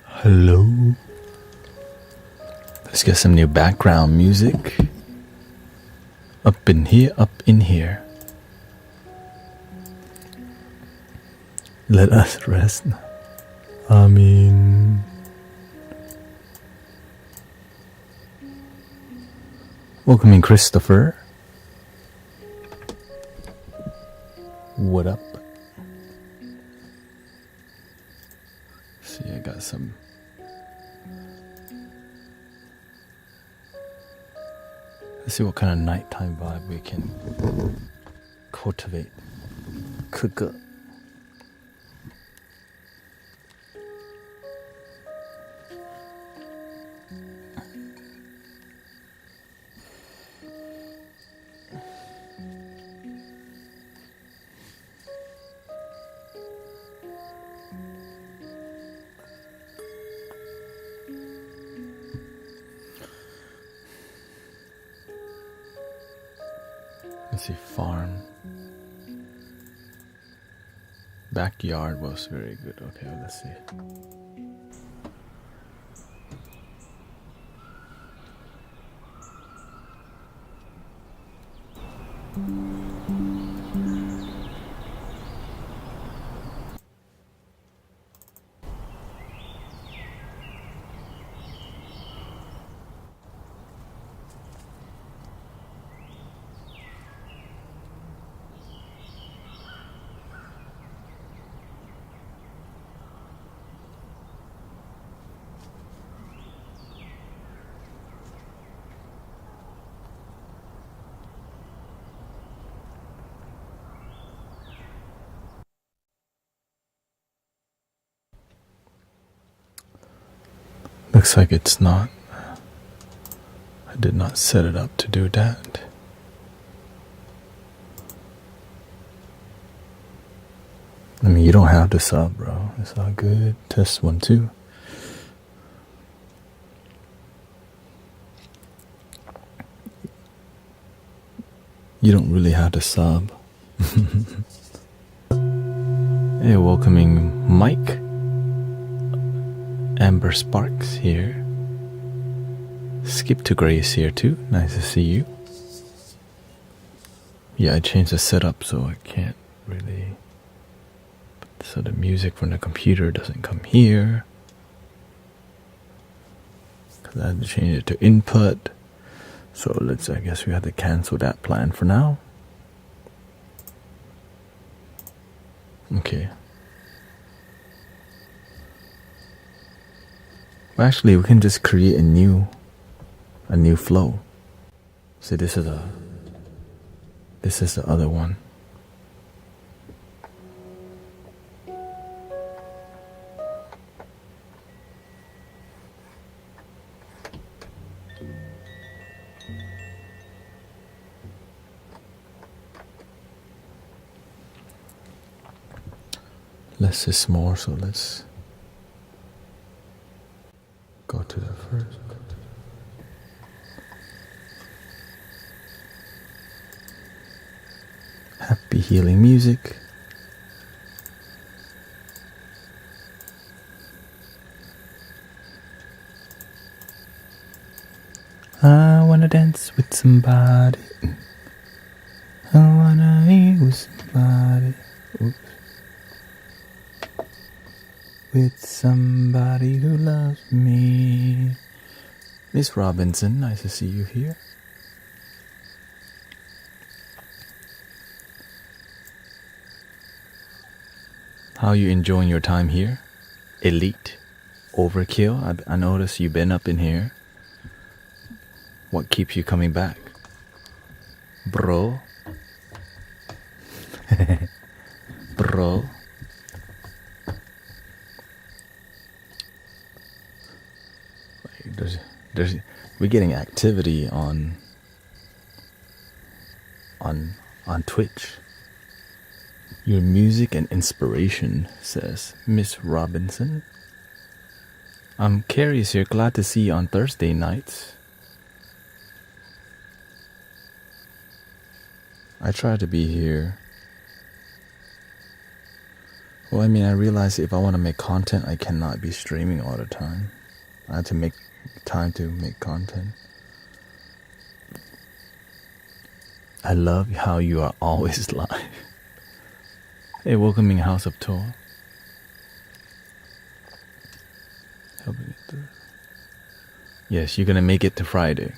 Hello. Let's get some new background music. Up in here, up in here. Let us rest. Amen. Welcoming Christopher. What up? See, I got some. Let's see what kind of nighttime vibe we can cultivate. Cook up. Let's see, farm. Backyard was very good. Okay, let's see. Looks like it's not. I did not set it up to do that. I mean, you don't have to sub, bro. It's all good. Test 1, 2. You don't really have to sub. Hey, welcoming Mike. Amber Sparks here. Skip to Grace here too. Nice to see you. Yeah, I changed the setup so I can't really. So the music from the computer doesn't come here. Because I had to change it to input. So I guess we have to cancel that plan for now. Okay. Well, actually, we can just create a new flow. So this is the other one. Less is more, so let's go to the first. Happy healing music. I wanna dance with somebody. I wanna be with somebody. Oops. With somebody who loves me. Miss Robinson, nice to see you here. How are you enjoying your time here? Elite? Overkill? I noticed you've been up in here. What keeps you coming back? Bro? Bro? We're getting activity on Twitch. Your music and inspiration, says Miss Robinson. I'm Carrie's here. Glad to see you on Thursday nights. I try to be here. Well, I mean, I realize if I want to make content, I cannot be streaming all the time. I have to make time to make content. I love how you are always live. Hey, welcoming House of Torah. Helping it through. Yes, you're gonna make it to Friday.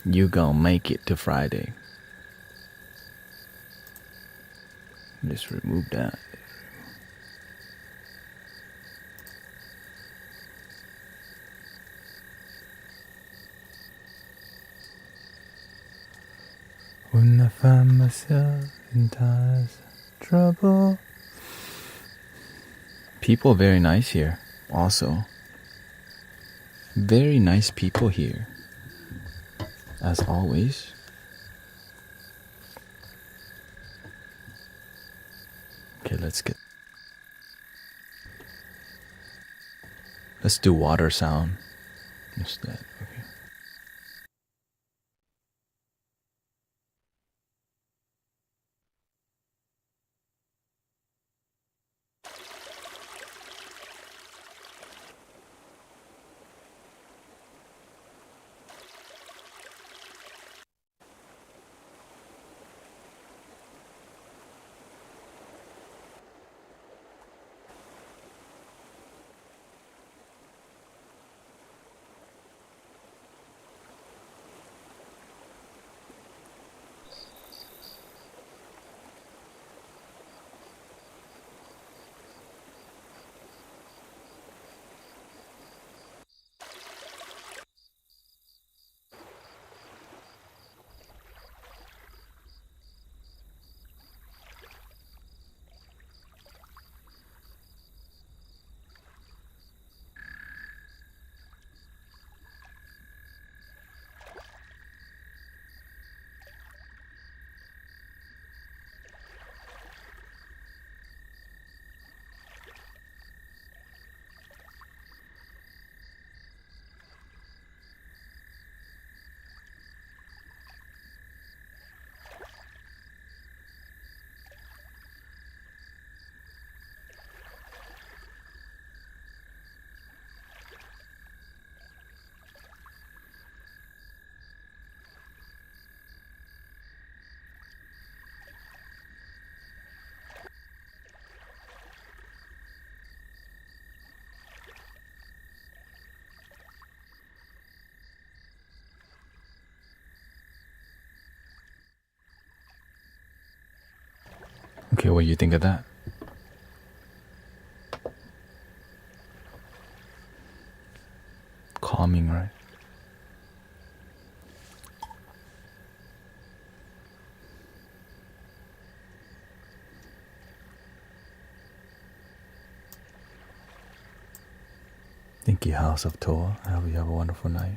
You gonna make it to Friday. Just remove that. When I find myself in times of trouble. People are very nice here, also. Very nice people here. As always. Okay, let's do water sound instead. Okay. Okay, what do you think of that? Calming, right? Thank you, House of Torah. I hope you have a wonderful night.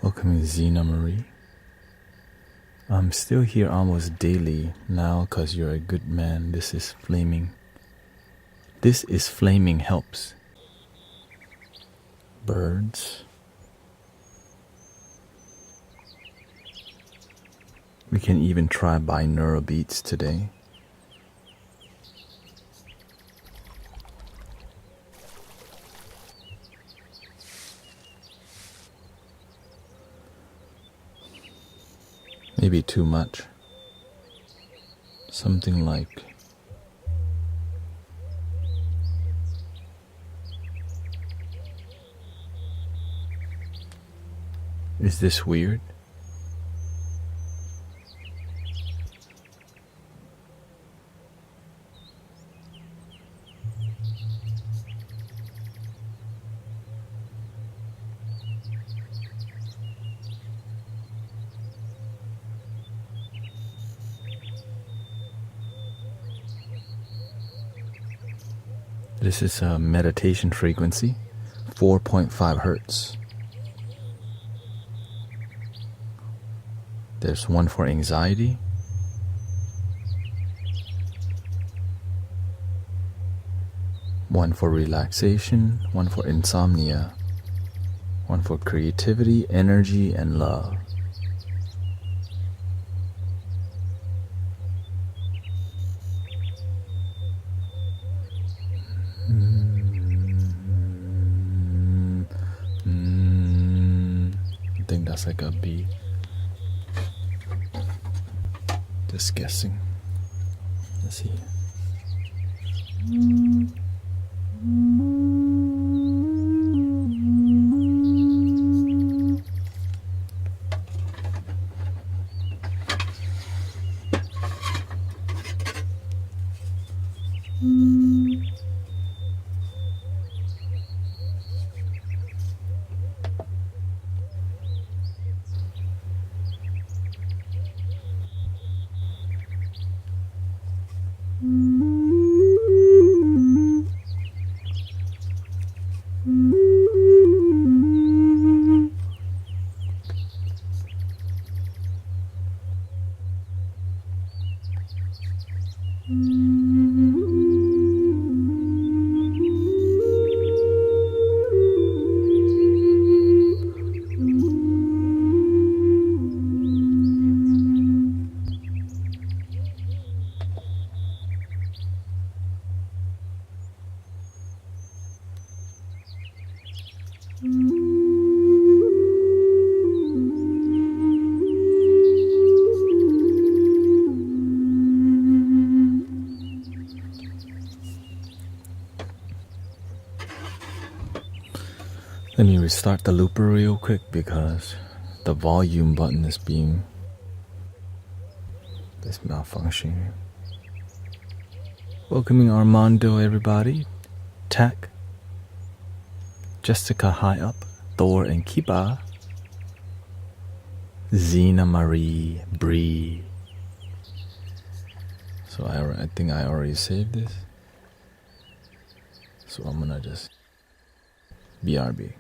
Welcome, Zena Marie. I'm still here almost daily now because you're a good man. This is flaming. This is flaming helps. Birds. We can even try binaural beats today. Maybe too much. Something like is this weird? This is a meditation frequency, 4.5 hertz. There's one for anxiety, one for relaxation, one for insomnia, one for creativity, energy, and love. I think that's like a beat. Just guessing. Let's see. Let me restart the looper real quick because the volume button is malfunctioning. Welcoming Armando, everybody. Tack, Jessica High Up, Thor and Kiba, Zena Marie, Bree. So I think I already saved this. So I'm gonna just BRB.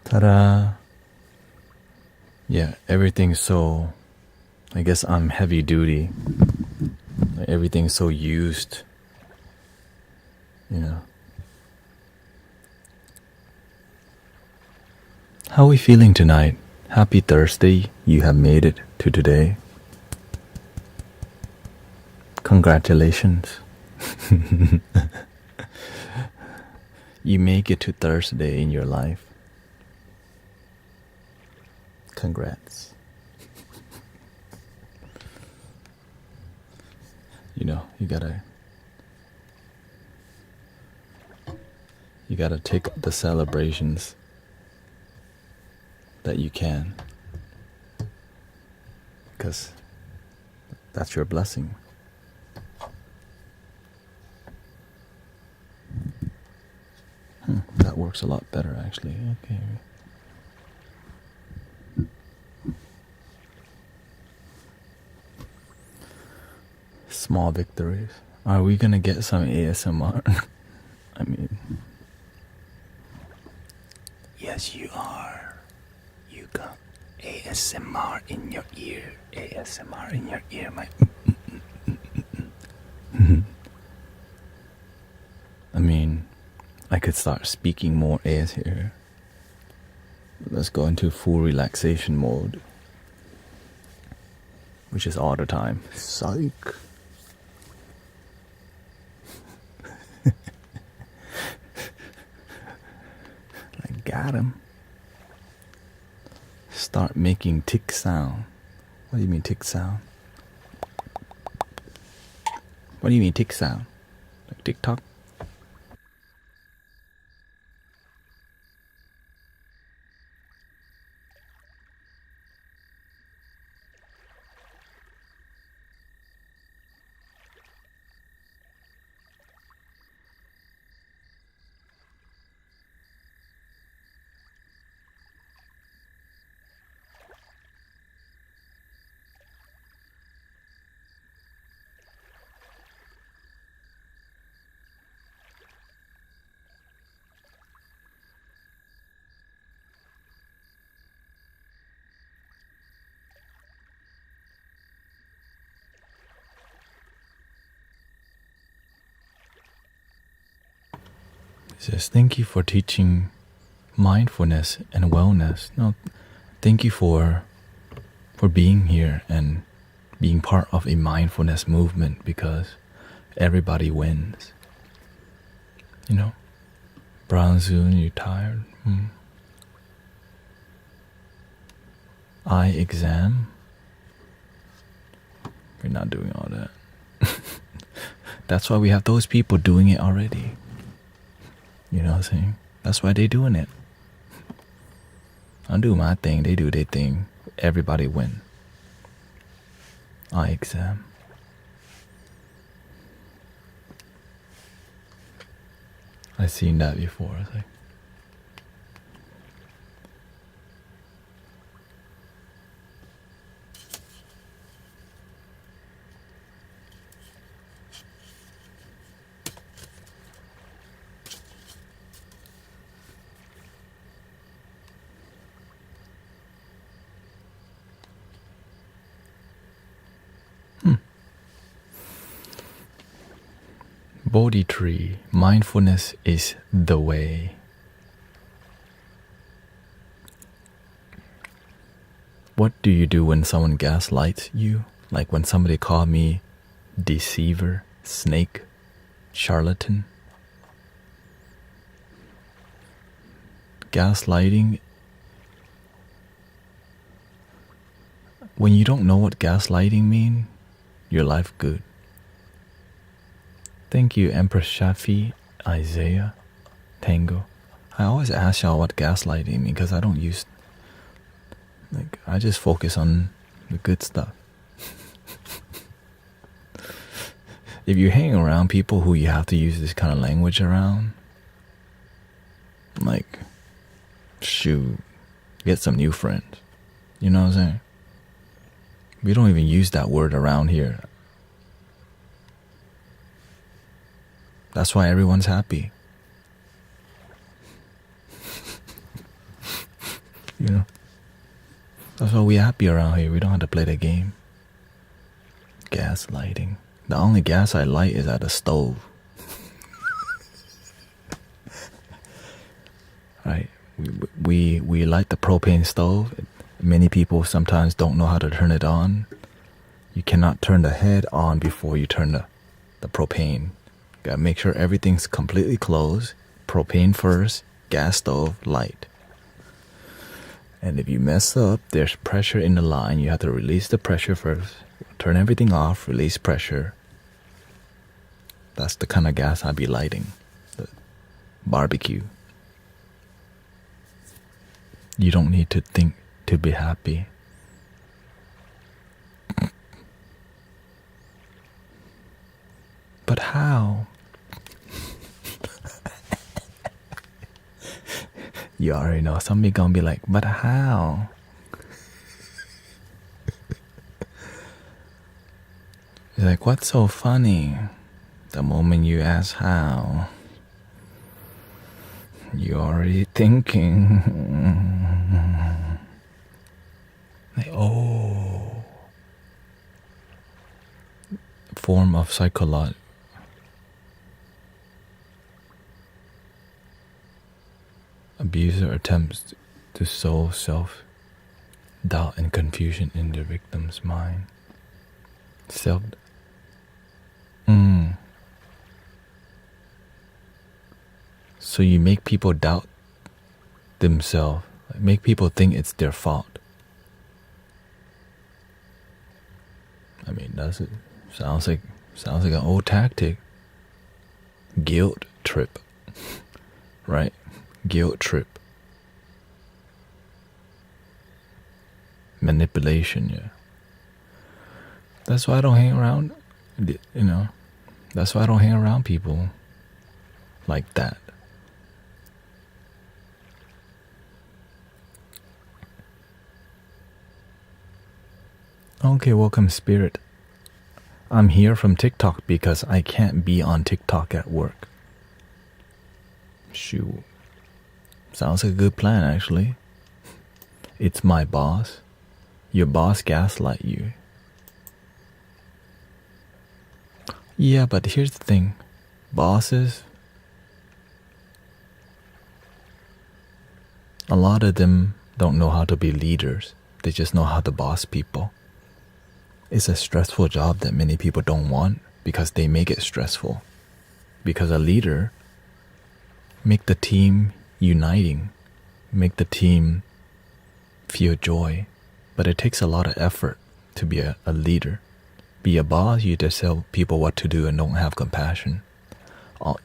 Ta-da! Yeah, everything's so... I guess I'm heavy duty. Like everything's so used. You know. How are we feeling tonight? Happy Thursday. You have made it to today. Congratulations. You make it to Thursday in your life. Congrats. You know, you gotta take the celebrations that you can, because that's your blessing. That works a lot better, actually. Okay. Small victories. Are we gonna get some ASMR? I mean, yes, you are. You got ASMR in your ear. ASMR in your ear, my. I mean, I could start speaking more AS here. Let's go into full relaxation mode, which is all the time. Psych. I got him. start making tick sound. What do you mean tick sound? What do you mean tick sound? Like TikTok? It says, thank you for teaching mindfulness and wellness. No, thank you for being here and being part of a mindfulness movement, because everybody wins. You know? Brown Zoon, you tired? Eye exam? We're not doing all that. That's why we have those people doing it already. You know what I'm saying? That's why they doing it. I do my thing, they do their thing. Everybody win. Eye exam. I've seen that before. It's like, Bodhi tree, mindfulness is the way. What do you do when someone gaslights you? Like when somebody called me deceiver, snake, charlatan? Gaslighting. When you don't know what gaslighting means, your life good. Thank you, Empress Shafi, Isaiah, Tango. I always ask y'all what gaslighting means because I don't use... Like, I just focus on the good stuff. If you hang around people who you have to use this kind of language around, like, shoot, get some new friends. You know what I'm saying? We don't even use that word around here. That's why everyone's happy. You know? That's why we're happy around here. We don't have to play the game. Gaslighting. The only gas I light is at the stove. Right? We light the propane stove. Many people sometimes don't know how to turn it on. You cannot turn the head on before you turn the propane. Gotta make sure everything's completely closed. Propane first, gas stove, light. And if you mess up, there's pressure in the line. You have to release the pressure first. Turn everything off, release pressure. That's the kind of gas I'd be lighting. The barbecue. You don't need to think to be happy. But how? You already know. Somebody gonna be like, but how? You're like, what's so funny? The moment you ask how, you're already thinking. Like, oh. Form of psychology. Abuser attempts to sow self-doubt and confusion in the victim's mind. So you make people doubt themselves, make people think it's their fault. I mean, sounds like an old tactic. Guilt trip, right? Guilt trip. Manipulation, yeah. That's why I don't hang around, that's why I don't hang around people like that. Okay, welcome, Spirit. I'm here from TikTok because I can't be on TikTok at work. Shoot. Sounds like a good plan, actually. It's my boss. Your boss gaslight you. Yeah, but here's the thing. Bosses, a lot of them don't know how to be leaders. They just know how to boss people. It's a stressful job that many people don't want because they make it stressful. Because a leader make the team uniting, make the team feel joy. But it takes a lot of effort to be a leader. Be a boss, you just tell people what to do and don't have compassion.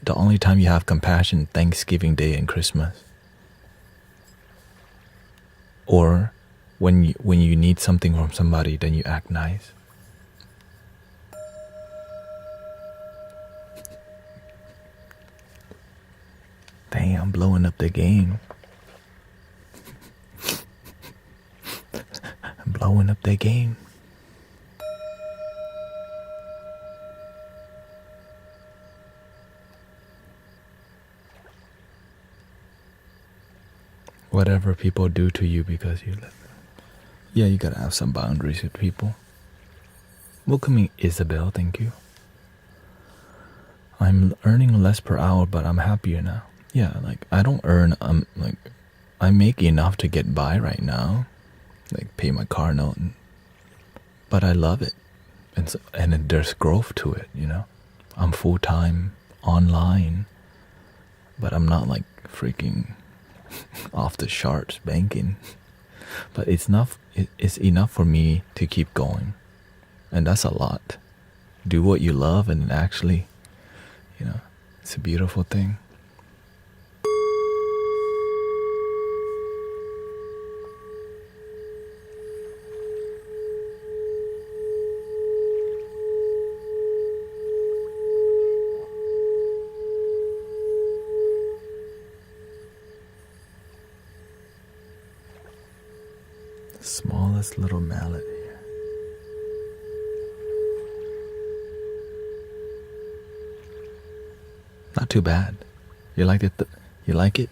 The only time you have compassion, Thanksgiving Day and Christmas. Or when you need something from somebody, then you act nice. Dang, I'm blowing up the game. I'm blowing up the game. Whatever people do to you because you live. Yeah, you gotta have some boundaries with people. Welcoming Isabel, thank you. I'm earning less per hour, but I'm happier now. Yeah, like I don't earn I make enough to get by right now, like pay my car note, but I love it, and there's growth to it. I'm full time online, but I'm not like freaking off the charts banking. But it's enough. It's enough for me to keep going, and that's a lot. Do what you love, and actually, it's a beautiful thing. Smallest little mallet here. Not too bad. You like it? You like it?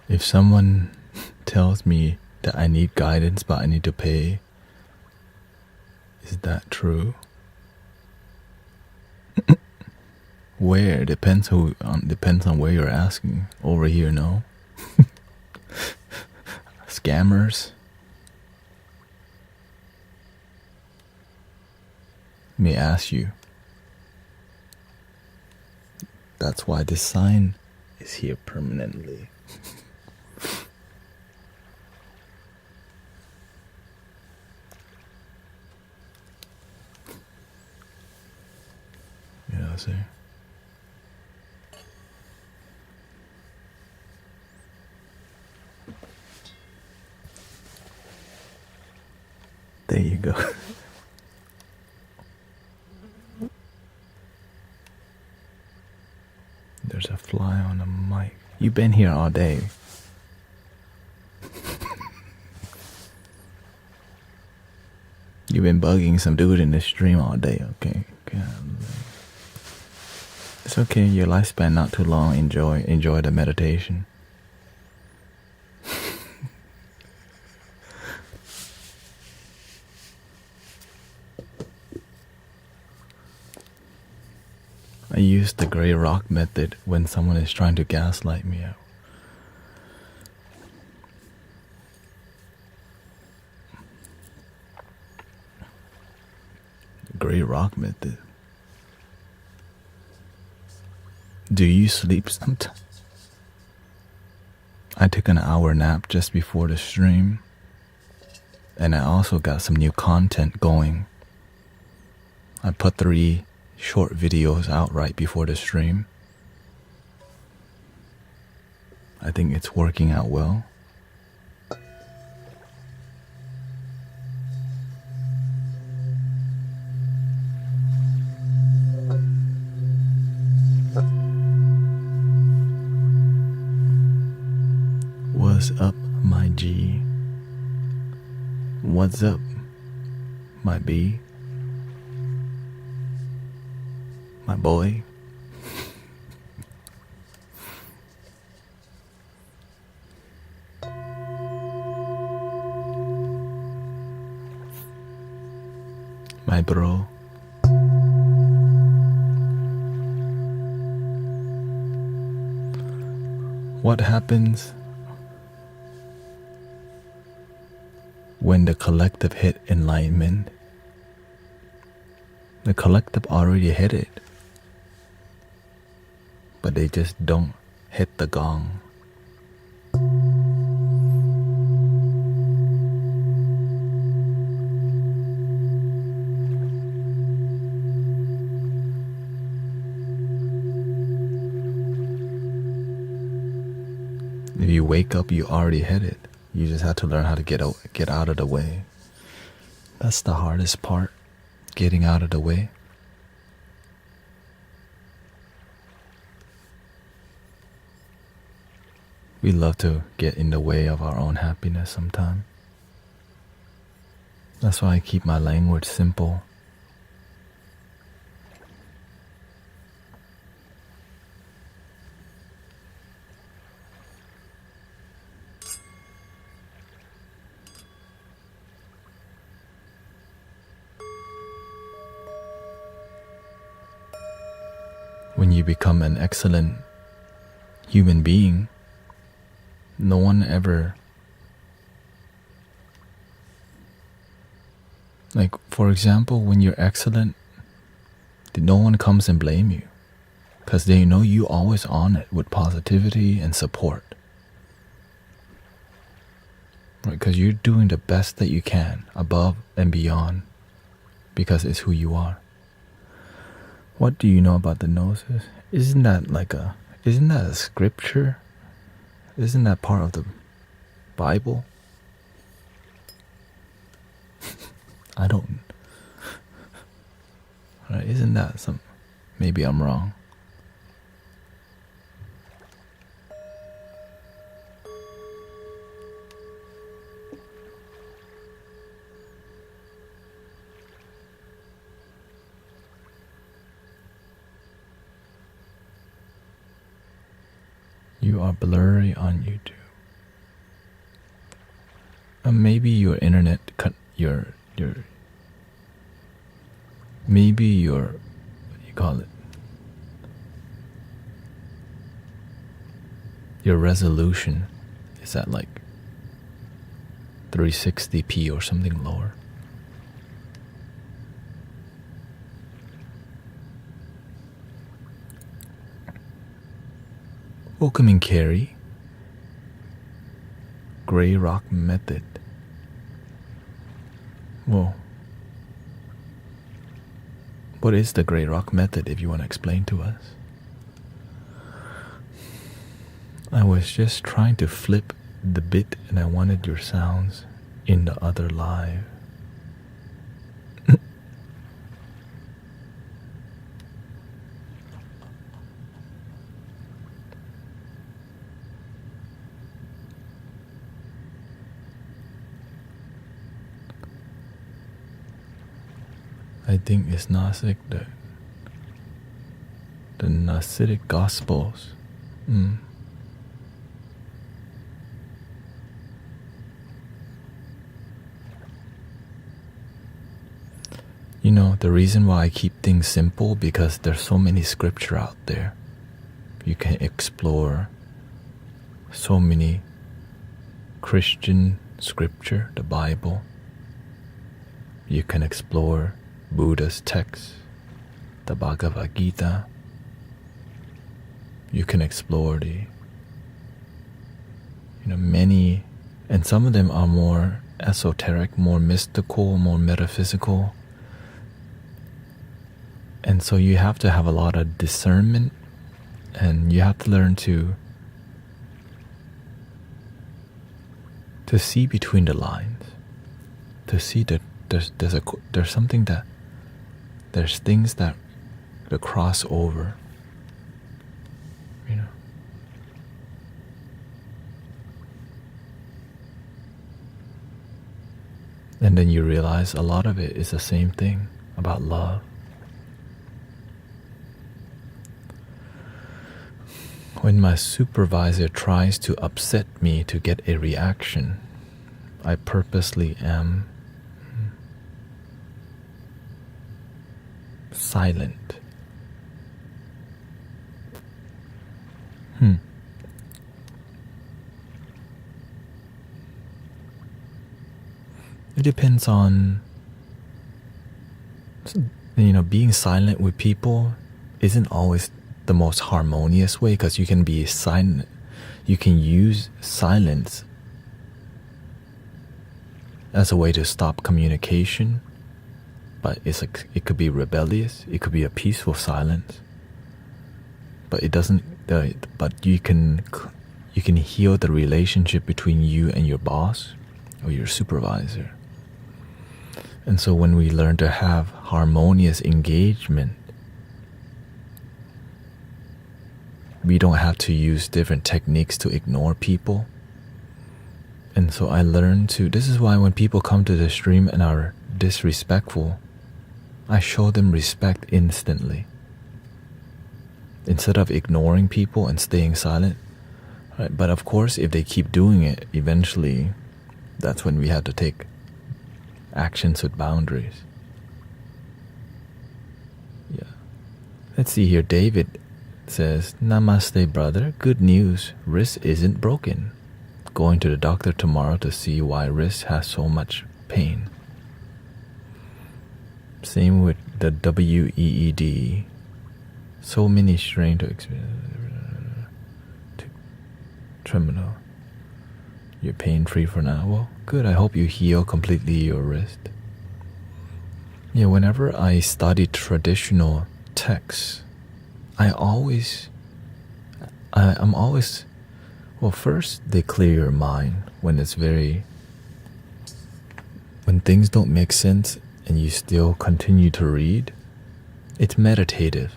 If someone tells me that I need guidance but I need to pay, is that true? Where? Depends on where you're asking. Over here, no. Scammers may ask you. That's why this sign is here permanently. See? There you go. There's a fly on the mic. You've been here all day. You've been bugging some dude in the stream all day, okay? It's okay, your lifespan not too long. Enjoy the meditation. I use the gray rock method when someone is trying to gaslight me out. Gray rock method. Do you sleep sometimes? I took an hour nap just before the stream, and I also got some new content going. I put 3 short videos out right before the stream. I think it's working out well. What's up, my G? What's up, my B? My boy? My bro? What happens when the collective hit enlightenment? The collective already hit it, but they just don't hit the gong. If you wake up, you already hit it. You just have to learn how to get out of the way. That's the hardest part, getting out of the way. We love to get in the way of our own happiness sometimes. That's why I keep my language simple. When you become an excellent human being, no one ever, like for example, when you're excellent, no one comes and blame you, because they know you always on it with positivity and support, right? Because you're doing the best that you can, above and beyond, because it's who you are. What do you know about the noses? Isn't that a scripture? Isn't that part of the Bible? I don't. Right? Isn't that some? Maybe I'm wrong. You are blurry on YouTube. Maybe your internet cut maybe your, what do you call it? Your resolution is at like 360p or something lower. Welcoming Carrie. Gray rock method. Well, what is the gray rock method, if you want to explain to us? I was just trying to flip the bit and I wanted your sounds in the other live. I think it's Gnostic, the Gnostic Gospels. The reason why I keep things simple, because there's so many scripture out there. You can explore so many Christian scripture, the Bible. You can explore Buddha's texts, the Bhagavad Gita. You can explore the many, and some of them are more esoteric, more mystical, more metaphysical. And so you have to have a lot of discernment, and you have to learn to see between the lines, to see that there's something that there's things that cross over. And then you realize a lot of it is the same thing about love. When my supervisor tries to upset me to get a reaction, I purposely am silent. It depends on, being silent with people isn't always the most harmonious way, because you can be silent. You can use silence as a way to stop communication, but it could be rebellious. It could be a peaceful silence, but it doesn't. But you can heal the relationship between you and your boss or your supervisor. And so when we learn to have harmonious engagement, we don't have to use different techniques to ignore people. And so I learned this is why when people come to the stream and are disrespectful, I show them respect instantly. Instead of ignoring people and staying silent. Right? But of course, if they keep doing it, eventually, that's when we have to take actions with boundaries. Yeah. Let's see here. David says, Namaste, brother. Good news. Wrist isn't broken. Going to the doctor tomorrow to see why wrist has so much pain. Same with the WEED. So many strain to experience. Tremolo. You're pain-free for now? Well, good. I hope you heal completely your wrist. Yeah, whenever I study traditional texts, I'm always, well, first, they clear your mind when things don't make sense and you still continue to read. It's meditative.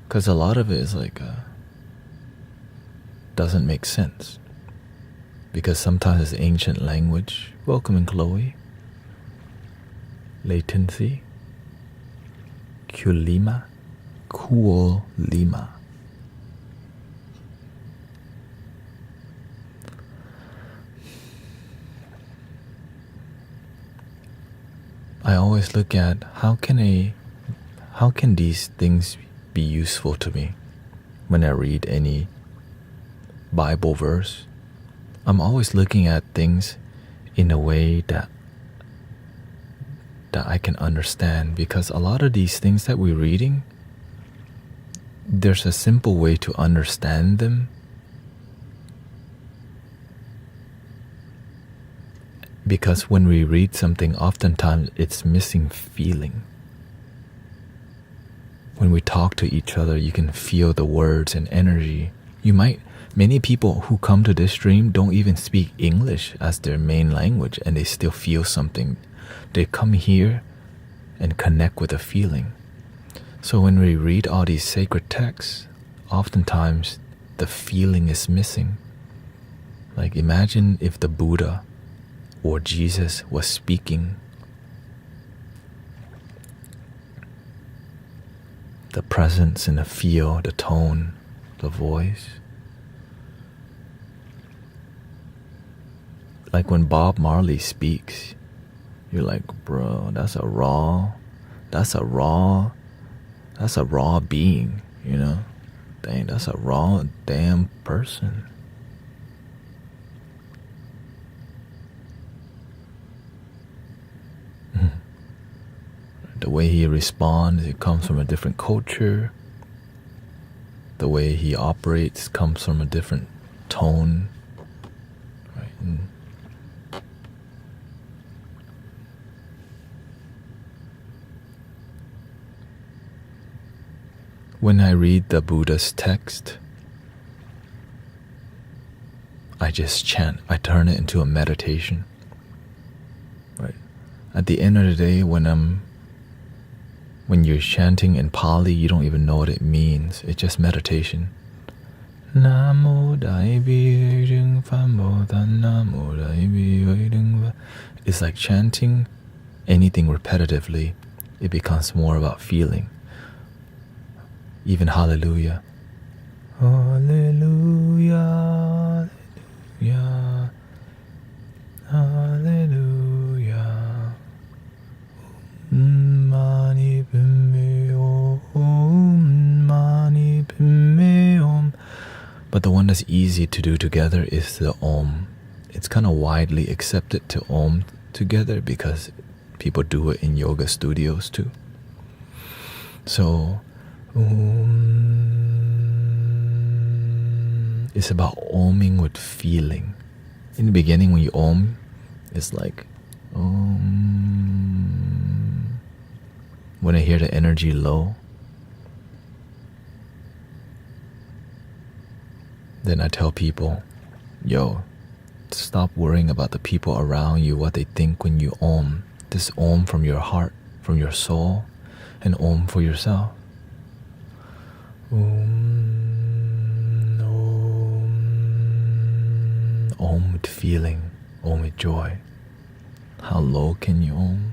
Because a lot of it is doesn't make sense. Because sometimes it's ancient language. Welcome in, Chloe. Latency. Kulima. Cool Lima. I always look at how can these things be useful to me when I read any Bible verse. I'm always looking at things in a way that I can understand, because a lot of these things that we're reading, there's a simple way to understand them. Because when we read something, oftentimes it's missing feeling. When we talk to each other, you can feel the words and energy. Many people who come to this stream don't even speak English as their main language, and they still feel something. They come here and connect with a feeling. So when we read all these sacred texts, oftentimes the feeling is missing. Like, imagine if the Buddha or Jesus was speaking. The presence and the feel, the tone, the voice. Like when Bob Marley speaks, You're like, bro, that's a raw being, you know? Dang, that's a raw damn person. The way he responds, it comes from a different culture. The way he operates comes from a different tone. Right? And when I read the Buddha's text, I just chant. I turn it into a meditation. Right? At the end of the day, when you're chanting in Pali, you don't even know what it means. It's just meditation. Namo Dai Bi Ring Fan Bo Dan Namo Dai Bi Ring Fa. It's like chanting anything repetitively. It becomes more about feeling. Even hallelujah. Hallelujah. Hallelujah. Hallelujah. Mani Padme Om. Mani Padme Om. But the one that's easy to do together is the Om. It's kind of widely accepted to Om together because people do it in yoga studios too. So, it's about Oming with feeling. In the beginning, when you Om, it's like, Om. When I hear the energy low, then I tell people, yo, stop worrying about the people around you, what they think when you Om. Just Om from your heart, from your soul, and Om for yourself. Om, Om, Om with feeling, Om with joy. How low can you Om?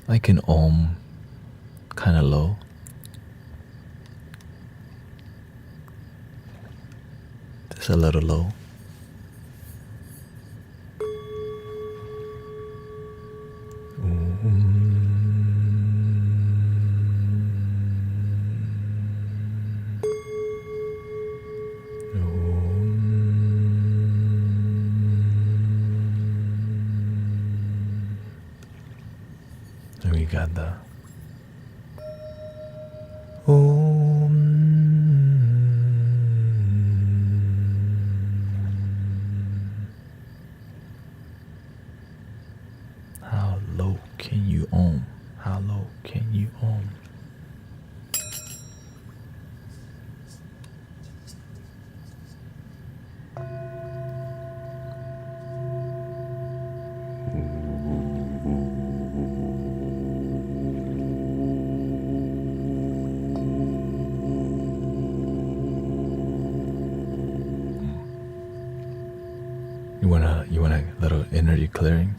I can Om kind of low. Just a little low. And we got the Om. How low can you Om? How low can you Om? You want a little energy clearing?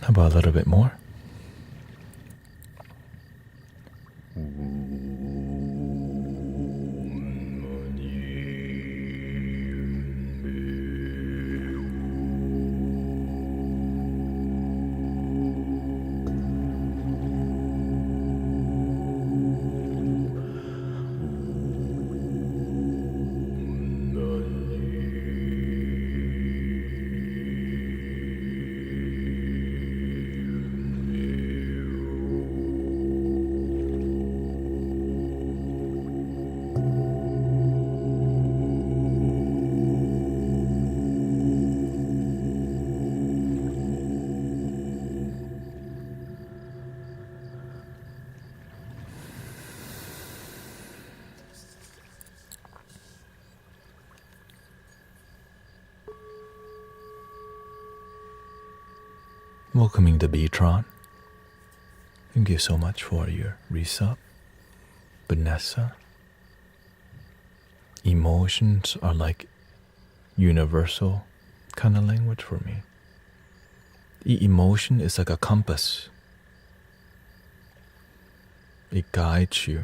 How about a little bit more? Welcoming the Beatron. Thank you so much for your resub. Vanessa. Emotions are like universal kind of language for me. Emotion is like a compass. It guides you.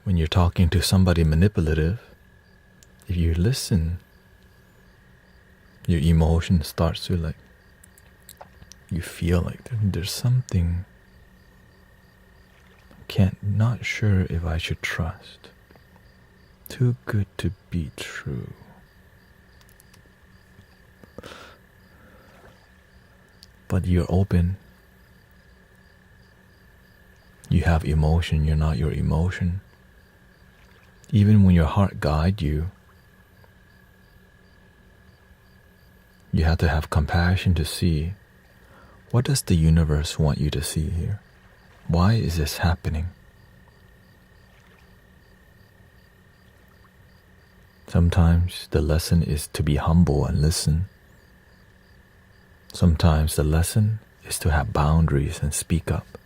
When you're talking to somebody manipulative, if you listen, your emotion starts to like, you feel like there's something, not sure if I should trust. Too good to be true. But you're open. You have emotion, you're not your emotion. Even when your heart guides you, you have to have compassion to see, what does the universe want you to see here? Why is this happening? Sometimes the lesson is to be humble and listen. Sometimes the lesson is to have boundaries and speak up.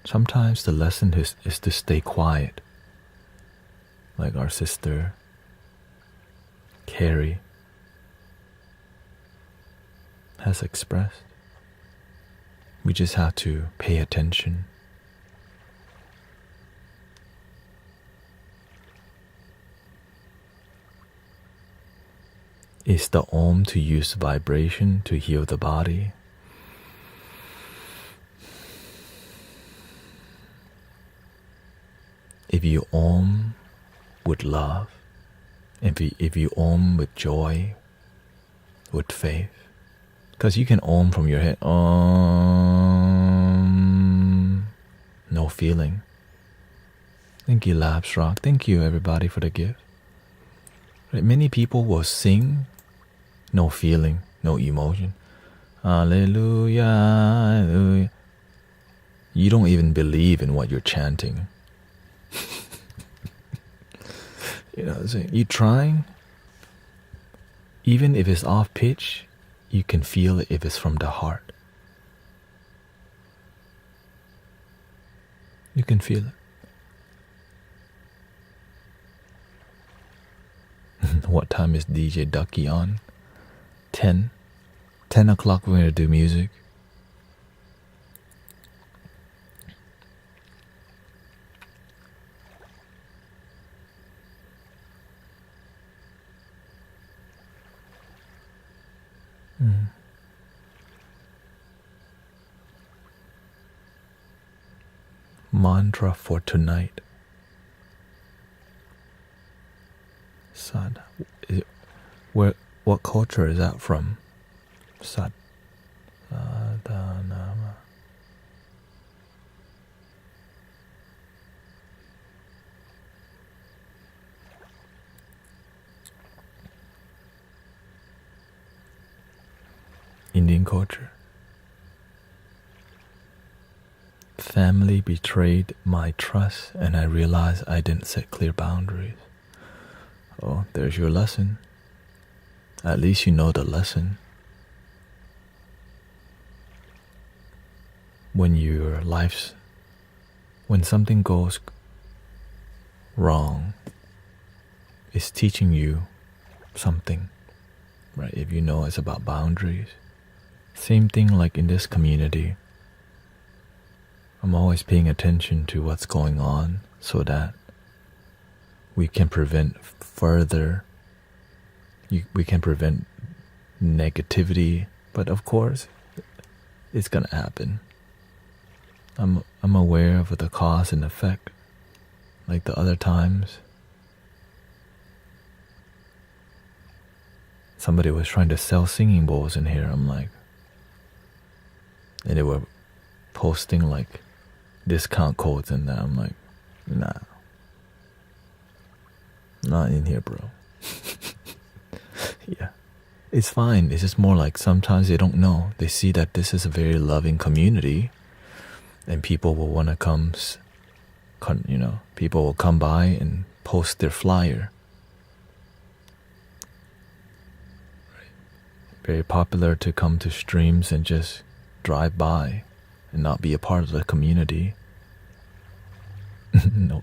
Sometimes the lesson is to stay quiet, like our sister Carrie has expressed. We just have to pay attention. Is the Om to use vibration to heal the body? If you Om with love, if you Om with joy, with faith, because you can Om from your head, Om, no feeling. Thank you, Labs Rock. Thank you, everybody, for the gift. Right, many people will sing, no feeling, no emotion. Hallelujah, hallelujah. You don't even believe in what you're chanting. You know what I'm saying? You trying, even if it's off pitch, you can feel it if it's from the heart. You can feel it. What time is DJ Ducky on? 10 o'clock we're going to do music. Mantra for tonight. Sad. What culture is that from? Sad. Sadhanama. Indian culture. Family betrayed my trust and I realized I didn't set clear boundaries. Oh, there's your lesson. At least you know the lesson. When something goes wrong, it's teaching you something, right? If you know it's about boundaries. Same thing like in this community. I'm always paying attention to what's going on so that we can prevent further, we can prevent negativity, but of course, it's gonna happen. I'm aware of the cause and effect. Like the other times, somebody was trying to sell singing bowls in here. I'm like, and they were posting like discount codes and that. I'm like, nah, not in here, bro. Yeah, it's fine. It's just more like sometimes they don't know. They see that this is a very loving community, and people will want to come. People will come by and post their flyer. very popular to come to streams and just drive by and not be a part of the community. No.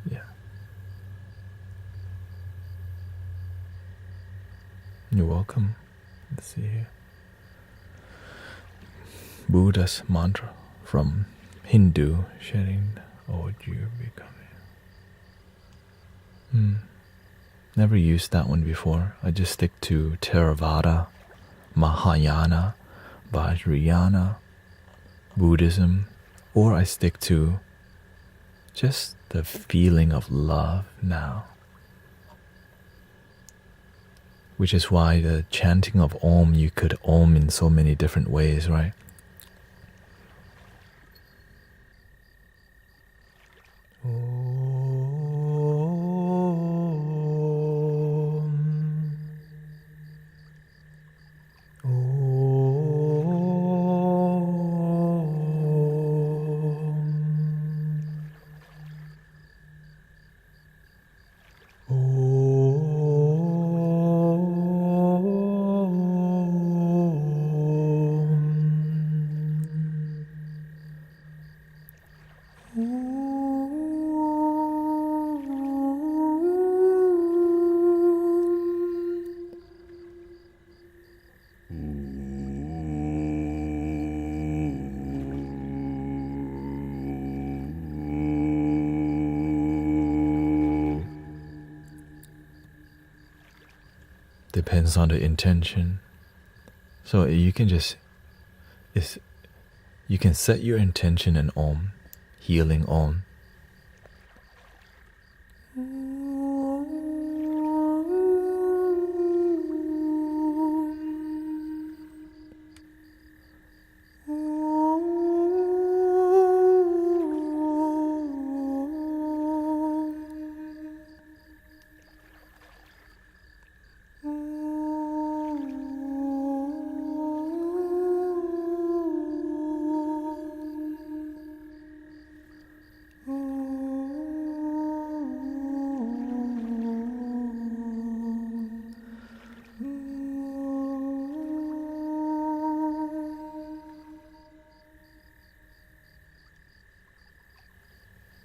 Yeah. You're welcome. Let's see here. Buddha's mantra from Hindu, sharing old you becoming. Never used that one before. I just stick to Theravada, Mahayana, Vajrayana, Buddhism, or I stick to just the feeling of love now. Which is why the chanting of Om, you could Om in so many different ways, right? Depends on the intention. So you can you can set your intention in Om, healing Om.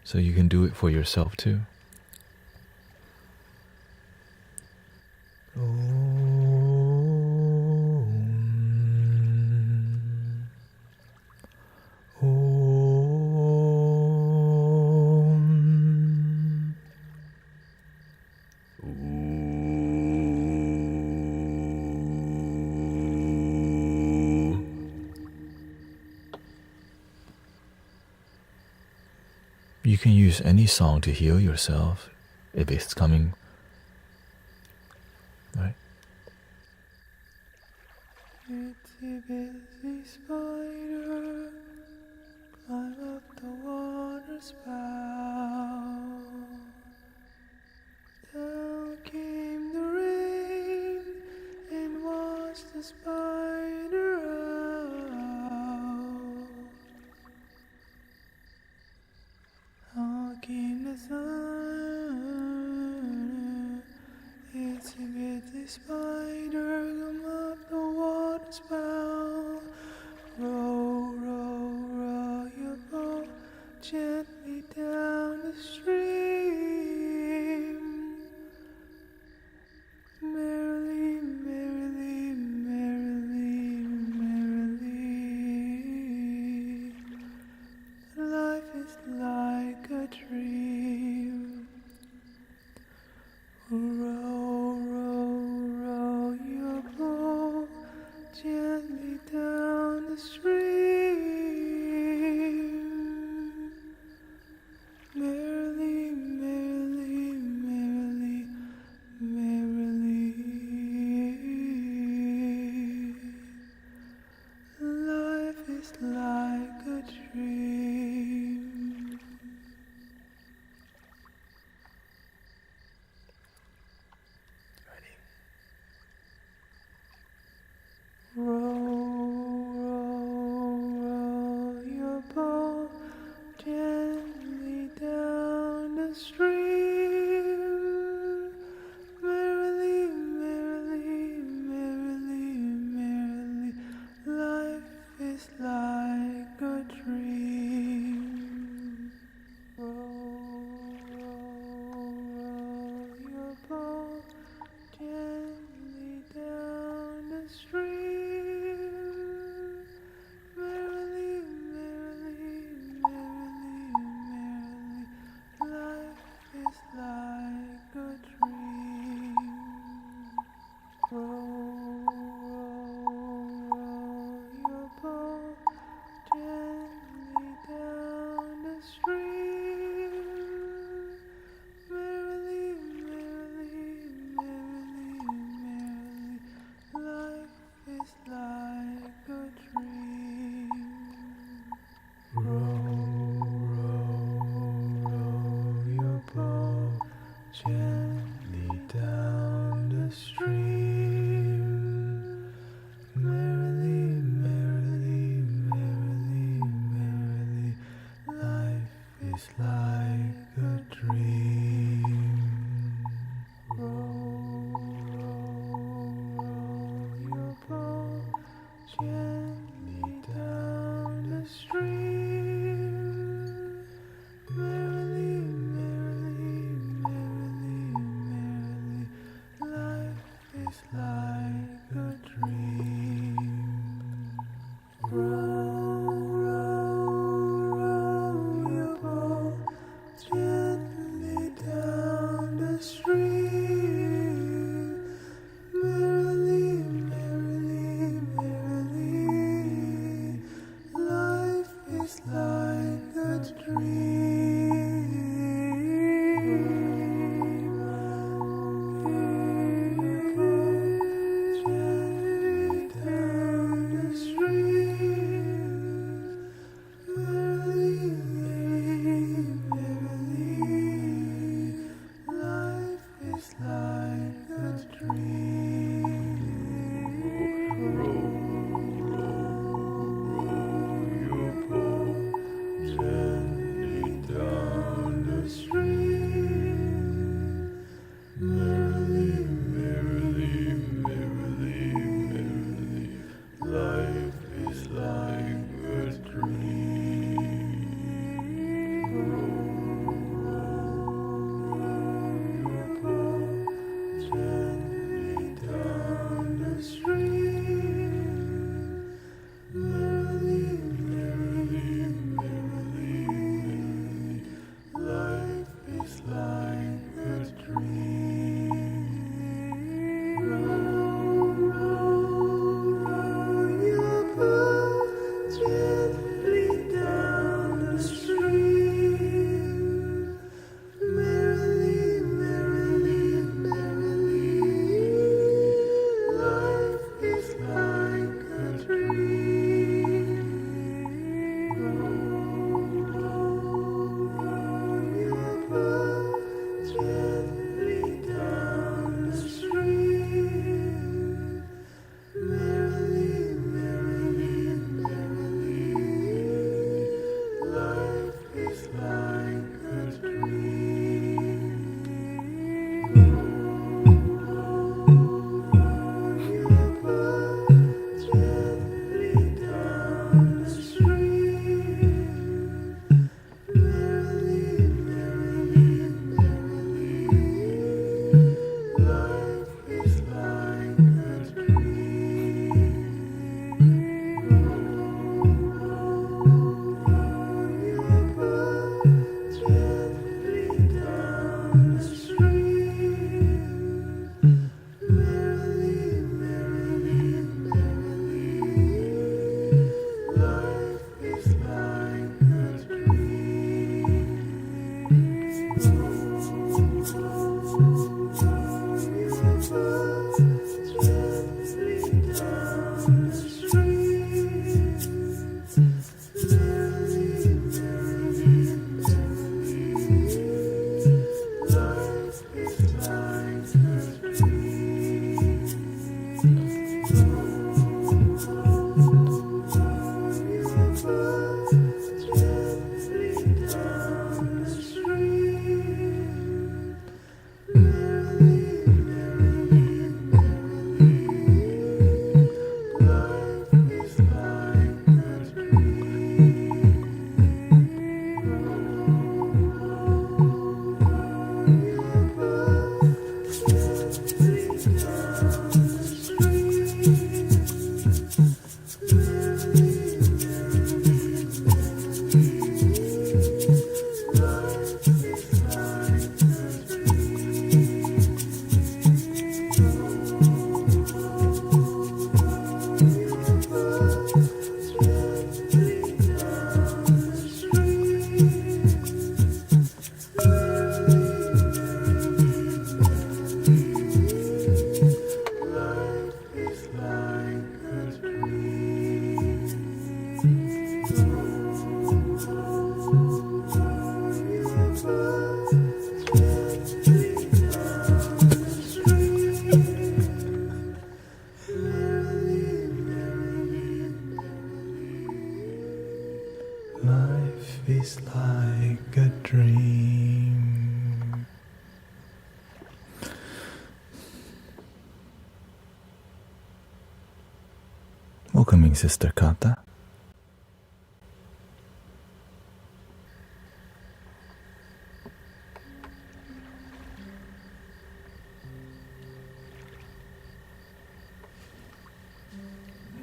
So you can do it for yourself too. You can use any song to heal yourself if it's coming, right? Itsy bitsy spider, climb up the water spout. Down came the rain and washed the spider out. Out came the sun. Itsy bitsy spider, come up the water spout. Row, row, row your boat gently down the stream. Merrily, merrily, merrily, merrily. Life is like a dream. Row, row, row your boat gently down the stream. Merrily, merrily, merrily, merrily. Life is like a dream. Row, row, row your boat gently down the stream. stream. Merrily, merrily, merrily, merrily, life is like a dream. Row, row, row your boat gently down the stream. Merrily, merrily, merrily, merrily, life is like a dream. Row, row, row your boat gently down the stream. Merrily, merrily, merrily, merrily, life is like a dream. Row, row, row your boat gently down the stream. Merrily, merrily, merrily, life is like a dream. Row your boat gently down the stream. Life is like a dream. Welcoming Sister Kata.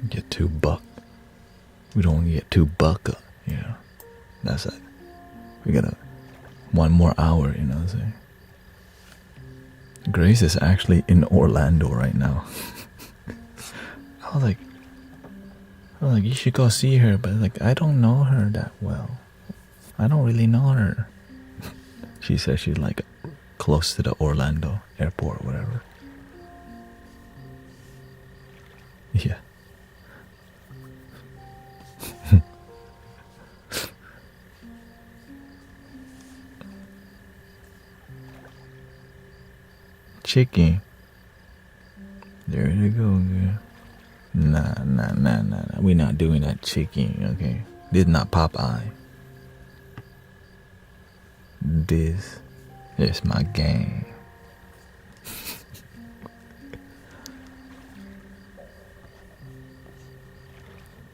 Get too buck. We don't want to get too buck up, you know. That's it. We got one more hour, you know what I'm saying? Grace is actually in Orlando right now. I was like, you should go see her, but like, I don't know her that well. I don't really know her. She says she's like close to the Orlando airport or whatever. Yeah. Chicken. There you go, girl. Nah. We're not doing that chicken, okay? This is not Popeye. This is my gang.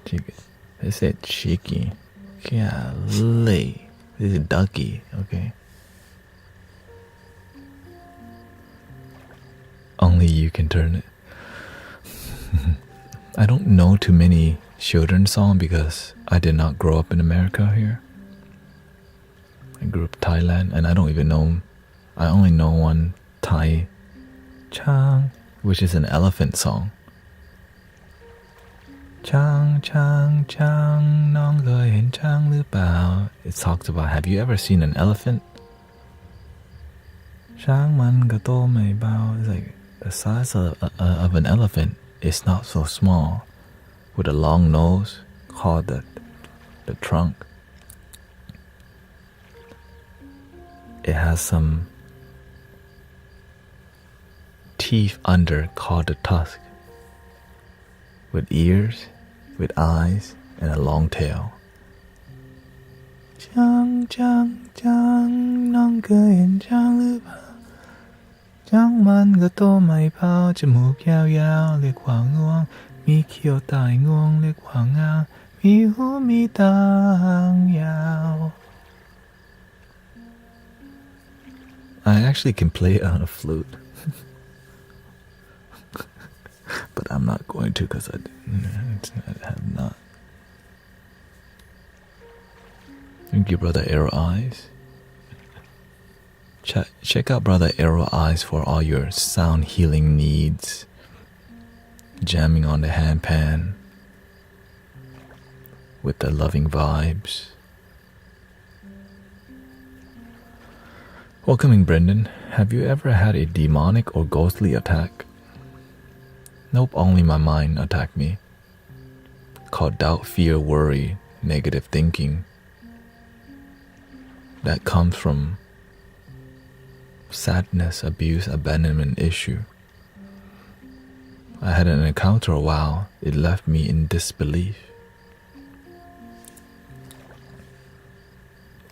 Chicken. They said chicken. Golly. This is ducky, okay? Only you can turn it. I don't know too many children's songs because I did not grow up in America here. I grew up in Thailand, and I don't even know. I only know one Thai Chang, which is an elephant song. Chang, Chang, Chang, Nong Ge Hen Chang Lu Bao. It talks about, have you ever seen an elephant? Shang Man Ge To Mei Bao. It's like the size of an elephant. It's not so small, with a long nose called the trunk. It has some teeth under called the tusk, with ears, with eyes, and a long tail. Chang Chang Chang Nong Ge Hen Chang Lu Bao. 將蚊嘅多米泡，隻木搖搖，力橫昂，咪橋大昂，力橫昂，咪呼咪當搖。I actually can play it on a flute. But I'm not going to because I have not. Thank you, Brother Arrow Eyes. Check out Brother Arrow Eyes for all your sound healing needs. Jamming on the handpan with the loving vibes. Welcoming Brendan. Have you ever had a demonic or ghostly attack? Nope, only my mind attacked me. Called doubt, fear, worry, negative thinking. That comes from sadness, abuse, abandonment issue. I had an encounter a while. It left me in disbelief.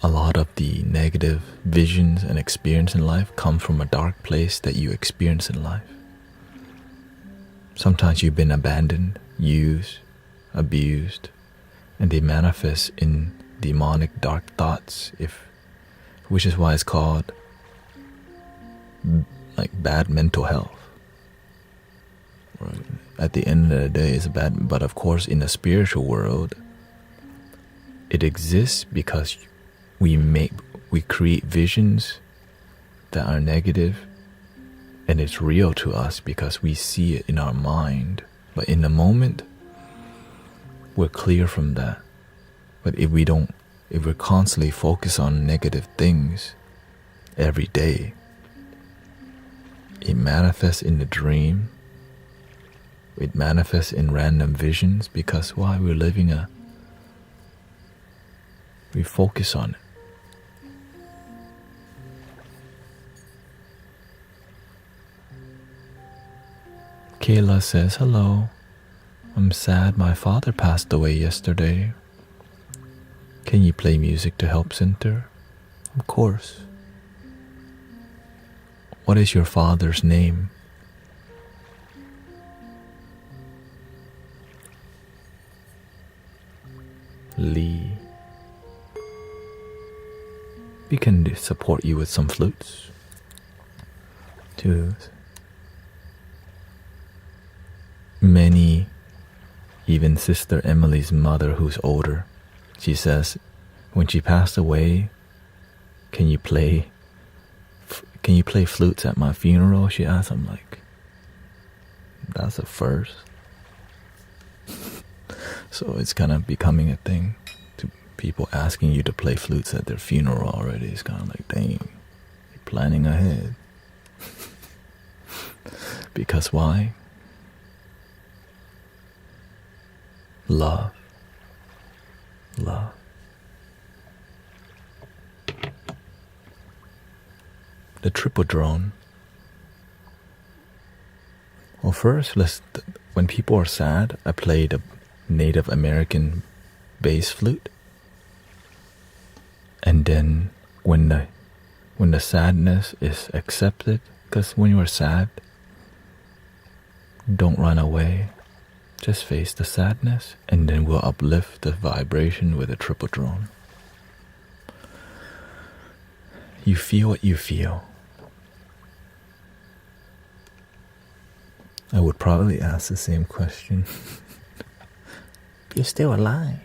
A lot of the negative visions and experience in life come from a dark place that you experience in life. Sometimes you've been abandoned, used, abused, and they manifest in demonic dark thoughts, which is why it's called like bad mental health. Right. At the end of the day, it's bad, but of course in the spiritual world, it exists because we create visions that are negative, and it's real to us because we see it in our mind. But in the moment, we're clear from that. But if we're constantly focused on negative things every day, it manifests in the dream. It manifests in random visions because why? We focus on it. Kayla says, hello. I'm sad my father passed away yesterday. Can you play music to help center? Of course. What is your father's name? Lee. We can support you with some flutes. Too. Many, even Sister Emily's mother, who's older, she says, when she passed away, can you play flutes at my funeral? She asked. I'm like, that's a first. So it's kind of becoming a thing. To people asking you to play flutes at their funeral already. It's kind of like, dang, you're planning ahead. Because why? Love. Love. The triple drone. Well, first, when people are sad, I play the Native American bass flute. And then when the sadness is accepted, because when you're sad, don't run away. Just face the sadness, and then we'll uplift the vibration with a triple drone. You feel what you feel. I would probably ask the same question. You're still alive.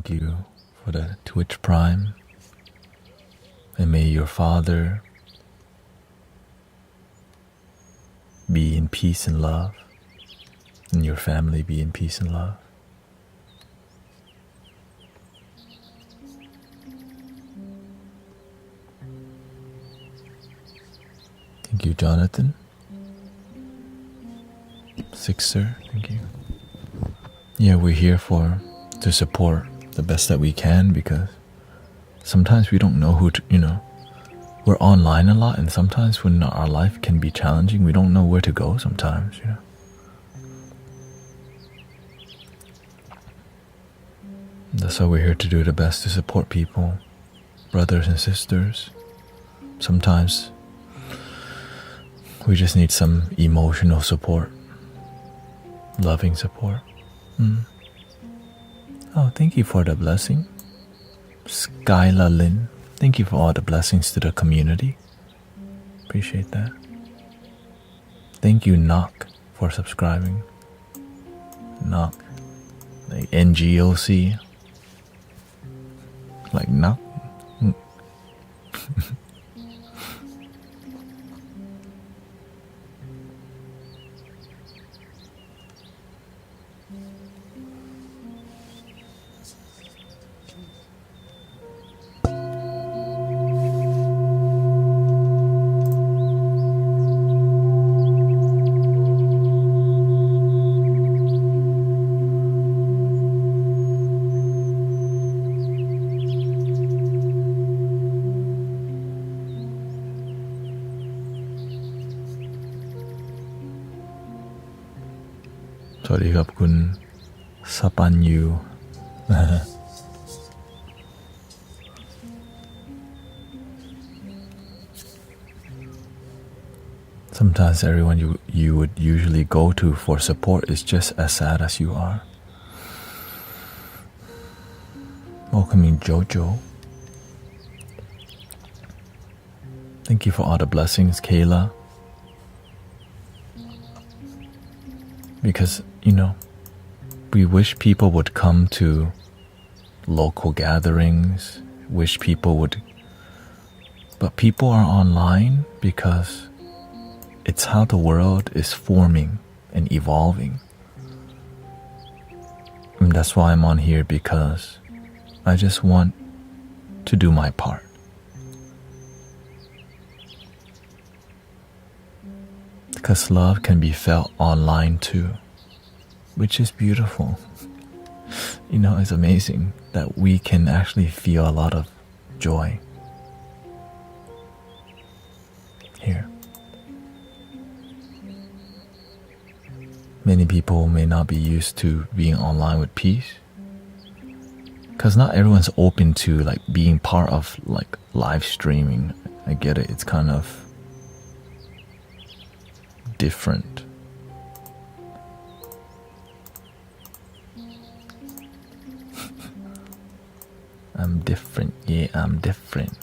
Thank you for the Twitch Prime. And may your father be in peace and love, and your family be in peace and love. Thank you, Jonathan. Sixer, thank you. Yeah, we're here to support the best that we can, because sometimes we don't know who to, we're online a lot, and sometimes when our life can be challenging, we don't know where to go sometimes, That's why we're here to do the best to support people, brothers and sisters. Sometimes we just need some emotional support, loving support. Oh, thank you for the blessing. Skyla Lynn, thank you for all the blessings to the community. Appreciate that. Thank you, Knock, for subscribing. Knock, like NGOC, like Knock. Sorry, ขอบคุณ Sapanyu. Sometimes everyone you would usually go to for support is just as sad as you are. Welcoming Jojo. Thank you for all the blessings, Kayla. Because, we wish people would come to local gatherings, but people are online because it's how the world is forming and evolving. And that's why I'm on here, because I just want to do my part. Because love can be felt online too, which is beautiful. It's amazing that we can actually feel a lot of joy here. Many people may not be used to being online with peace, because not everyone's open to being part of live streaming. I get it, it's kind of different. I'm different, yeah, I'm different.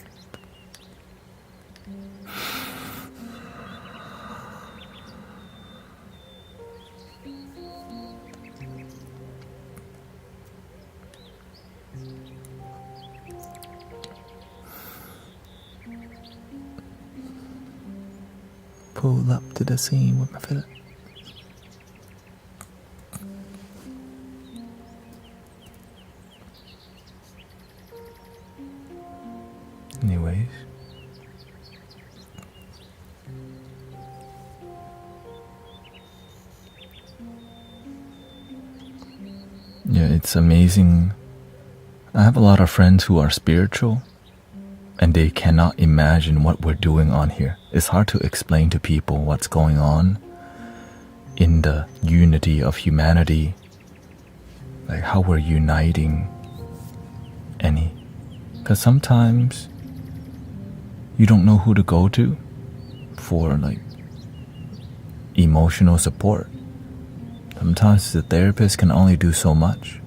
Pull up to the scene with my fillet. Anyways, yeah, it's amazing. I have a lot of friends who are spiritual, and they cannot imagine what we're doing on here. It's hard to explain to people what's going on in the unity of humanity, like how we're uniting because sometimes you don't know who to go to for emotional support. Sometimes the therapist can only do so much.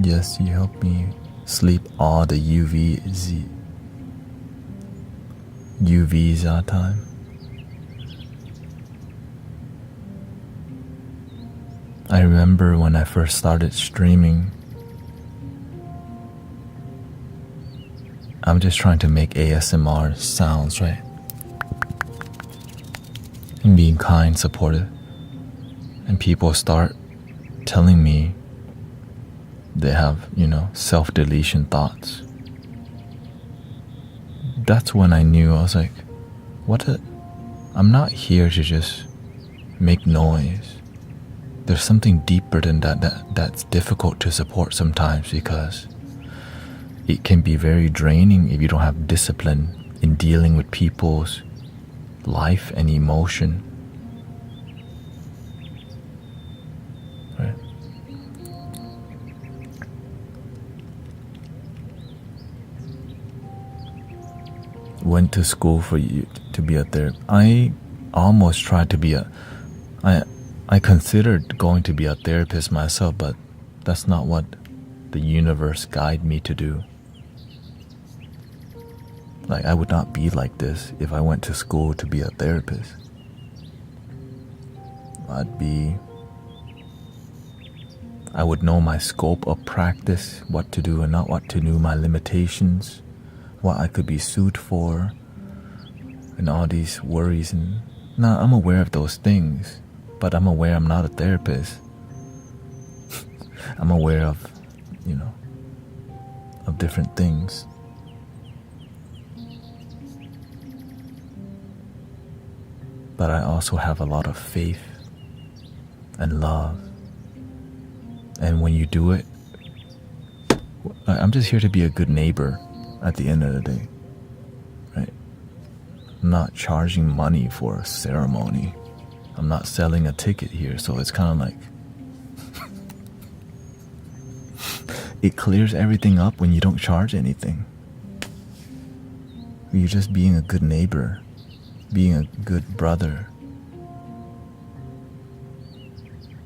Yes, you help me sleep all the UVs time. I remember when I first started streaming, I'm just trying to make ASMR sounds, right? And being kind, supportive. And people start telling me they have, self-deletion thoughts. That's when I knew, I was like, I'm not here to just make noise. There's something deeper than that's difficult to support sometimes, because it can be very draining if you don't have discipline in dealing with people's life and emotion. Right? Went to school for you to be a therapist. I almost tried to be I considered going to be a therapist myself, but that's not what the universe guided me to do. Like, I would not be like this if I went to school to be a therapist. I would know my scope of practice, what to do and not what to do, my limitations, what I could be sued for, and all these worries. And now I'm aware of those things, but I'm aware I'm not a therapist. I'm aware of, of different things. But I also have a lot of faith and love. And when you do it, I'm just here to be a good neighbor at the end of the day, right? I'm not charging money for a ceremony. I'm not selling a ticket here, so it's kind of like it clears everything up when you don't charge anything. You're just being a good neighbor, being a good brother.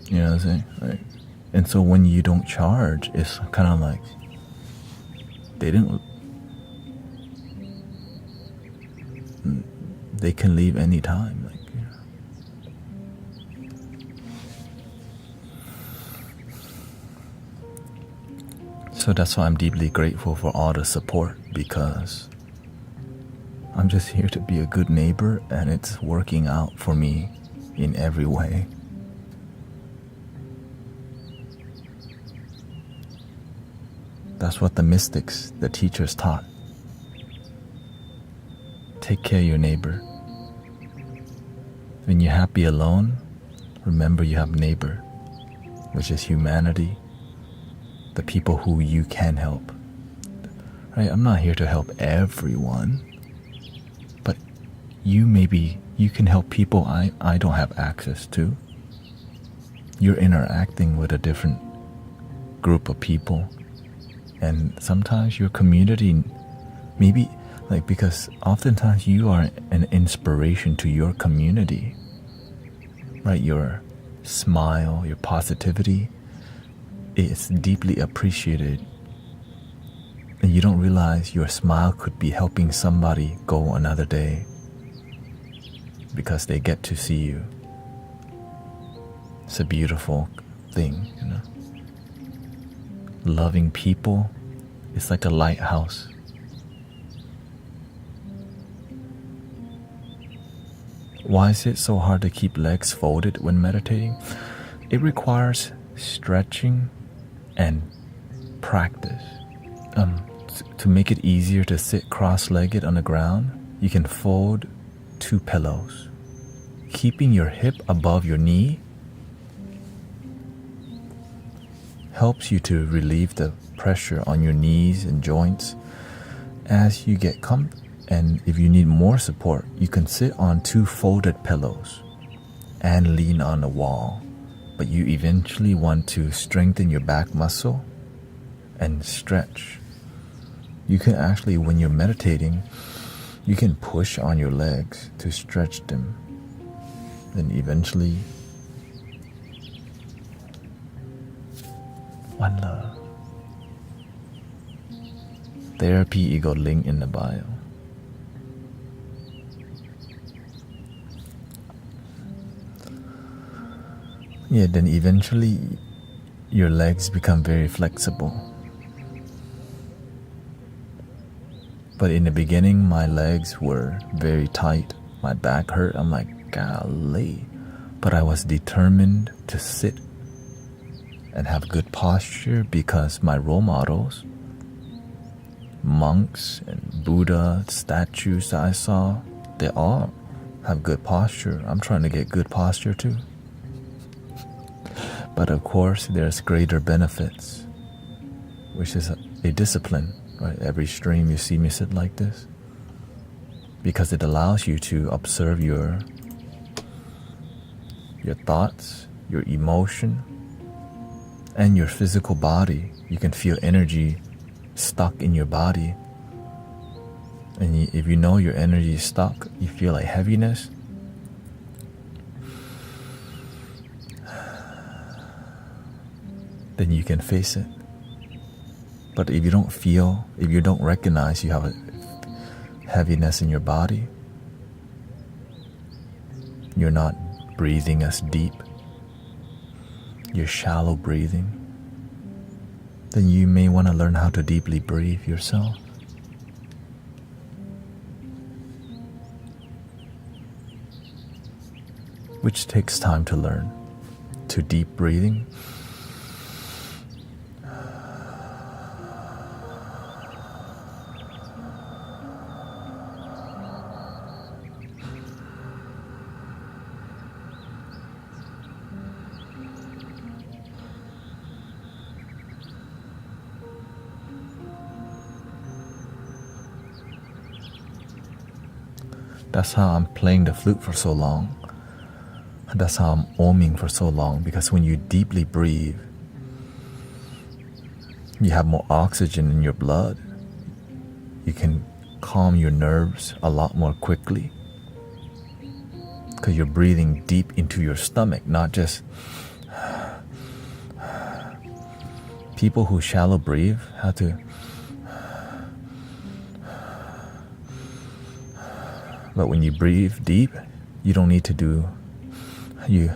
You know what I'm saying? Like, and so when you don't charge, it's kind of like they can leave anytime. Like, So that's why I'm deeply grateful for all the support, because I'm just here to be a good neighbor, and it's working out for me in every way. That's what the mystics, the teachers taught. Take care of your neighbor. When you're happy alone, remember you have neighbor, which is humanity, the people who you can help. Right? I'm not here to help everyone, but you can help people I don't have access to. You're interacting with a different group of people, and sometimes your community, maybe because oftentimes you are an inspiration to your community, right? Your smile, your positivity is deeply appreciated, and you don't realize your smile could be helping somebody go another day because they get to see you. It's a beautiful thing, Loving people is like a lighthouse. Why is it so hard to keep legs folded when meditating? It requires stretching and practice. To make it easier to sit cross-legged on the ground, you can fold 2 pillows, keeping your hip above your knee. Helps you to relieve the pressure on your knees and joints as you get comfortable. And if you need more support, you can sit on 2 folded pillows and lean on the wall. But you eventually want to strengthen your back muscle and stretch. You can actually, when you're meditating, you can push on your legs to stretch them. Then eventually, one love. Therapy ego link in the bio. Yeah, then eventually your legs become very flexible. But in the beginning, my legs were very tight. My back hurt. I'm like, golly. But I was determined to sit and have good posture because my role models, monks and Buddha statues that I saw, they all have good posture. I'm trying to get good posture too. But of course, there's greater benefits, which is a discipline, right? Every stream you see me sit like this, because it allows you to observe your thoughts, your emotion, and your physical body. You can feel energy stuck in your body. And if you know your energy is stuck, you feel like heaviness, then you can face it. But if you don't recognize you have a heaviness in your body, you're not breathing as deep, you're shallow breathing, then you may want to learn how to deeply breathe yourself. Which takes time to learn. To deep breathing, that's how I'm playing the flute for so long. That's how I'm oming for so long, because when you deeply breathe, you have more oxygen in your blood. You can calm your nerves a lot more quickly because you're breathing deep into your stomach, not just... People who shallow breathe have to... But when you breathe deep, you don't need to do... You...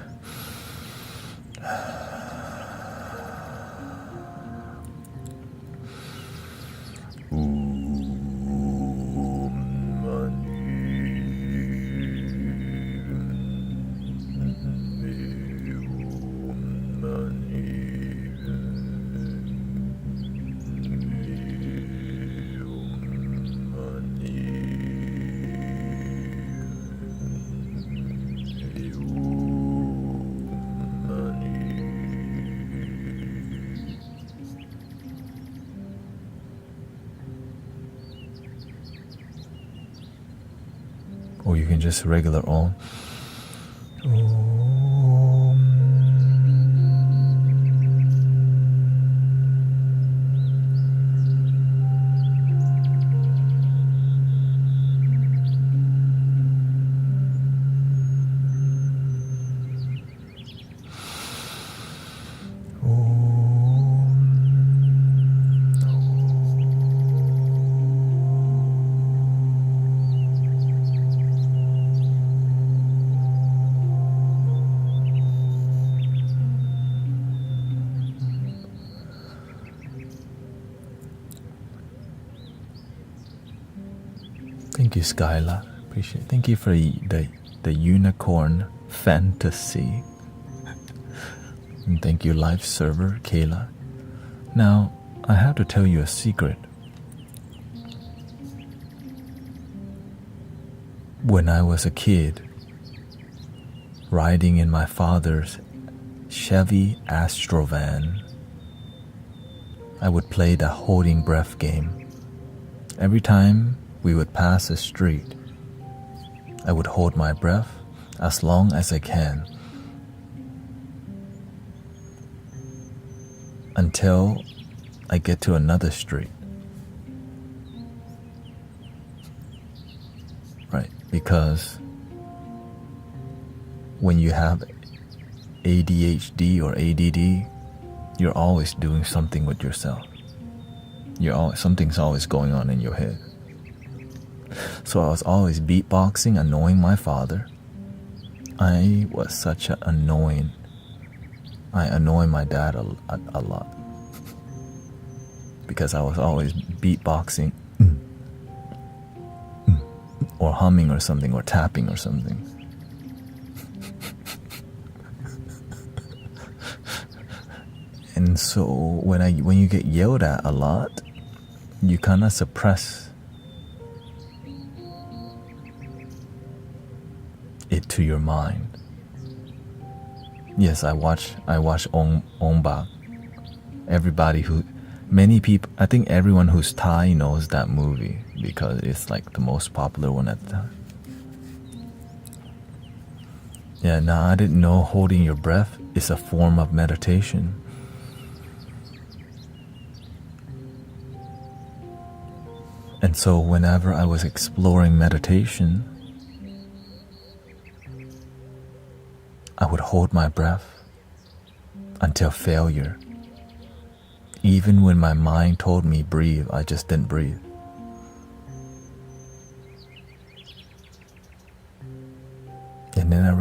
Or you can just regular Om. Thank you, Skyla. Appreciate it. Thank you for the unicorn fantasy. And thank you, live server, Kayla. Now, I have to tell you a secret. When I was a kid, riding in my father's Chevy Astrovan, I would play the holding breath game. Every time we would pass a street, I would hold my breath as long as I can until I get to another street. Right, because when you have ADHD or ADD, you're always doing something with yourself. Something's always going on in your head. So I was always beatboxing, annoying my father. I was such an annoying I annoy my dad a lot because I was always beatboxing or humming or something or tapping or something. And so when you get yelled at a lot, you kind of suppress it to your mind. Yes, I watch Ong Bak. Many people, I think everyone who's Thai knows that movie because it's like the most popular one at the time. Yeah, now I didn't know holding your breath is a form of meditation. And so whenever I was exploring meditation, I would hold my breath until failure. Even when my mind told me breathe, I just didn't breathe. And then I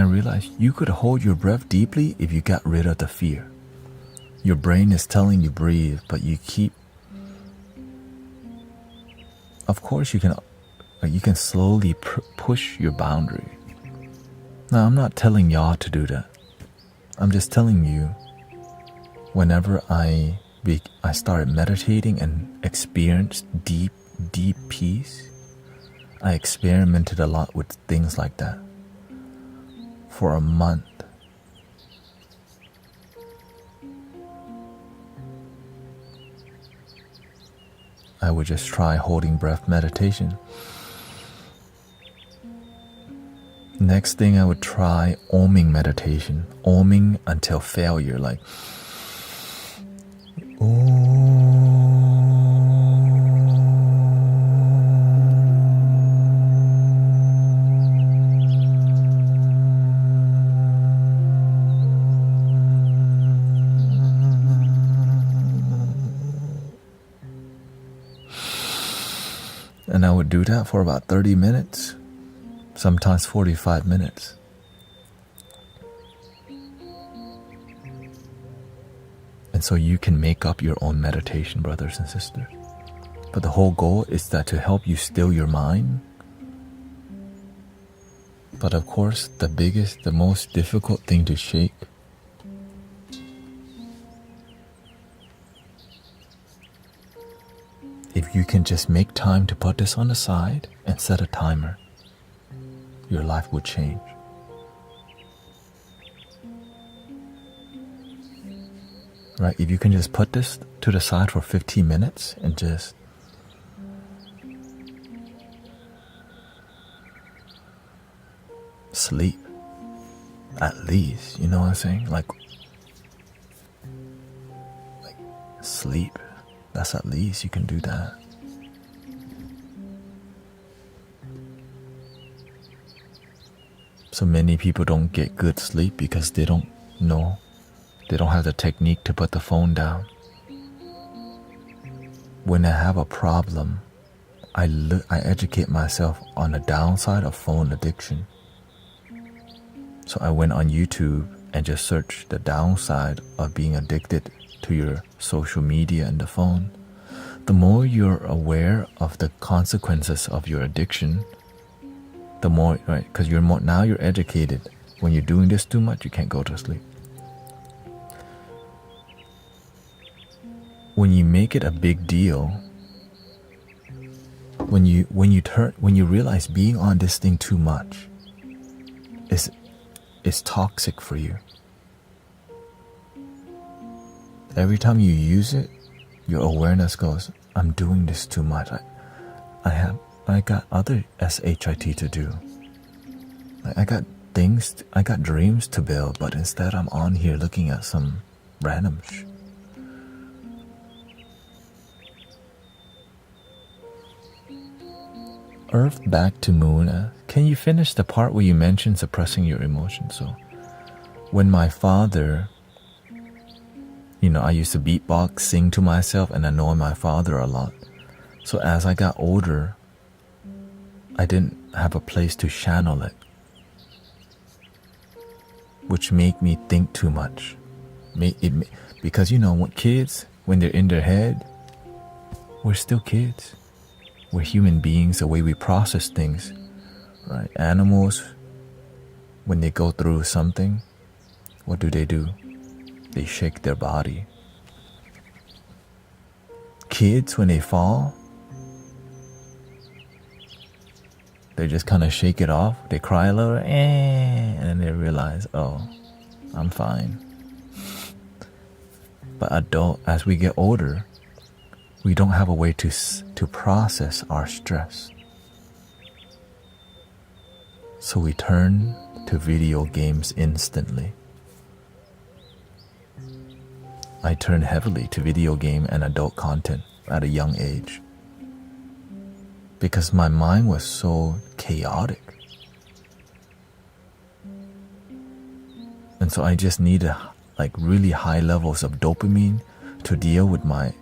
realized, you could hold your breath deeply if you got rid of the fear. Your brain is telling you breathe, but you keep. Of course, you can slowly push your boundary. Now, I'm not telling y'all to do that. I'm just telling you, whenever I started meditating and experienced deep peace, I experimented a lot with things like that. For a month. I would just try holding breath meditation. Next thing I would try oming meditation. Oming until failure, like and I would do that for about 30 minutes, sometimes 45 minutes. And so you can make up your own meditation, brothers and sisters. But the whole goal is that to help you still your mind. But of course, the most difficult thing to shake if you can just make time to put this on the side and set a timer, your life would change. Right? If you can just put this to the side for 15 minutes and just sleep, at least, you know what I'm saying? Like sleep. That's at least you can do that. So many people don't get good sleep because they don't know. They don't have the technique to put the phone down. When I have a problem, I educate myself on the downside of phone addiction. So I went on YouTube and just searched the downside of being addicted to your social media and the phone. The more you're aware of the consequences of your addiction, the more, right? Because now you're educated. When you're doing this too much, you can't go to sleep. When you make it a big deal, when you realize being on this thing too much is toxic for you. Every time you use it, your awareness goes, I'm doing this too much. I got other SHIT to do. I got dreams to build, but instead I'm on here looking at some random Earth back to Moon. Can you finish the part where you mentioned suppressing your emotions? So, when my father, I used to beatbox, sing to myself, and annoy my father a lot. So as I got older, I didn't have a place to channel it. which make me think too much. Because when kids, when they're in their head, we're still kids. We're human beings, the way we process things, right? Animals, when they go through something, what do? They shake their body. Kids, when they fall, they just kind of shake it off. They cry a little, and then they realize, oh, I'm fine. But as we get older, we don't have a way to process our stress. So we turn to video games instantly. I turned heavily to video game and adult content at a young age because my mind was so chaotic. And so I just needed like really high levels of dopamine to deal with my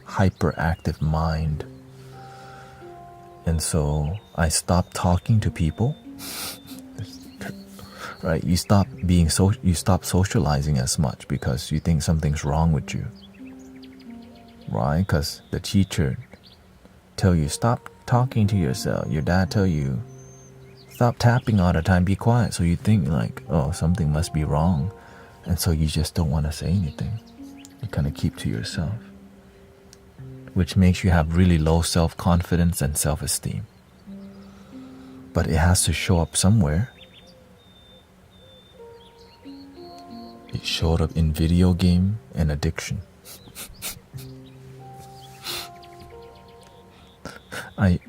hyperactive mind. And so I stopped talking to people. Right? You stop socializing as much because you think something's wrong with you. Right? Because the teacher tell you stop talking to yourself. Your dad tell you stop tapping all the time, be quiet. So you think like, oh, something must be wrong. And so you just don't want to say anything. You kind of keep to yourself, which makes you have really low self-confidence and self-esteem. But it has to show up somewhere. It showed up in video game and addiction. Right.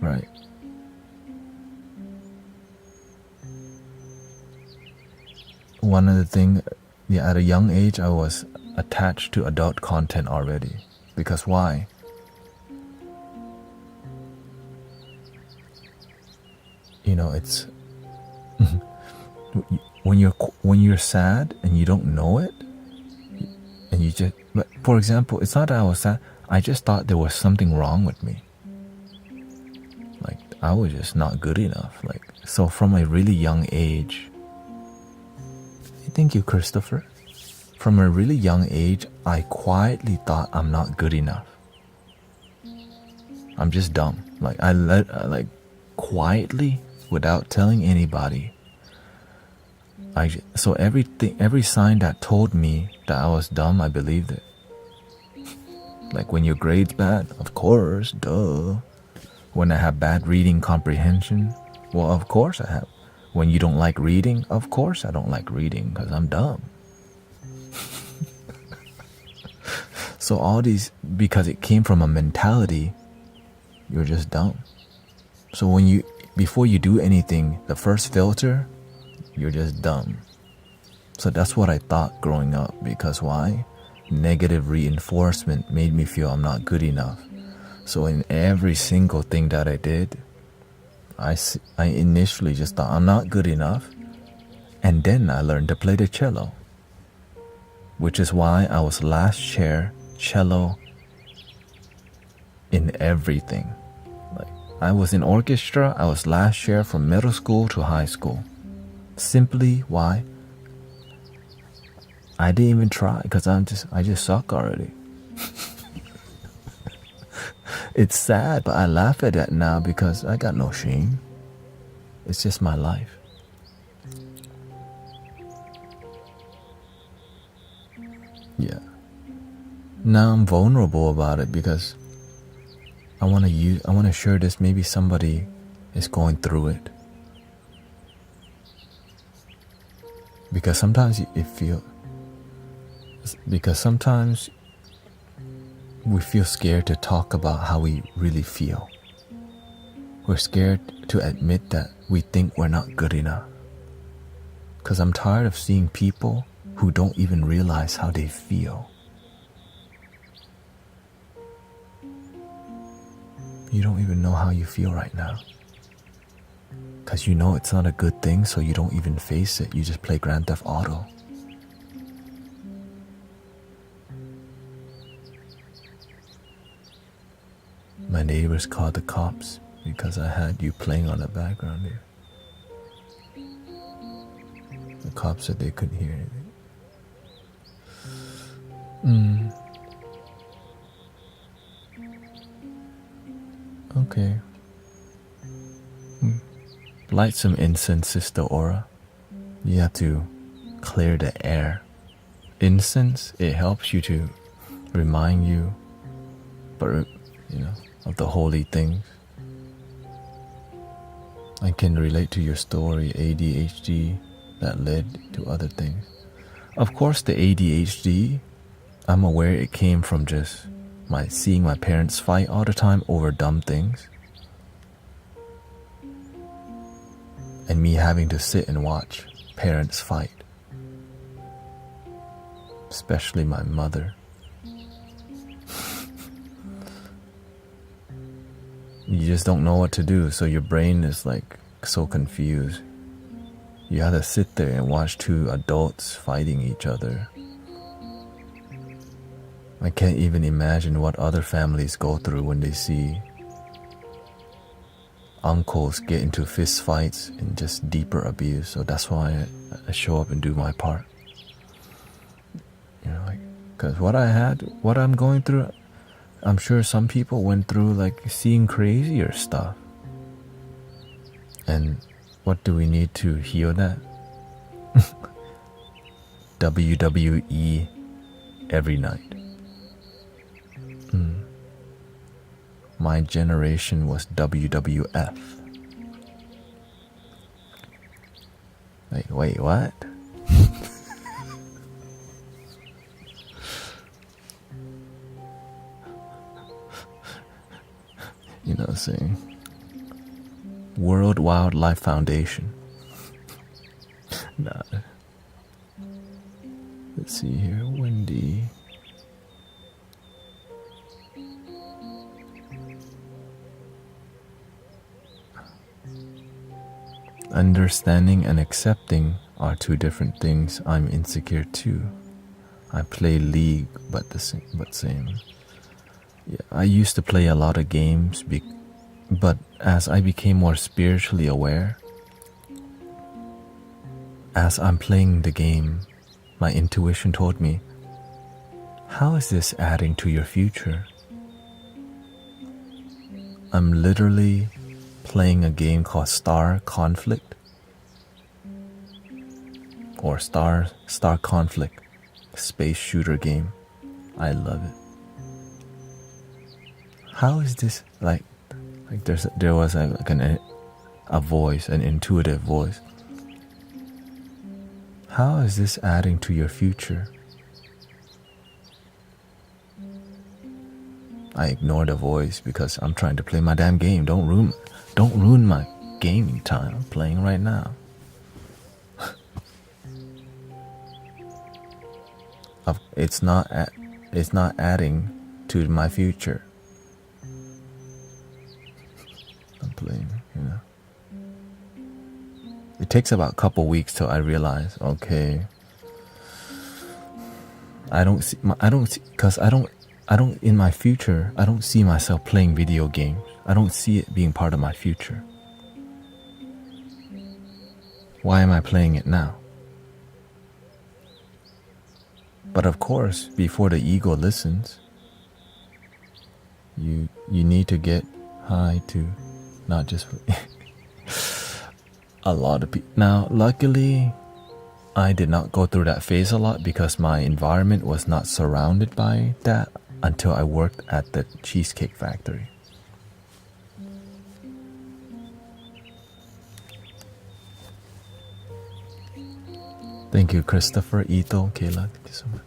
One of the things, at a young age, I was attached to adult content already. Because why? It's when you're sad and you don't know it, and you just, for example, it's not that I was sad. I just thought there was something wrong with me. Like I was just not good enough. So from a really young age. Thank you, Christopher. From a really young age, I quietly thought I'm not good enough. I'm just dumb. Quietly, without telling anybody. So every sign that told me that I was dumb, I believed it. Like when your grade's bad, of course, duh. When I have bad reading comprehension, well, of course I have. When you don't like reading, of course I don't like reading because I'm dumb. So all these, because it came from a mentality, you're just dumb. So before you do anything, the first filter, you're just dumb. So that's what I thought growing up, because why? Negative reinforcement made me feel I'm not good enough. So in every single thing that I did, I initially just thought I'm not good enough, and then I learned to play the cello, which is why I was last chair cello in everything. Like I was in orchestra, I was last chair from middle school to high school. Simply why? I didn't even try because I just suck already. It's sad, but I laugh at that now because I got no shame. It's just my life. Yeah. Now I'm vulnerable about it because I want to share this. Maybe somebody is going through it. Because sometimes we feel scared to talk about how we really feel. We're scared to admit that we think we're not good enough. Because I'm tired of seeing people who don't even realize how they feel. You don't even know how you feel right now. Because you know it's not a good thing, so you don't even face it. You just play Grand Theft Auto. My neighbors called the cops because I had you playing on the background here. cups that they couldn't hear anything. Okay. Light some incense, Sister Aura. You have to clear the air. Incense, it helps you to remind you, of the holy things. I can relate to your story, ADHD, that led to other things. Of course, the ADHD, I'm aware it came from just seeing my parents fight all the time over dumb things. And me having to sit and watch parents fight. Especially my mother. You just don't know what to do, so your brain is like so confused. You have to sit there and watch two adults fighting each other. I can't even imagine what other families go through when they see uncles get into fist fights and just deeper abuse. So that's why I show up and do my part. Because what I'm going through, I'm sure some people went through like seeing crazier stuff. And what do we need to heal that? WWE every night. My generation was WWF. Wait, what? You know what I'm saying? World Wildlife Foundation. Nah. Let's see here, Wendy. Understanding and accepting are two different things. I'm insecure too. I play League, but same. Yeah, I used to play a lot of games, but as I became more spiritually aware, as I'm playing the game, my intuition told me, how is this adding to your future? I'm literally playing a game called Star Conflict, or Star Conflict, space shooter game. I love it. How is this like there was a voice, an intuitive voice. How is this adding to your future? I ignore the voice because I'm trying to play my damn game. Don't ruin my gaming time. I'm playing right now. It's not adding to my future. I'm playing, It takes about a couple weeks till I realize, okay, because I don't in my future, I don't see myself playing video games. I don't see it being part of my future. Why am I playing it now? But of course, before the ego listens, you need to get high to not just a lot of people. Now, luckily, I did not go through that phase a lot because my environment was not surrounded by that until I worked at the Cheesecake Factory. Thank you, Christopher, Ito, Kayla. Thank you so much.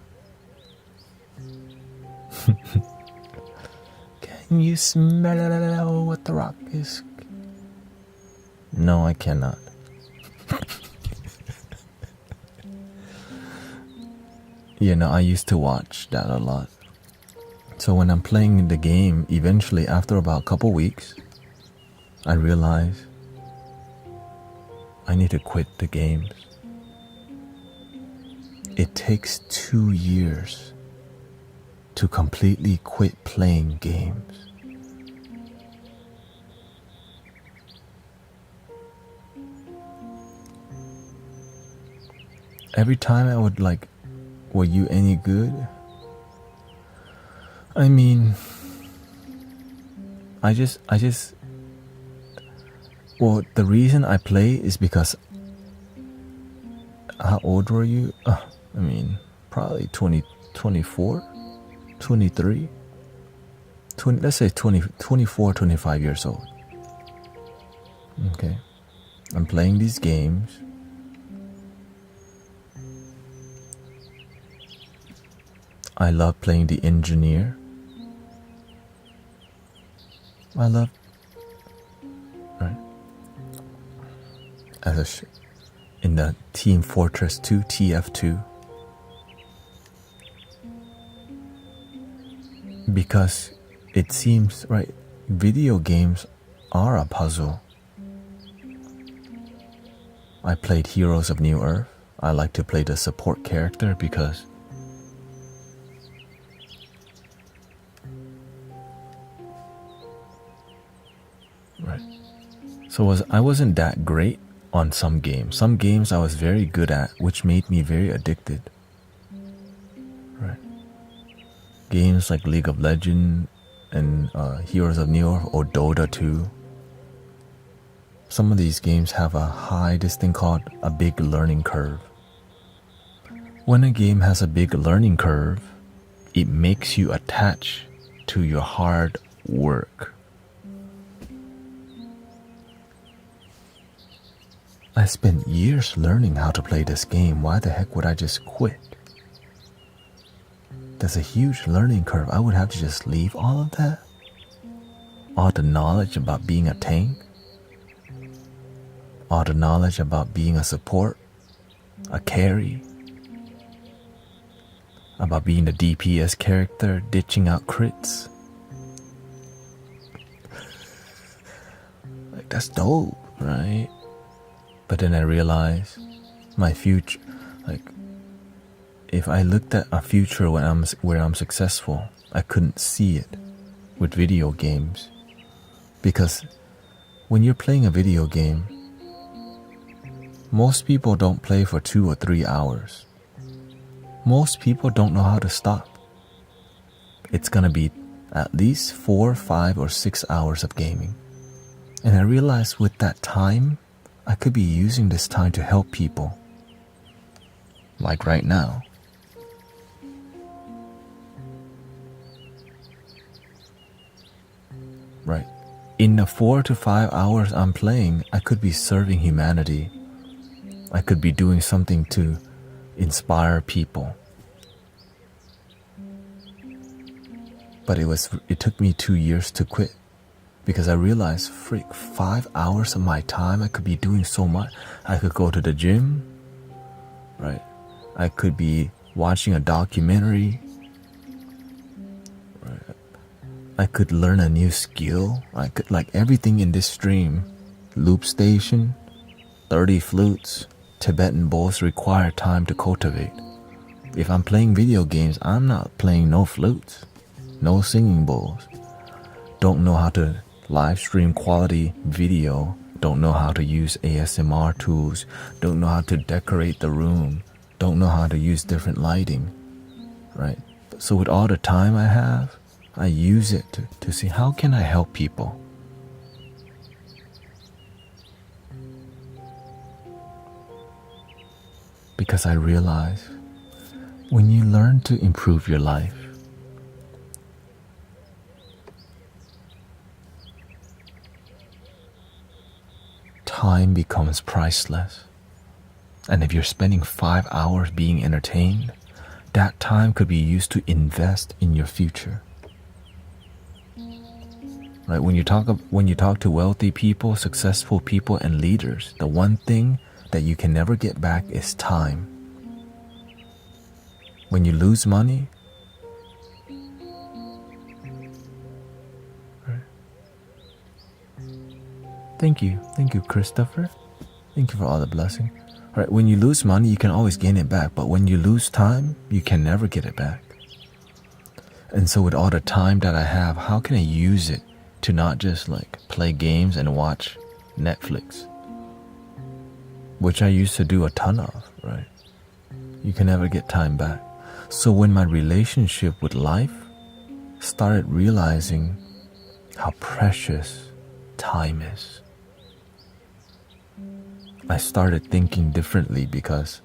Can you smell what the rock is? No, I cannot. I used to watch that a lot. So when I'm playing the game, eventually after about a couple weeks, I realize I need to quit the games. It takes 2 years to completely quit playing games. every time I would like, were you any good? I mean, I just, well, the reason I play is because, how old were you? I mean, probably 20, 24, 23, 20, let's say 20, 24, 25 years old. Okay. I'm playing these games. I love playing the engineer. I love, right? In the Team Fortress 2, TF2. Because it seems, right, video games are a puzzle. I played Heroes of New Earth. I like to play the support character because right. So I wasn't that great on some games. Some games I was very good at, which made me very addicted. Right. Games like League of Legends and Heroes of New Earth or Dota 2. Some of these games have this thing called a big learning curve. When a game has a big learning curve, it makes you attach to your hard work. I spent years learning how to play this game. Why the heck would I just quit? There's a huge learning curve. I would have to just leave all of that. All the knowledge about being a tank. All the knowledge about being a support, a carry, about being the DPS character, ditching out crits. Like, that's dope, right? But then I realized my future, like, if I looked at a future where I'm successful, I couldn't see it with video games. Because when you're playing a video game, most people don't play for 2 or 3 hours. Most people don't know how to stop. It's gonna be at least 4, 5, or 6 hours of gaming. And I realized with that time, I could be using this time to help people. Like right now. Right. In the 4 to 5 hours I'm playing, I could be serving humanity. I could be doing something to inspire people. But it took me 2 years to quit because I realized, 5 hours of my time I could be doing so much. I could go to the gym, right? I could be watching a documentary, right? I could learn a new skill. I could, like everything in this stream, loop station, 30 flutes, Tibetan bowls require time to cultivate. If I'm playing video games, I'm not playing no flutes, no singing bowls. Don't know how to live stream quality video. Don't know how to use ASMR tools. Don't know how to decorate the room. Don't know how to use different lighting, right? So with all the time I have, I use it to see how can I help people. Because I realize when you learn to improve your life, time becomes priceless. And if you're spending 5 hours being entertained, that time could be used to invest in your future. Right? When you talk to wealthy people, successful people, and leaders, the one thing that you can never get back is time. When you lose money, right? Thank you, Christopher. Thank you for all the blessing. All right, when you lose money, you can always gain it back, but when you lose time, you can never get it back. And so with all the time that I have, how can I use it to not just like play games and watch Netflix, which I used to do a ton of, right? You can never get time back. So when my relationship with life started realizing how precious time is, I started thinking differently because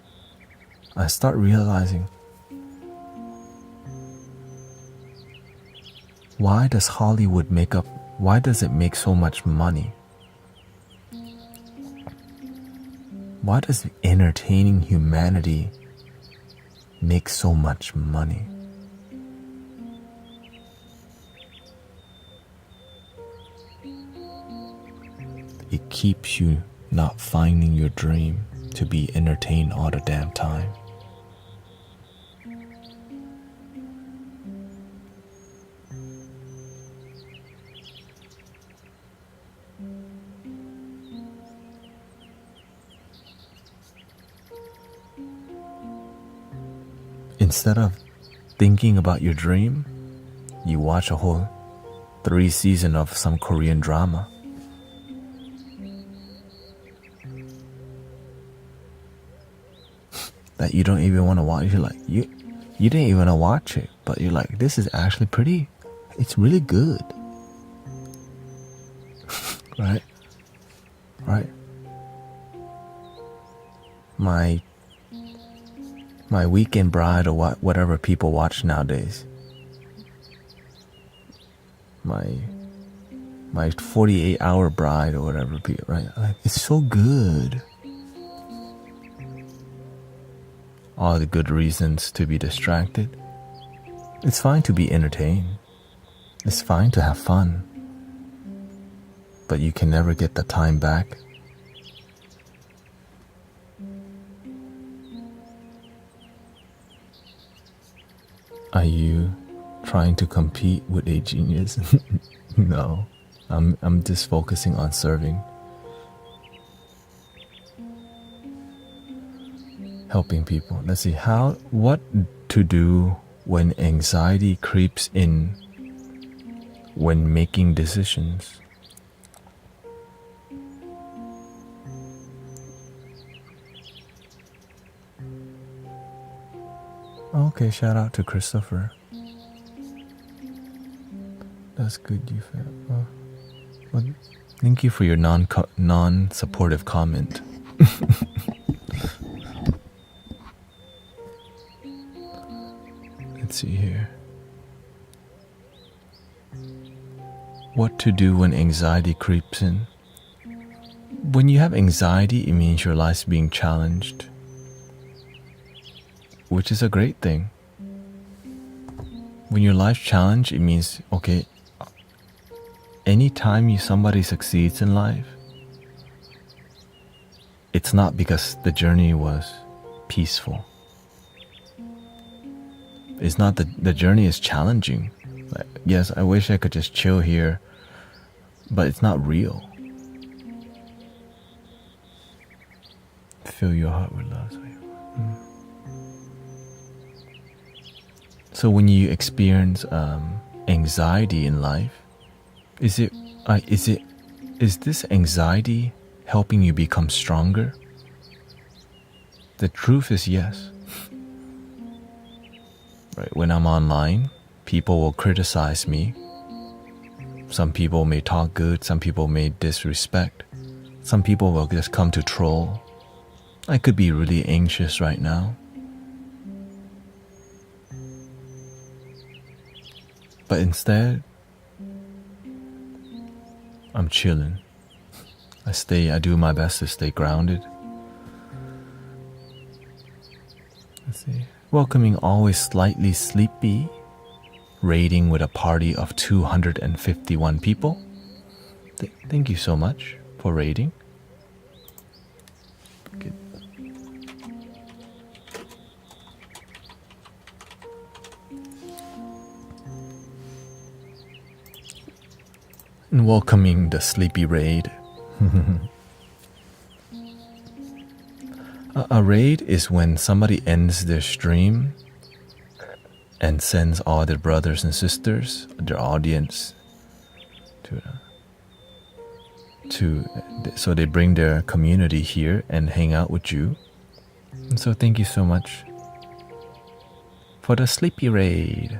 I start realizing, why does it make so much money? Why does entertaining humanity make so much money? It keeps you not finding your dream to be entertained all the damn time. Instead of thinking about your dream, you watch a whole 3 seasons of some Korean drama. That you don't even want to watch. You're like, you didn't even want to watch it, but you're like, this is actually it's really good. Right? My Weekend Bride, or whatever people watch nowadays. My 48-hour bride, or whatever people, right? Like, it's so good. All the good reasons to be distracted. It's fine to be entertained. It's fine to have fun. But you can never get the time back. Are you trying to compete with a genius? No, I'm just focusing on serving. Helping people. Let's see, what to do when anxiety creeps in when making decisions. Okay, shout out to Christopher. That's good you felt. Well, thank you for your non-supportive comment. Let's see here. What to do when anxiety creeps in? When you have anxiety, it means your life's being challenged, which is a great thing. When your life's challenged, it means, okay, anytime somebody succeeds in life, it's not because the journey was peaceful. It's not the journey is challenging. Like, yes, I wish I could just chill here, but it's not real. Fill your heart with love. So when you experience anxiety in life, is this anxiety helping you become stronger? The truth is yes. Right, when I'm online, people will criticize me. Some people may talk good, some people may disrespect. Some people will just come to troll. I could be really anxious right now. But instead, I'm chilling. I do my best to stay grounded. Let's see. Welcoming always slightly sleepy. Raiding with a party of 251 people. Thank you so much for raiding. Good. And welcoming the sleepy raid. A raid is when somebody ends their stream and sends all their brothers and sisters, their audience, so they bring their community here and hang out with you. And so thank you so much for the sleepy raid.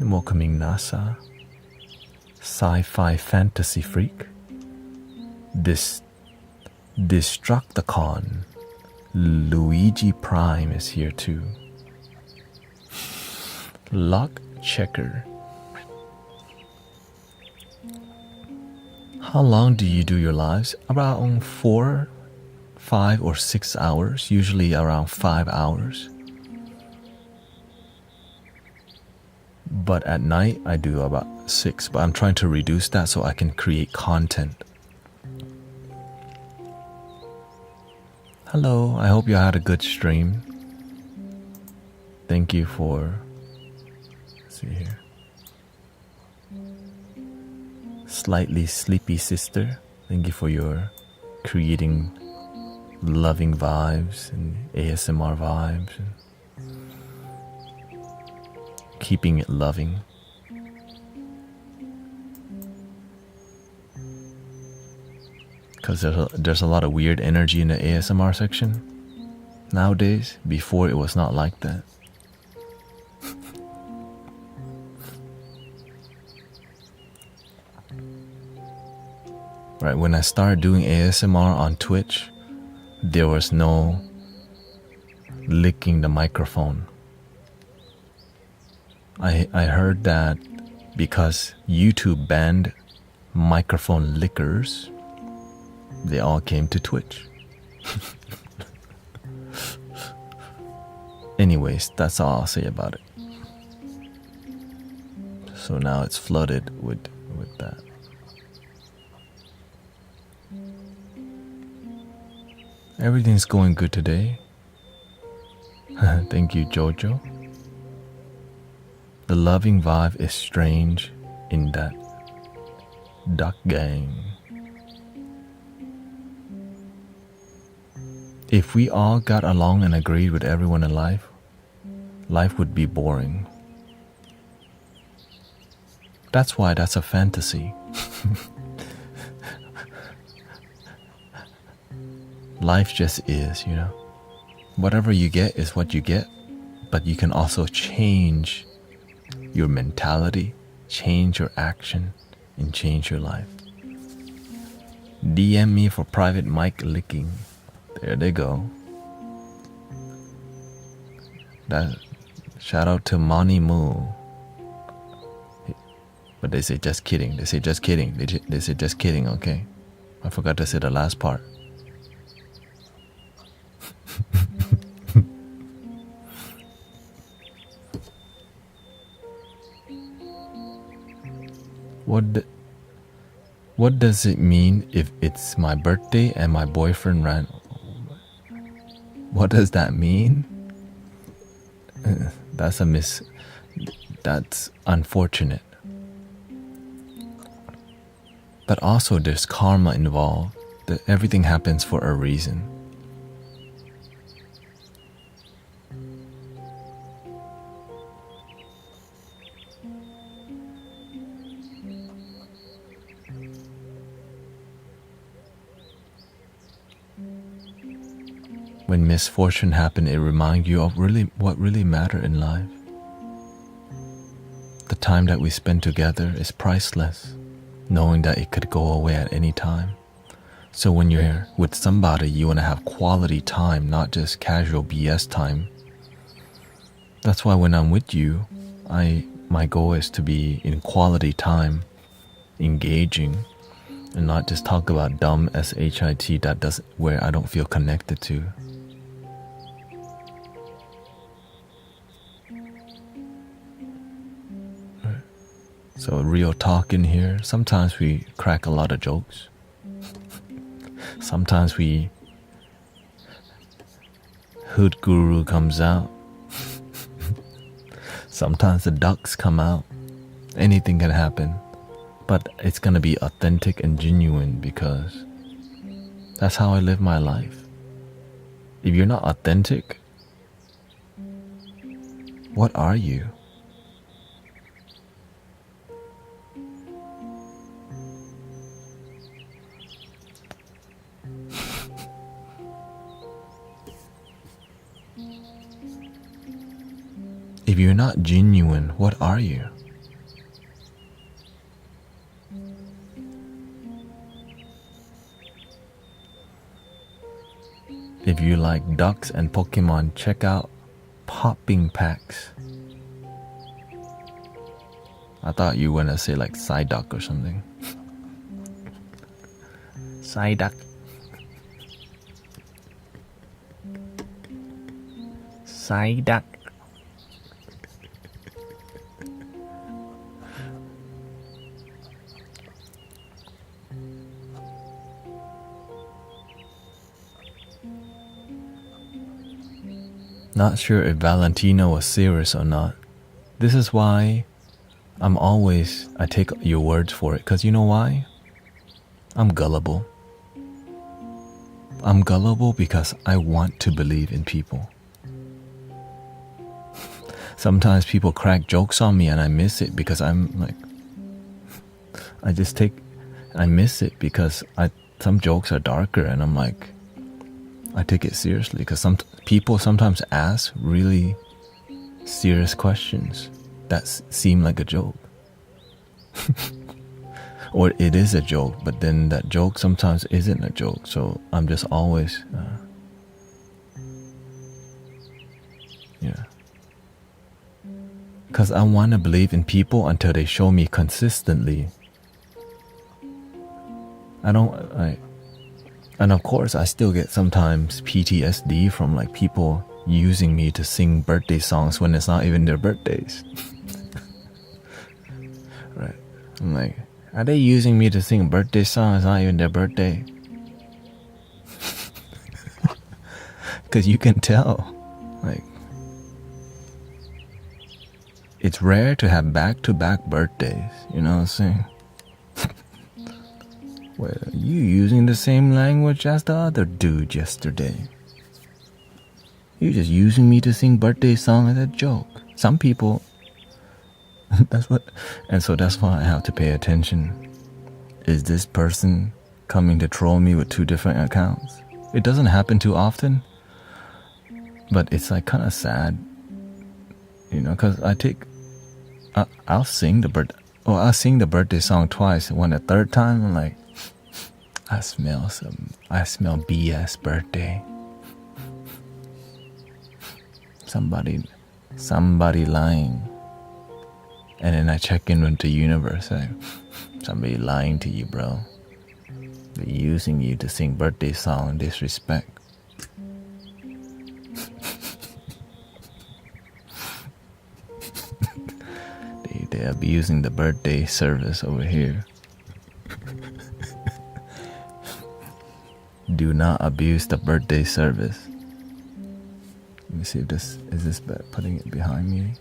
Welcoming NASA, sci-fi fantasy freak, Destructicon, Luigi Prime is here too. Lock checker. How long do you do your lives? Around 4, 5 or 6 hours, usually around 5 hours. But at night I do about 6, but I'm trying to reduce that so I can create content. Hello, I hope you had a good stream. Thank you for, let's see here, slightly sleepy sister. Thank you for your creating loving vibes and ASMR vibes and keeping it loving. Because there's a lot of weird energy in the ASMR section nowadays. Before it was not like that. Right, when I started doing ASMR on Twitch, there was no licking the microphone. I heard that because YouTube banned microphone lickers, they all came to Twitch. Anyways, that's all I'll say about it. So now it's flooded with that. Everything's going good today. Thank you, Jojo. The loving vibe is strange in that duck gang. If we all got along and agreed with everyone in life, life would be boring. That's why that's a fantasy. Life just is, you know. Whatever you get is what you get, but you can also change your mentality, change your action, and change your life. DM me for private mic licking. There they go. That shout out to Mani Moo. But they say just kidding. They say just kidding. They say just kidding, okay? I forgot to say the last part. What does it mean if it's my birthday and my boyfriend ran? What does that mean? That's unfortunate. But also there's karma involved. Everything happens for a reason. When misfortune happens, it reminds you of what really matters in life. The time that we spend together is priceless, knowing that it could go away at any time. So when you're with somebody, you want to have quality time, not just casual BS time. That's why when I'm with you, my goal is to be in quality time, engaging, and not just talk about dumb shit where I don't feel connected to. So real talk in here. Sometimes we crack a lot of jokes. Sometimes Hood Guru comes out. Sometimes the ducks come out. Anything can happen. But it's gonna be authentic and genuine because that's how I live my life. If you're not authentic, what are you? If you're not genuine, what are you? If you like ducks and Pokemon, check out popping packs. I thought you were gonna say like Psyduck or something. Psyduck. Psyduck. Not sure if Valentina was serious or not. This is why I take your words for it. Because you know why? I'm gullible. I'm gullible because I want to believe in people. Sometimes people crack jokes on me and I miss it because I'm like, I miss it because some jokes are darker and I'm like, I take it seriously because some people sometimes ask really serious questions that seem like a joke. Or it is a joke, but then that joke sometimes isn't a joke. So I'm just always, because I want to believe in people until they show me consistently. And of course, I still get sometimes PTSD from like people using me to sing birthday songs when it's not even their birthdays. Right? I'm like, are they using me to sing a birthday song? It's not even their birthday. Because you can tell, like, it's rare to have back-to-back birthdays. You know what I'm saying? Well, you using the same language as the other dude yesterday. You're just using me to sing birthday song as a joke. Some people, so that's why I have to pay attention. Is this person coming to troll me with two different accounts? It doesn't happen too often, but it's like kind of sad, because I'll sing the birthday song twice, and when the third time I'm like, I smell BS birthday. Somebody lying. And then I check in with the universe. Somebody lying to you, bro. They're using you to sing birthday song and disrespect. They're abusing the birthday service over here. Do not abuse the birthday service. Let me see if is this putting it behind me?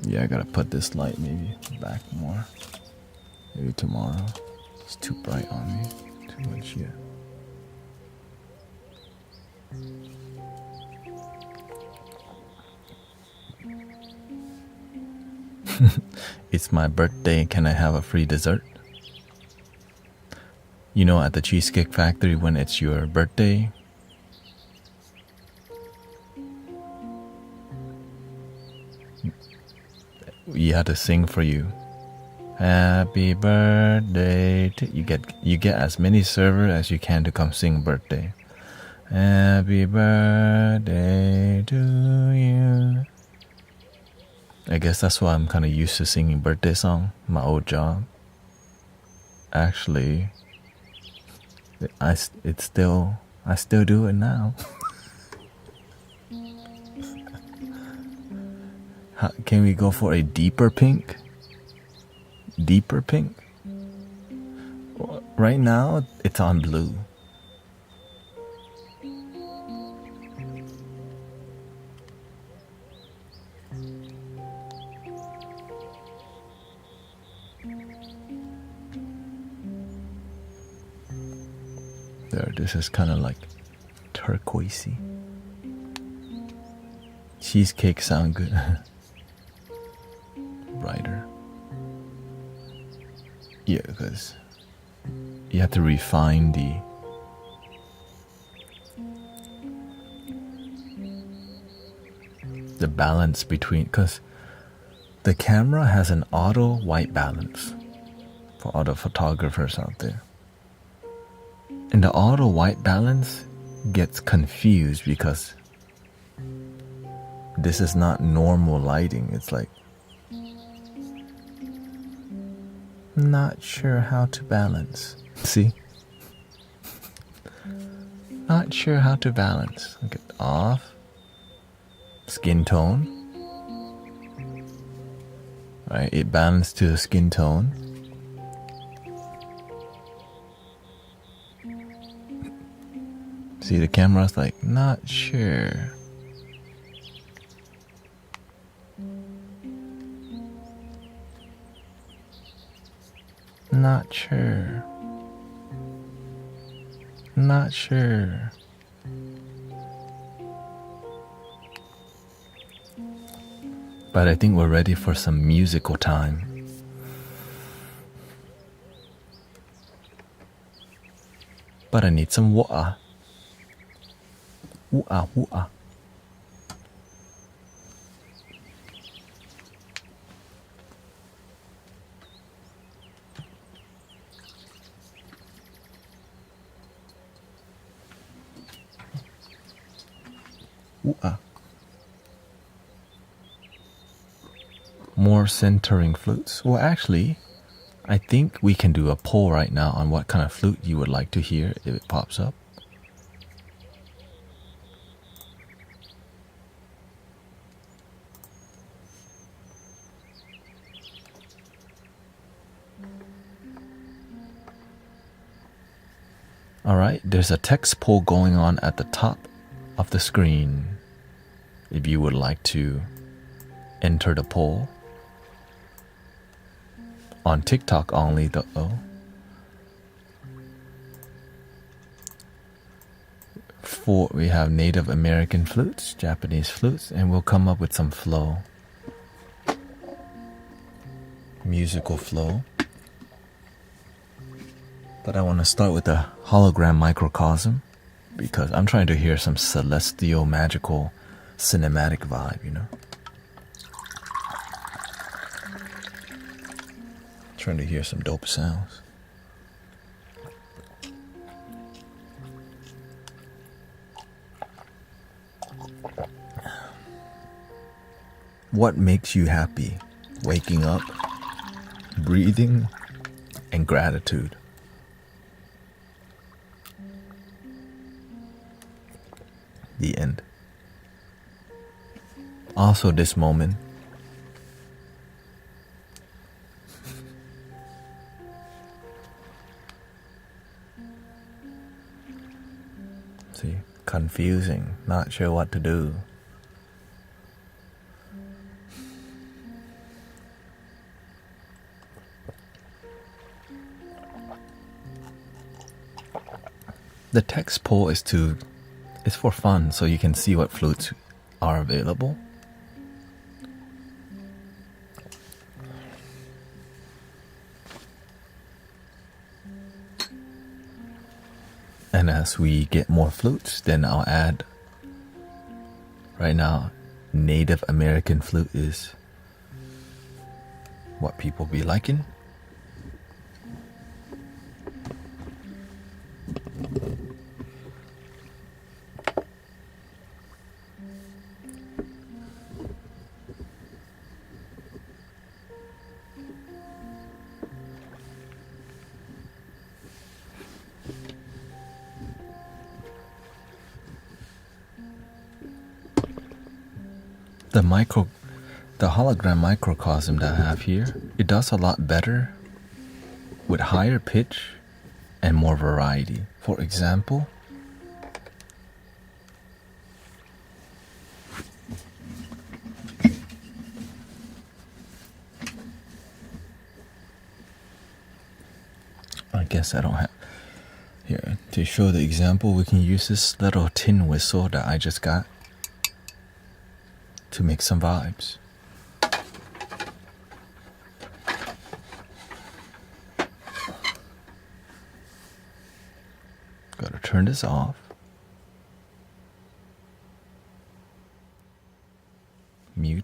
Yeah, I gotta put this light maybe back more. Maybe tomorrow. It's too bright on me. Too much yet. It's my birthday. Can I have a free dessert? At the Cheesecake Factory when it's your birthday, you have to sing for you. Happy birthday to you get as many servers as you can to come sing birthday. Happy birthday to you. I guess that's why I'm kind of used to singing birthday song, my old job. Actually, I still do it now. Can we go for a deeper pink? Deeper pink? Right now, it's on blue. There, this is kind of like turquoisey. Cheesecake sound good. Brighter. Yeah, because you have to refine the balance between, because the camera has an auto white balance for auto photographers out there. And the auto white balance gets confused because this is not normal lighting. It's like, not sure how to balance. See? Not sure how to balance. Okay, off. Skin tone. Right, it balanced to the skin tone. See, the camera's like, not sure. Not sure. Not sure. But I think we're ready for some musical time. But I need some water. Water, water. Water. More centering flutes. Well, actually, I think we can do a poll right now on what kind of flute you would like to hear if it pops up. Alright, there's a text poll going on at the top of the screen. If you would like to enter the poll. On TikTok only though. We have Native American flutes, Japanese flutes, and we'll come up with some flow. Musical flow. But I want to start with the hologram microcosm because I'm trying to hear some celestial, magical, cinematic vibe, you know? Trying to hear some dope sounds. What makes you happy? Waking up, breathing, and gratitude. The end. Also this moment. See, confusing, not sure what to do. The text poll is for fun, so you can see what flutes are available. And as we get more flutes, then I'll add. Right now, Native American flute is what people be liking. The hologram microcosm that I have here, it does a lot better with higher pitch and more variety. For example, I guess I don't have here to show the example. We can use this little tin whistle that I just got to make some vibes. Gotta turn this off.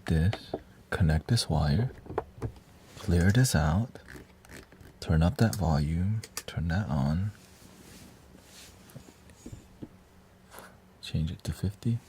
this, connect this wire, clear this out, turn up that volume, turn that on, change it to 50.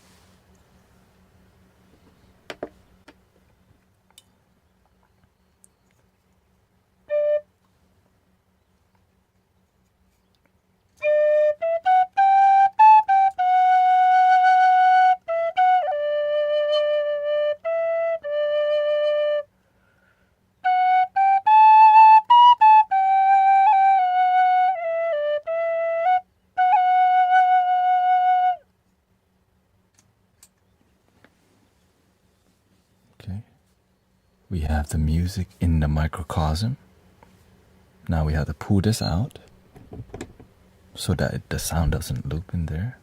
Okay. We have the music in the microcosm. Now we have to pull this out so that the sound doesn't loop in there.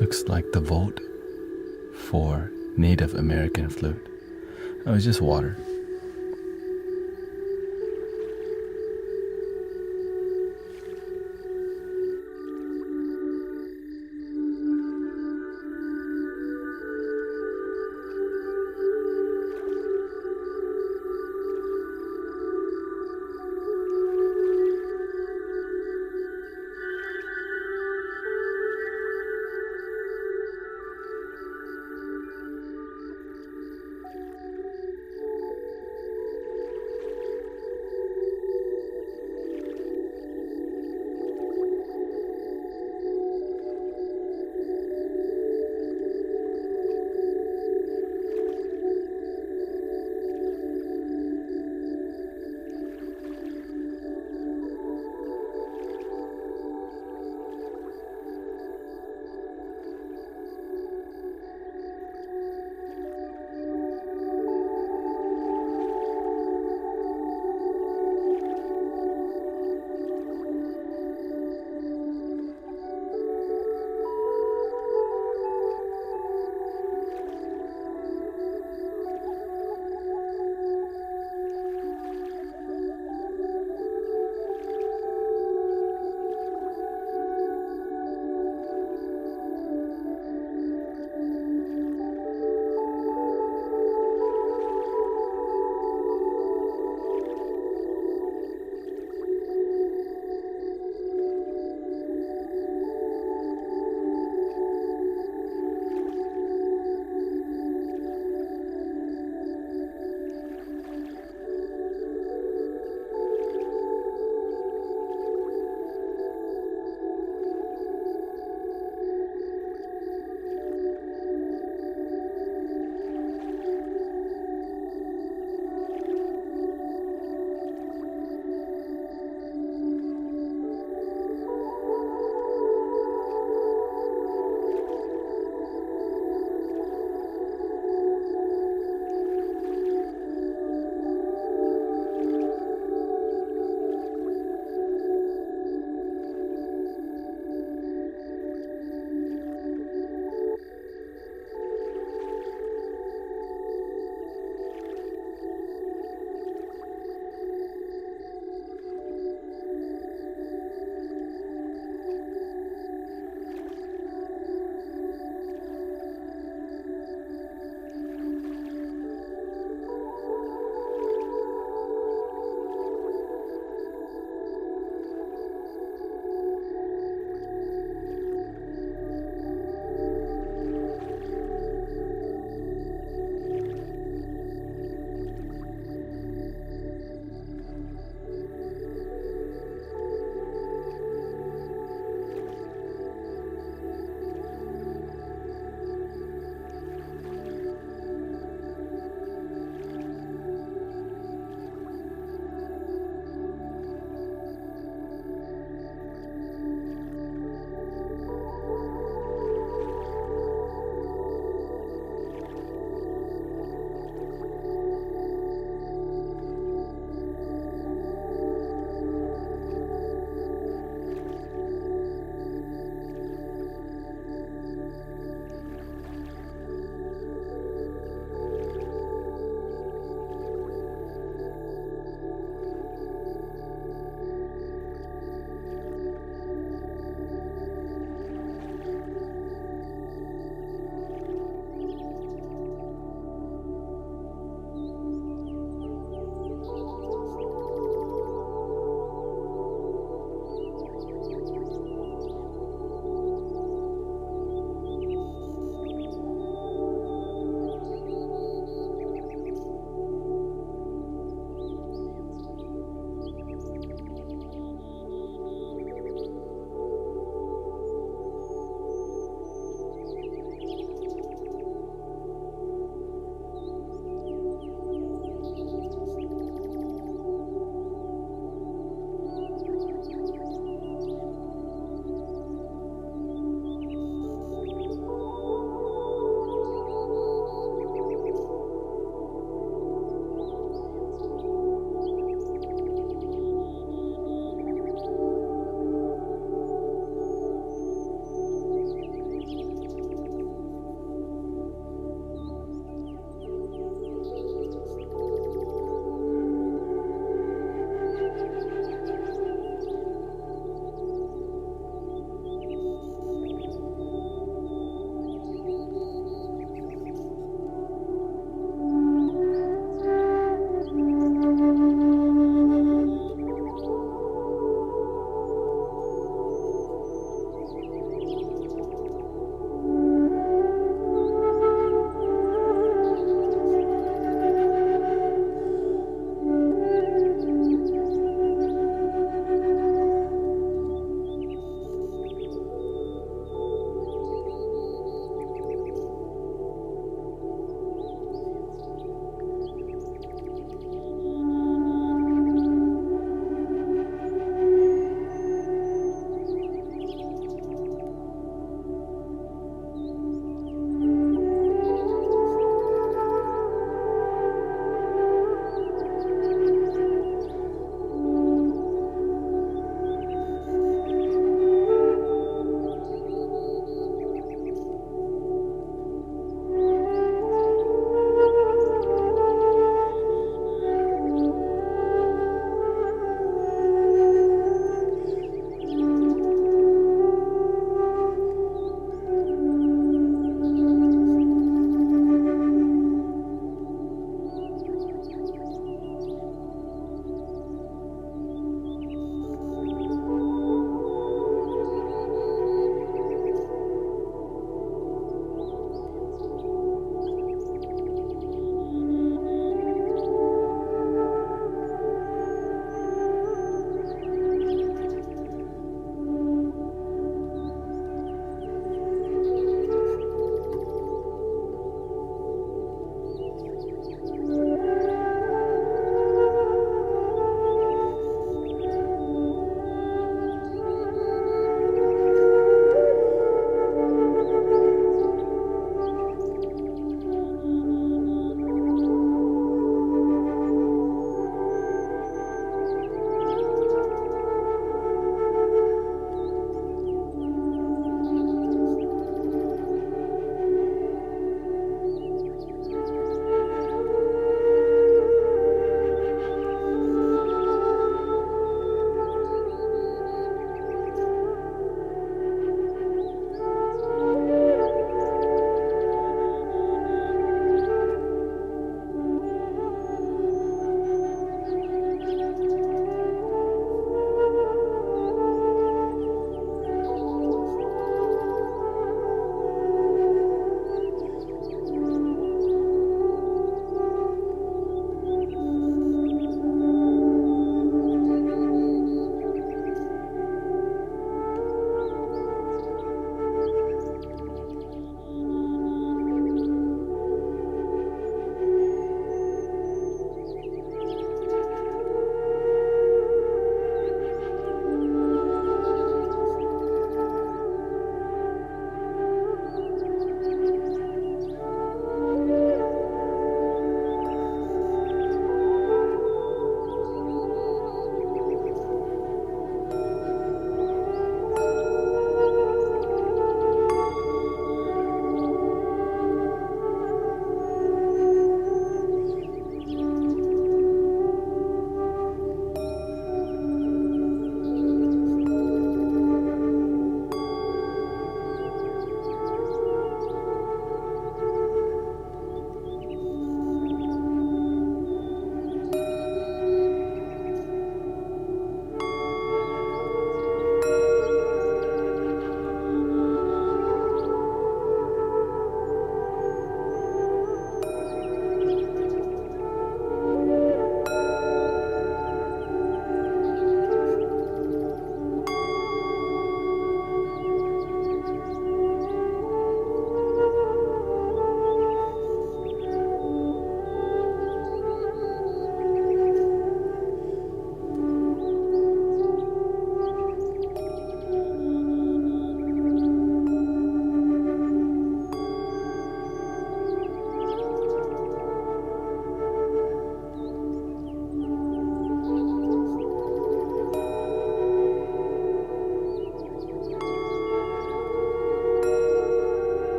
Looks like the vote for Native American flute. Oh, it's just water.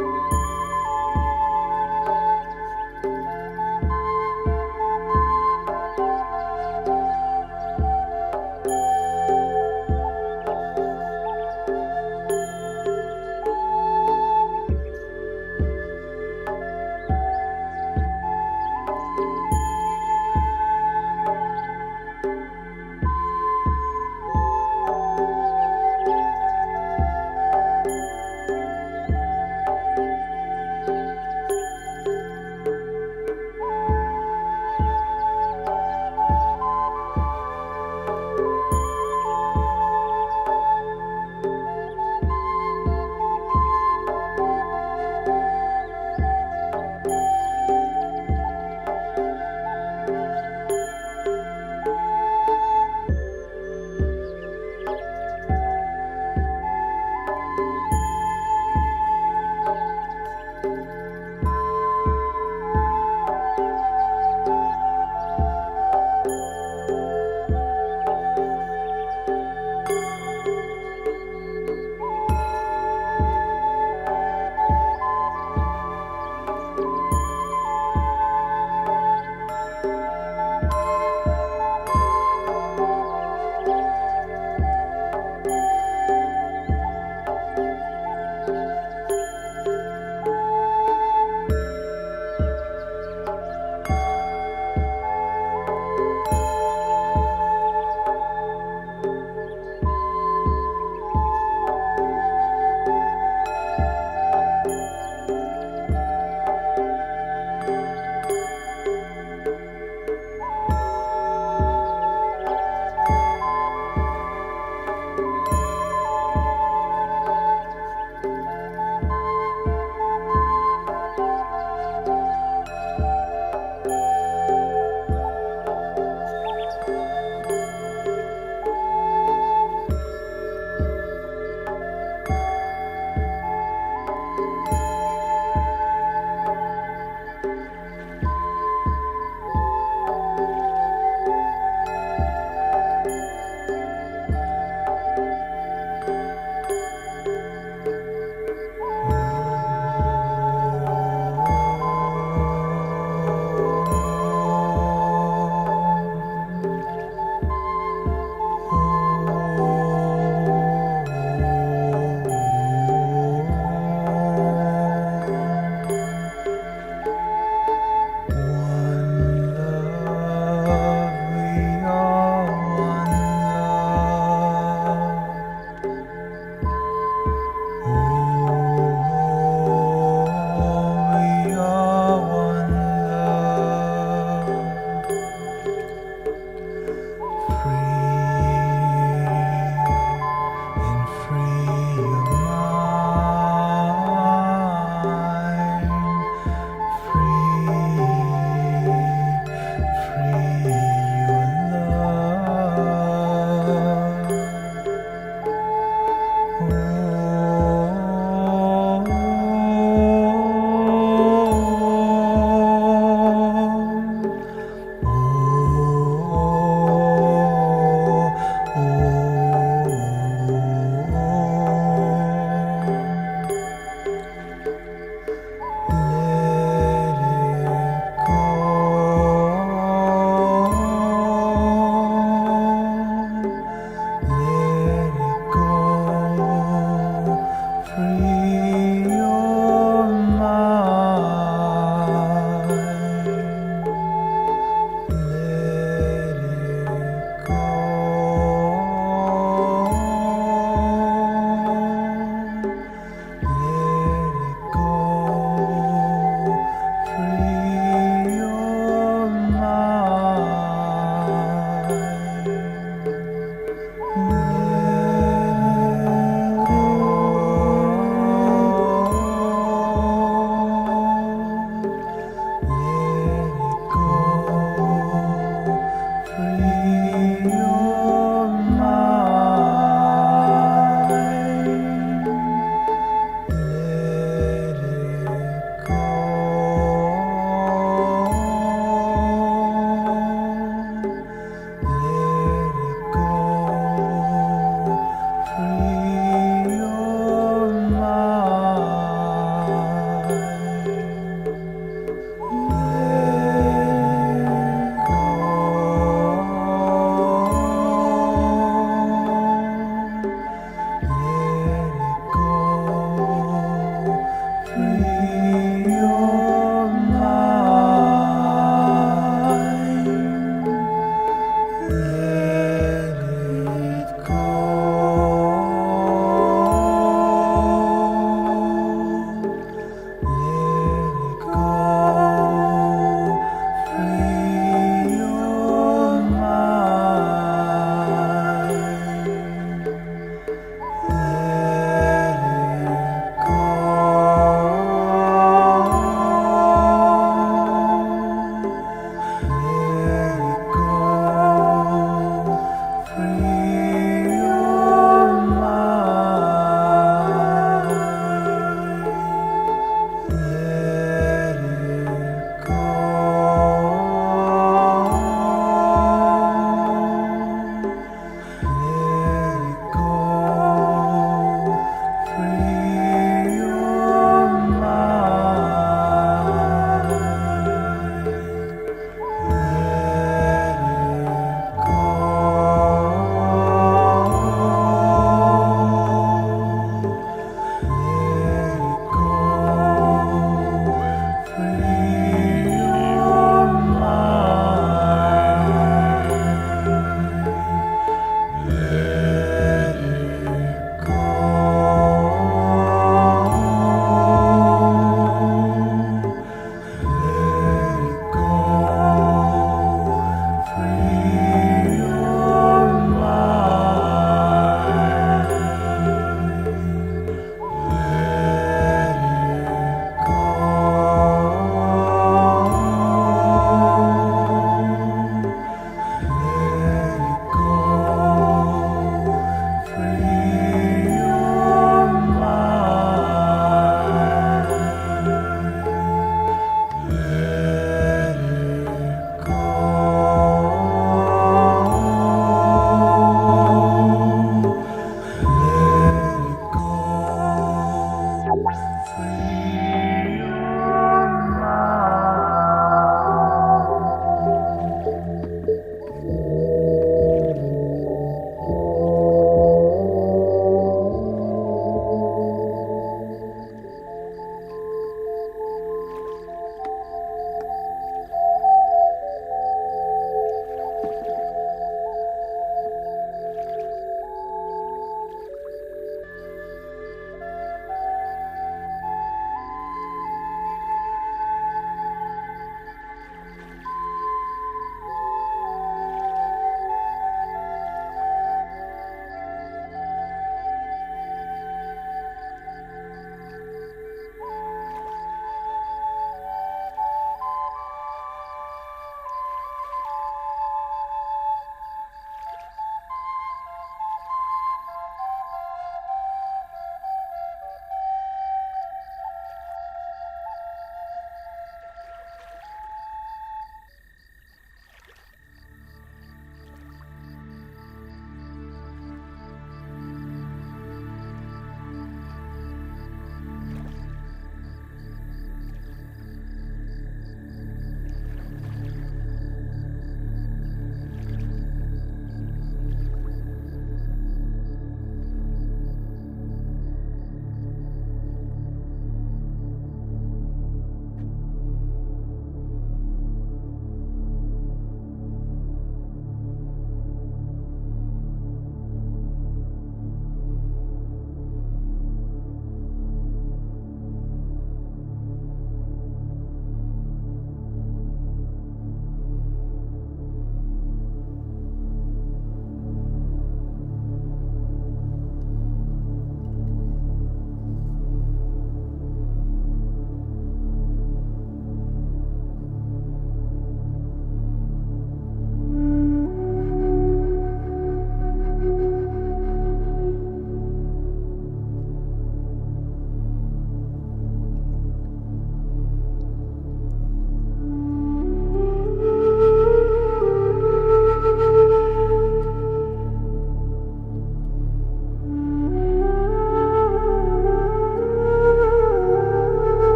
it go.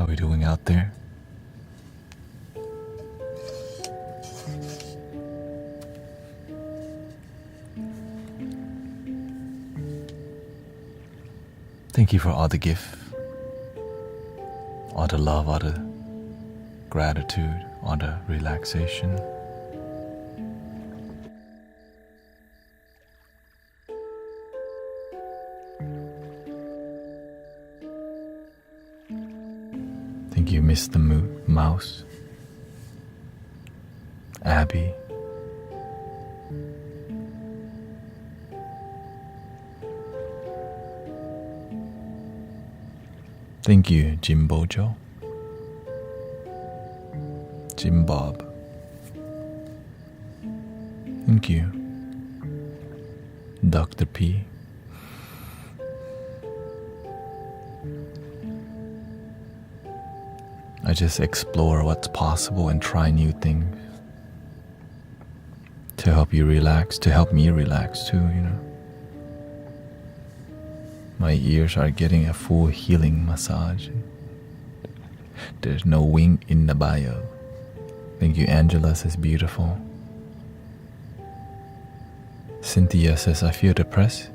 are we doing out there? Thank you for all the gift, all the love, all the gratitude, all the relaxation. Thank you, Mr. Mouse, Abby, thank you, Jim Bojo, Jim Bob, thank you, Dr. P, I just explore what's possible and try new things to help you relax, to help me relax too, you know. My ears are getting a full healing massage. There's no wing in the bio. Thank you, Angela says beautiful. Cynthia says, I feel depressed,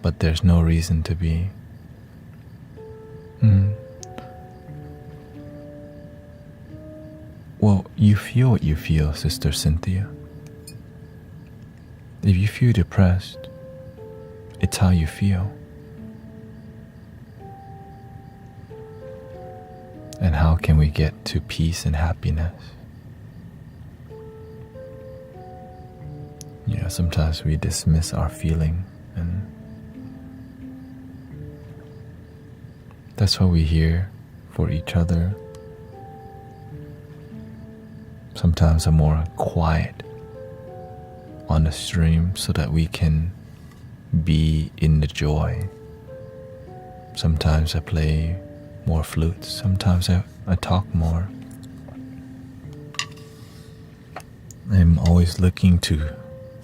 but there's no reason to be. Well, you feel what you feel, Sister Cynthia. If you feel depressed, it's how you feel. And how can we get to peace and happiness? You know, sometimes we dismiss our feeling, and that's why we're here for each other. Sometimes I'm more quiet on the stream so that we can be in the joy. Sometimes I play more flutes. Sometimes I talk more. I'm always looking to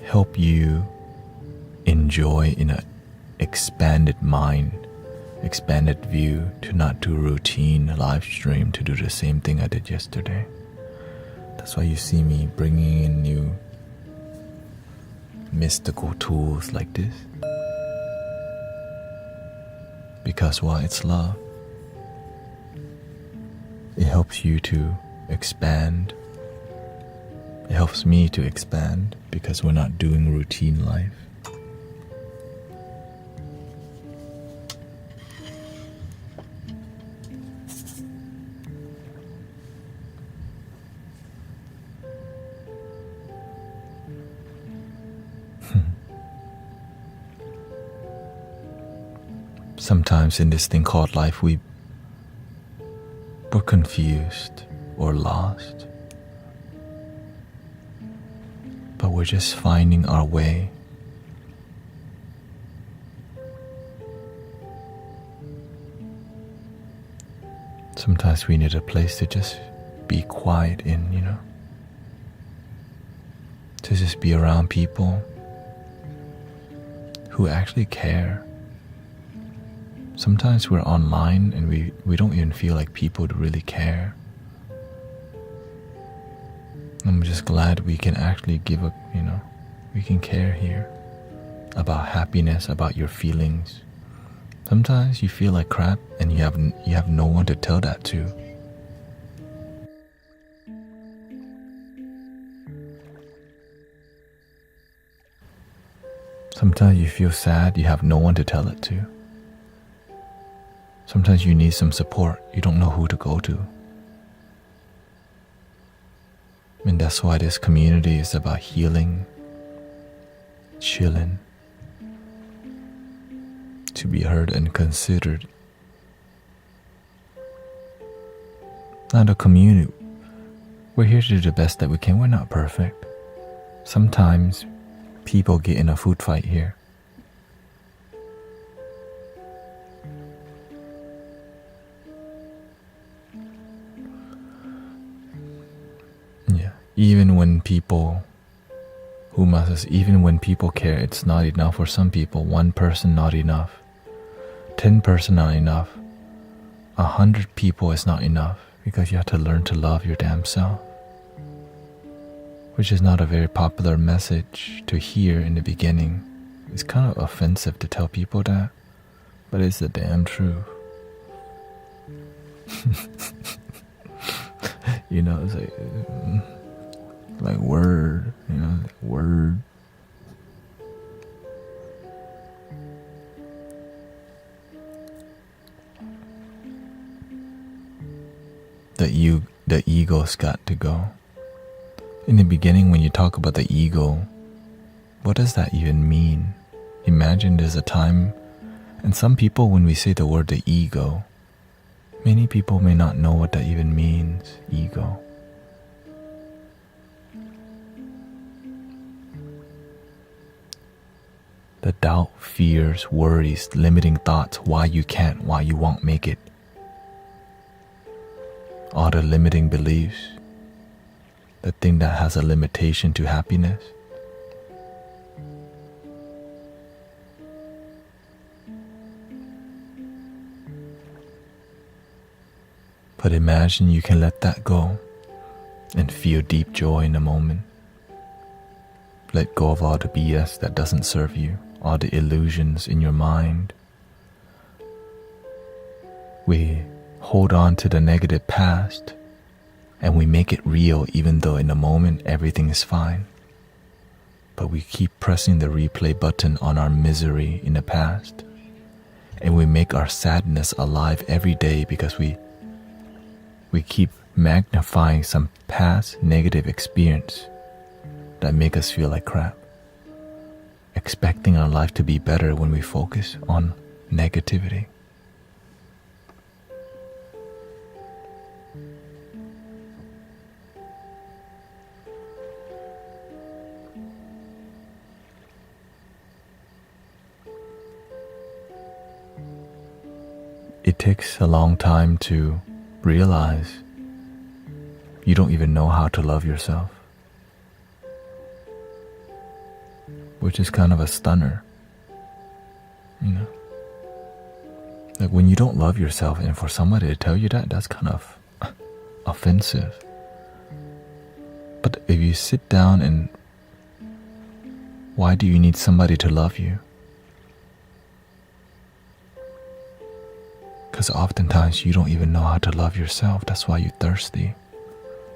help you enjoy in an expanded mind, expanded view, to not do routine live stream, to do the same thing I did yesterday. That's why you see me bringing in new mystical tools like this. Because why? It's love. It helps you to expand. It helps me to expand because we're not doing routine life. Sometimes in this thing called life, we're confused or lost, but we're just finding our way. Sometimes we need a place to just be quiet in, you know, to just be around people who actually care. Sometimes we're online and we don't even feel like people really care. I'm just glad we can actually give up, you know, we can care here about happiness, about your feelings. Sometimes you feel like crap and you have no one to tell that to. Sometimes you feel sad, you have no one to tell it to. Sometimes you need some support, you don't know who to go to. And that's why this community is about healing, chilling, to be heard and considered. Not a community. We're here to do the best that we can. We're not perfect. Sometimes people get in a food fight here. Even when people care, it's not enough for some people. One person not enough. 10 person not enough. 100 people is not enough because you have to learn to love your damn self. Which is not a very popular message to hear in the beginning. It's kind of offensive to tell people that, but it's the damn truth. You know, it's like word, you know, word. The ego's got to go. In the beginning, when you talk about the ego, what does that even mean? Imagine there's a time, and some people, when we say the word the ego, many people may not know what that even means, ego. The doubt, fears, worries, limiting thoughts, why you can't, why you won't make it. All the limiting beliefs, the thing that has a limitation to happiness. But imagine you can let that go and feel deep joy in the moment. Let go of all the BS that doesn't serve you, all the illusions in your mind. We hold on to the negative past and we make it real even though in the moment everything is fine. But we keep pressing the replay button on our misery in the past, and we make our sadness alive every day because we keep magnifying some past negative experience that make us feel like crap, expecting our life to be better when we focus on negativity. It takes a long time to realize you don't even know how to love yourself, which is kind of a stunner, you know? Like when you don't love yourself and for somebody to tell you that, that's kind of offensive. But if you sit down and why do you need somebody to love you? Because oftentimes you don't even know how to love yourself. That's why you're thirsty,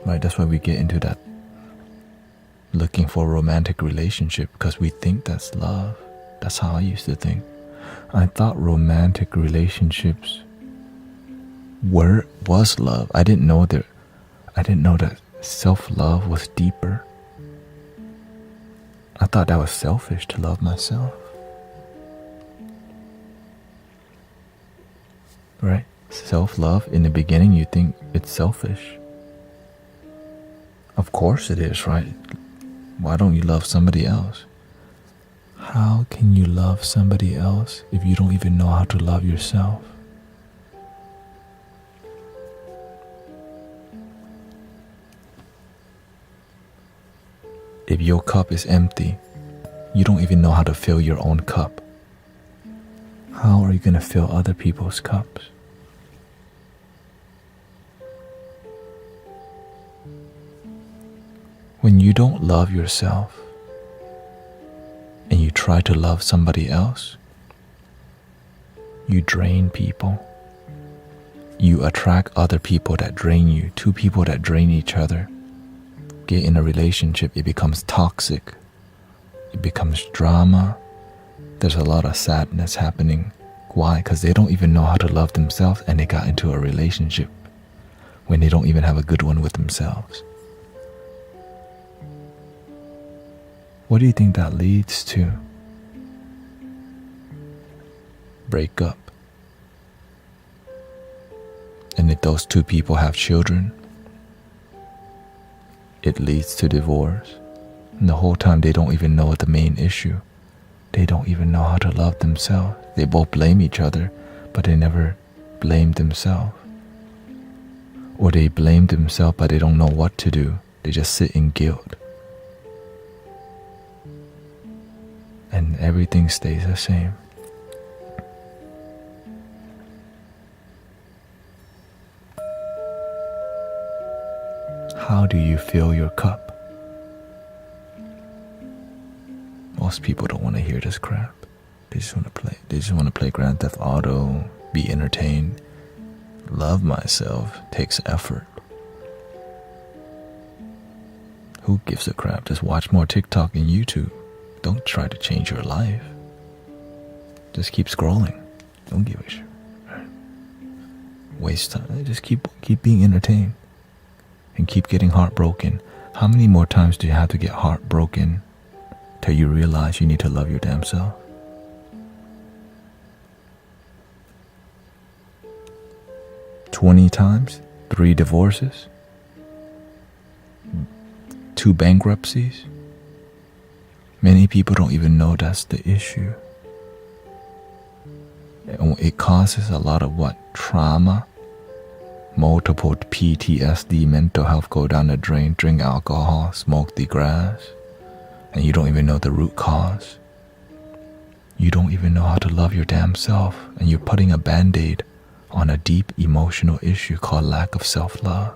right? That's why we get into that looking for a romantic relationship, because we think that's love. That's how I used to think. I thought romantic relationships was love. I didn't know that self-love was deeper. I thought that was selfish to love myself. Right? Self-love, in the beginning you think it's selfish. Of course it is, right? Why don't you love somebody else? How can you love somebody else if you don't even know how to love yourself? If your cup is empty, you don't even know how to fill your own cup. How are you going to fill other people's cups? When you don't love yourself and you try to love somebody else, you drain people. You attract other people that drain you, two people that drain each other. Get in a relationship, it becomes toxic. It becomes drama. There's a lot of sadness happening. Why? Because they don't even know how to love themselves and they got into a relationship when they don't even have a good one with themselves. What do you think that leads to? Breakup. And if those two people have children, it leads to divorce. And the whole time they don't even know the main issue. They don't even know how to love themselves. They both blame each other, but they never blame themselves. Or they blame themselves, but they don't know what to do. They just sit in guilt. And everything stays the same. How do you fill your cup? Most people don't want to hear this crap. They just want to play. They just want to play Grand Theft Auto, be entertained. Love myself takes effort. Who gives a crap? Just watch more TikTok and YouTube. Don't try to change your life. Just keep scrolling. Don't give a shit. Waste time. Just keep being entertained. And keep getting heartbroken. How many more times do you have to get heartbroken till you realize you need to love your damn self? "20 times? 3 divorces? 2 bankruptcies?" Many people don't even know that's the issue. It causes a lot of what? Trauma, multiple PTSD, mental health go down the drain, drink alcohol, smoke the grass, and you don't even know the root cause. You don't even know how to love your damn self, and you're putting a band-aid on a deep emotional issue called lack of self-love.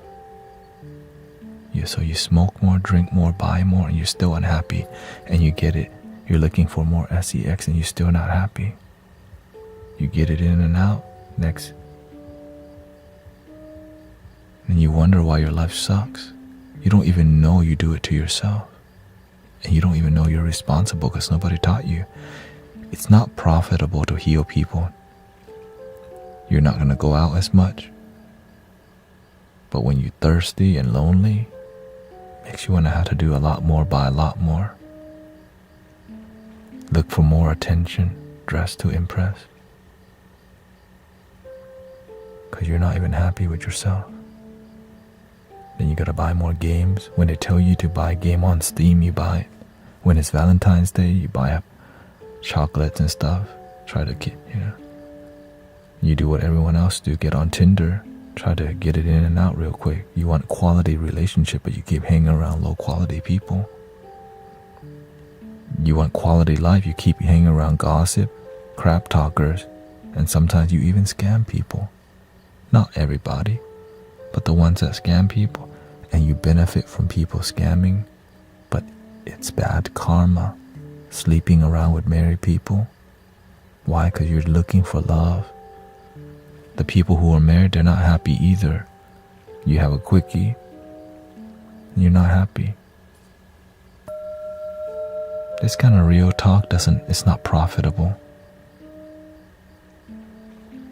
So you smoke more, drink more, buy more, and you're still unhappy, and you get it. You're looking for more sex, and you're still not happy. You get it in and out, next. And you wonder why your life sucks. You don't even know you do it to yourself. And you don't even know you're responsible because nobody taught you. It's not profitable to heal people. You're not going to go out as much. But when you're thirsty and lonely, makes you want to have to do a lot more, buy a lot more. Look for more attention, dress to impress. Because you're not even happy with yourself. Then you gotta buy more games. When they tell you to buy a game on Steam, you buy it. When it's Valentine's Day, you buy up chocolates and stuff. Try to get, You do what everyone else do, get on Tinder. Try to get it in and out real quick. You want quality relationship, but you keep hanging around low quality people. You want quality life, you keep hanging around gossip, crap talkers, and sometimes you even scam people. Not everybody, but the ones that scam people, and you benefit from people scamming, but it's bad karma. Sleeping around with married people. Why? Because you're looking for love. The people who are married, they're not happy either. You have a quickie, and you're not happy. This kind of real talk it's not profitable.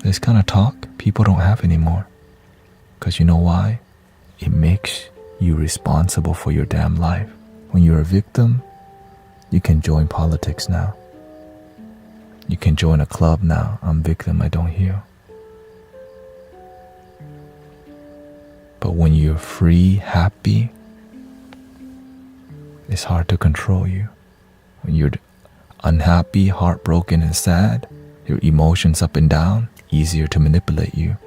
This kind of talk people don't have anymore. Because you know why? It makes you responsible for your damn life. When you're a victim, you can join politics now. You can join a club now. I'm victim, I don't heal. But when you're free, happy, it's hard to control you. When you're unhappy, heartbroken, and sad, your emotions up and down, easier to manipulate you.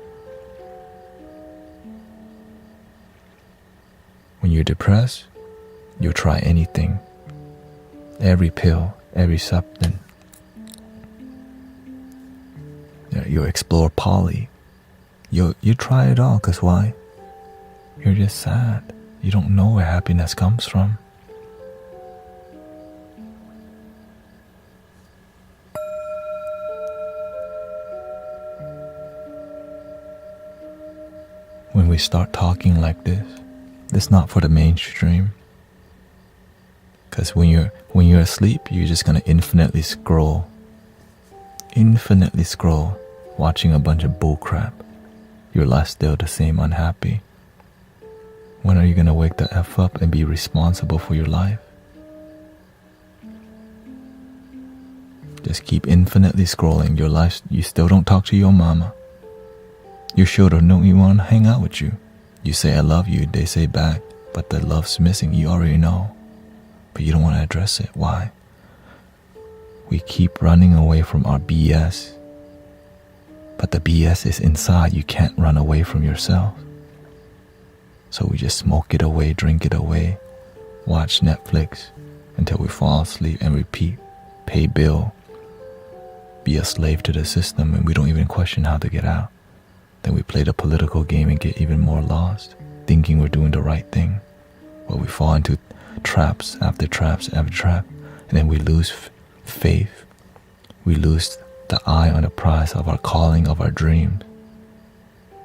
When you're depressed, you'll try anything. Every pill, every substance. You'll explore poly. You try it all, because why? You're just sad. You don't know where happiness comes from. When we start talking like this not for the mainstream. Because when you're asleep, you're just gonna infinitely scroll, watching a bunch of bullcrap. Your life's still the same, unhappy. When are you gonna wake the F up and be responsible for your life? Just keep infinitely scrolling. Your life, you still don't talk to your mama. Your children don't even want to hang out with you. You say I love you, they say back, but the love's missing. You already know, but you don't want to address it. Why? We keep running away from our BS, but the BS is inside. You can't run away from yourself. So we just smoke it away, drink it away, watch Netflix until we fall asleep and repeat, pay bill, be a slave to the system, and we don't even question how to get out. Then we play the political game and get even more lost, thinking we're doing the right thing. where we fall into traps after traps after trap, and then we lose faith. We lose the eye on the prize of our calling, of our dreams.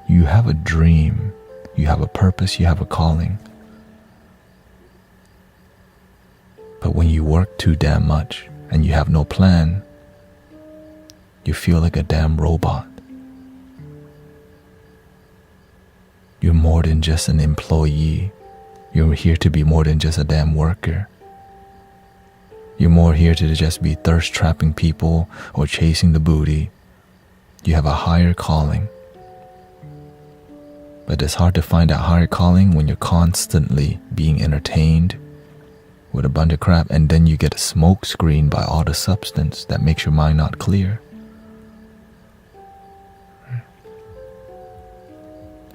You have a dream, you have a purpose, you have a calling. But when you work too damn much and you have no plan, you feel like a damn robot. You're more than just an employee. You're here to be more than just a damn worker. You're more here to just be thirst trapping people or chasing the booty. You have a higher calling. But it's hard to find that higher calling when you're constantly being entertained with a bunch of crap, and then you get a smoke screen by all the substance that makes your mind not clear.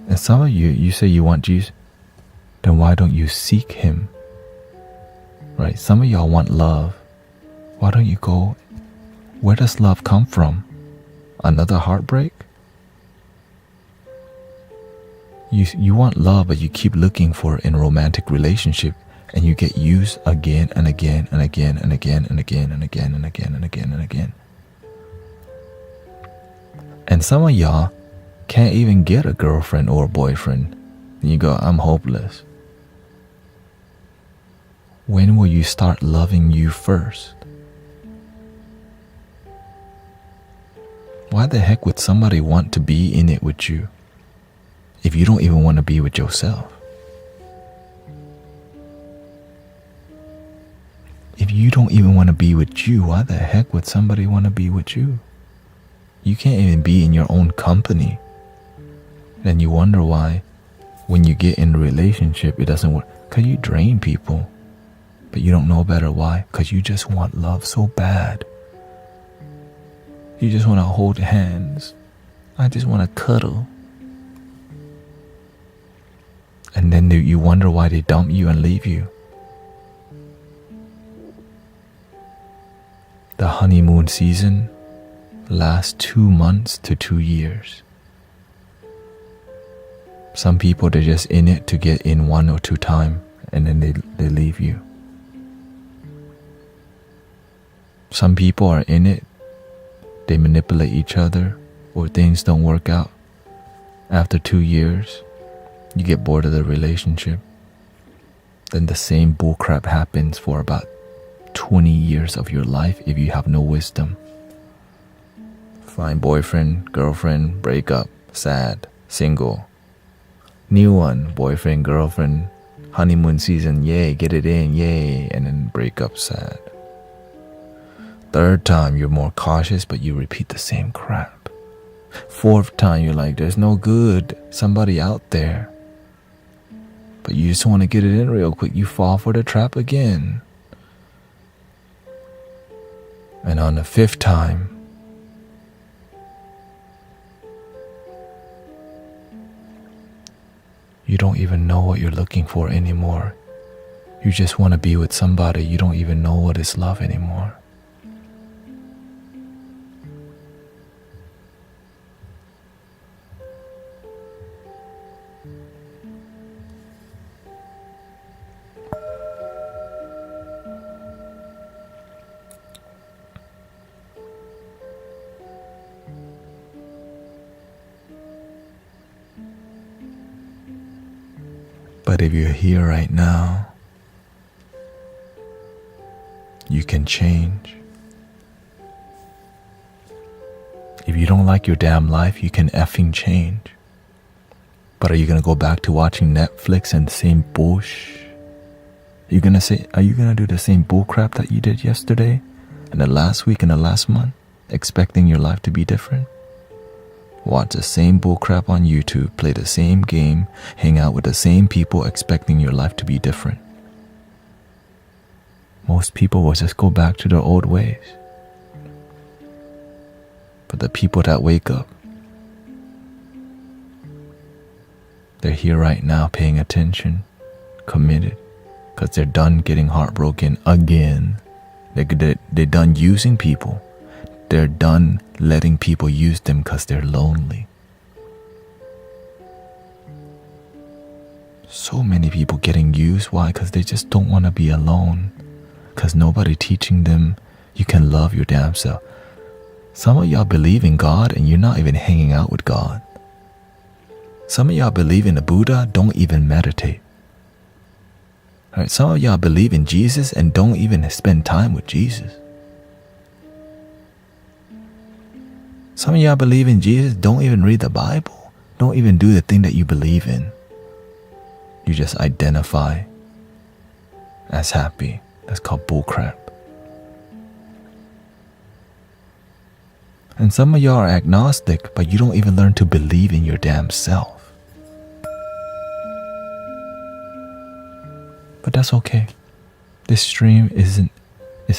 And some of you say you want Jesus, then why don't you seek him? Right? Some of y'all want love. Why don't you go? Where does love come from? Another heartbreak? You want love, but you keep looking for it in a romantic relationship, and you get used again and again and again and again and again and again and again and again and again. And some of y'all can't even get a girlfriend or a boyfriend. And you go, I'm hopeless. When will you start loving you first? Why the heck would somebody want to be in it with you if you don't even want to be with yourself? If you don't even want to be with you, why the heck would somebody want to be with you? You can't even be in your own company. Then you wonder why when you get in a relationship it doesn't work. Because you drain people, but you don't know better. Why? Because you just want love so bad. You just want to hold hands. I just want to cuddle. And then you wonder why they dump you and leave you. The honeymoon season lasts 2 months to 2 years. Some people, they're just in it to get in 1 or 2 times, and then they leave you. Some people are in it, they manipulate each other, or things don't work out. After 2 years, you get bored of the relationship. Then the same bullcrap happens for about 20 years of your life if you have no wisdom. Find boyfriend, girlfriend, break up, sad, single. New one, boyfriend, girlfriend, honeymoon season, yay, get it in, yay, and then break up, sad. Third time, you're more cautious, but you repeat the same crap. Fourth time, you're like, there's no good, somebody out there. But you just want to get it in real quick, you fall for the trap again. And on the 5th time, you don't even know what you're looking for anymore. You just want to be with somebody. You don't even know what is love anymore. But if you're here right now, you can change. If you don't like your damn life, you can effing change. But are you gonna go back to watching Netflix and the same bullshit? Are you gonna do the same bullcrap that you did yesterday and the last week and the last month, expecting your life to be different? Watch the same bullcrap on YouTube, play the same game, hang out with the same people, expecting your life to be different. Most people will just go back to their old ways. But the people that wake up, they're here right now paying attention, committed, because they're done getting heartbroken again. They're done using people. They're done letting people use them because they're lonely. So many people getting used. Why? Because they just don't want to be alone. Because nobody teaching them you can love your damn self. Some of y'all believe in God and you're not even hanging out with God. Some of y'all believe in the Buddha, don't even meditate. All right, some of y'all believe in Jesus and don't even spend time with Jesus. Some of y'all believe in Jesus, don't even read the Bible. Don't even do the thing that you believe in. You just identify as happy. That's called bullcrap. And some of y'all are agnostic, but you don't even learn to believe in your damn self. But that's okay. This stream is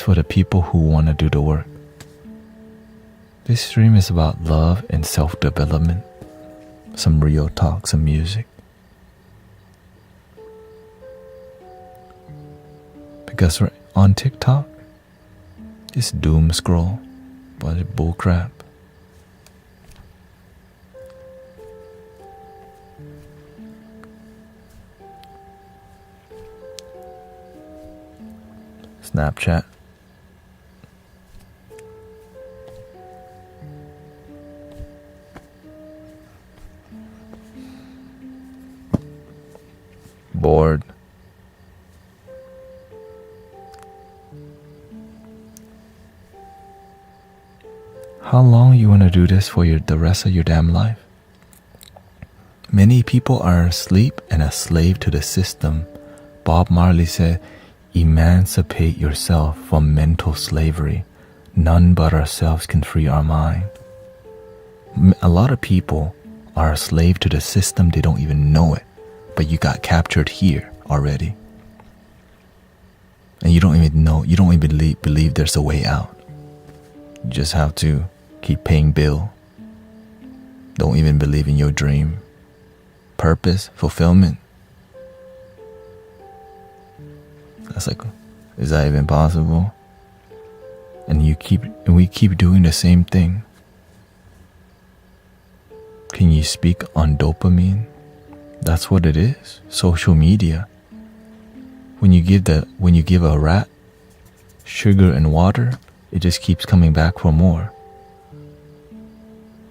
for the people who want to do the work. This stream is about love and self-development. Some real talk, some music. Because on TikTok, it's doom scroll, but it's bullcrap. Snapchat. Bored. How long you want to do this for the rest of your damn life? Many people are asleep and a slave to the system. Bob Marley said, emancipate yourself from mental slavery. None but ourselves can free our mind. A lot of people are a slave to the system, they don't even know it. But you got captured here already. And you don't even know, you don't even believe there's a way out. You just have to keep paying bill. Don't even believe in your dream. Purpose, fulfillment. That's like, is that even possible? And we keep doing the same thing. Can you speak on dopamine? That's what it is. Social media. When you give a rat sugar and water, it just keeps coming back for more.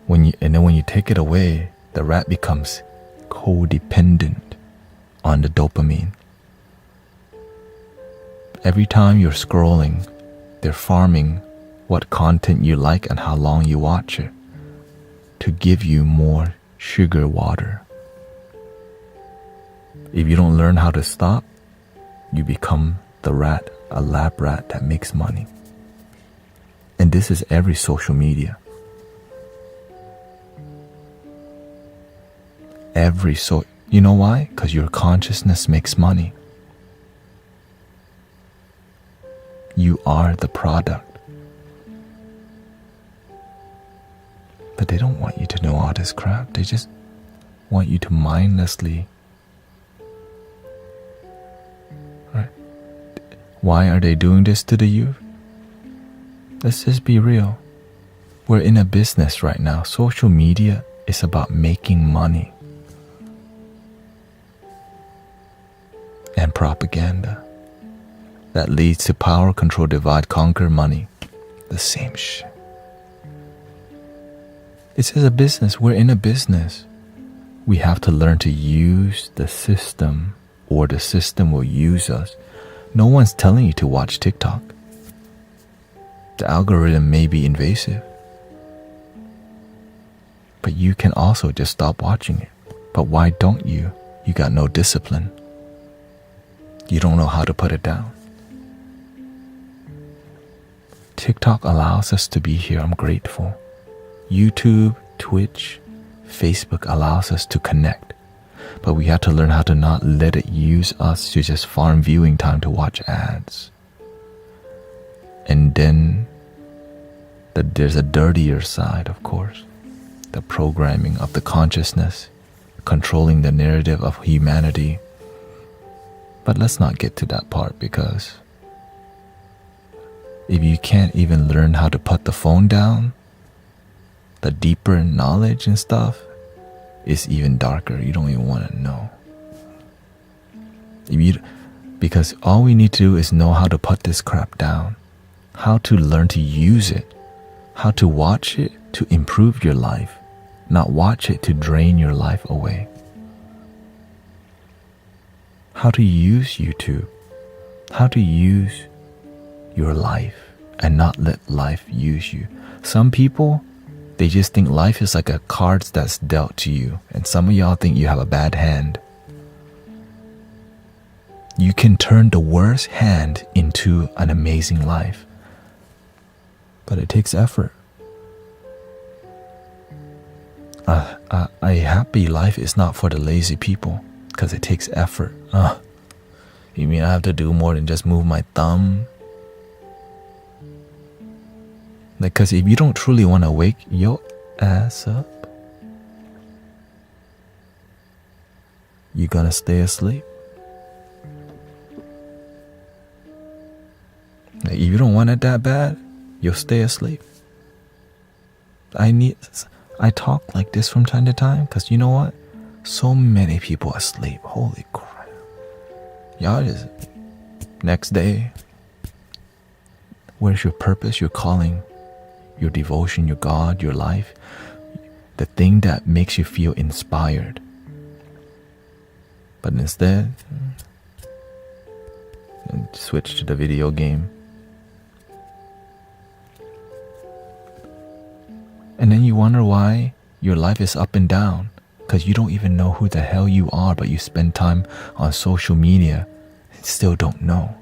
And then when you take it away, the rat becomes codependent on the dopamine. Every time you're scrolling, they're farming what content you like and how long you watch it to give you more sugar water. If you don't learn how to stop, you become the rat, a lab rat that makes money. And this is every social media. You know why? Because your consciousness makes money. You are the product. But they don't want you to know all this crap. They just want you to mindlessly. Right? Why are they doing this to the youth? Let's just be real. We're in a business right now. Social media is about making money. And propaganda. That leads to power, control, divide, conquer, money. The same shit. It's just a business. We're in a business. We have to learn to use the system, or the system will use us. No one's telling you to watch TikTok. The algorithm may be invasive. But you can also just stop watching it. But why don't you? You got no discipline. You don't know how to put it down. TikTok allows us to be here. I'm grateful. YouTube, Twitch, Facebook allows us to connect. But we have to learn how to not let it use us to just farm viewing time to watch ads. And then there's a dirtier side, of course. The programming of the consciousness, controlling the narrative of humanity. But let's not get to that part, because if you can't even learn how to put the phone down, the deeper knowledge and stuff is even darker. You don't even want to know. Because all we need to do is know how to put this crap down, how to learn to use it, how to watch it to improve your life, not watch it to drain your life away. How to use YouTube, how to use your life and not let life use you. Some people, they just think life is like a cards that's dealt to you, and some of y'all think you have a bad hand. You can turn the worst hand into an amazing life, but it takes effort. A happy life is not for the lazy people, because it takes effort. You mean I have to do more than just move my thumb? Because if you don't truly want to wake your ass up, you're gonna stay asleep. If you don't want it that bad, you'll stay asleep. I talk like this from time to time because you know what? So many people asleep. Holy crap. Y'all just, next day, where's your purpose, your calling, your devotion, your God, your life? The thing that makes you feel inspired. But instead, switch to the video game. And then you wonder why your life is up and down, because you don't even know who the hell you are, but you spend time on social media and still don't know.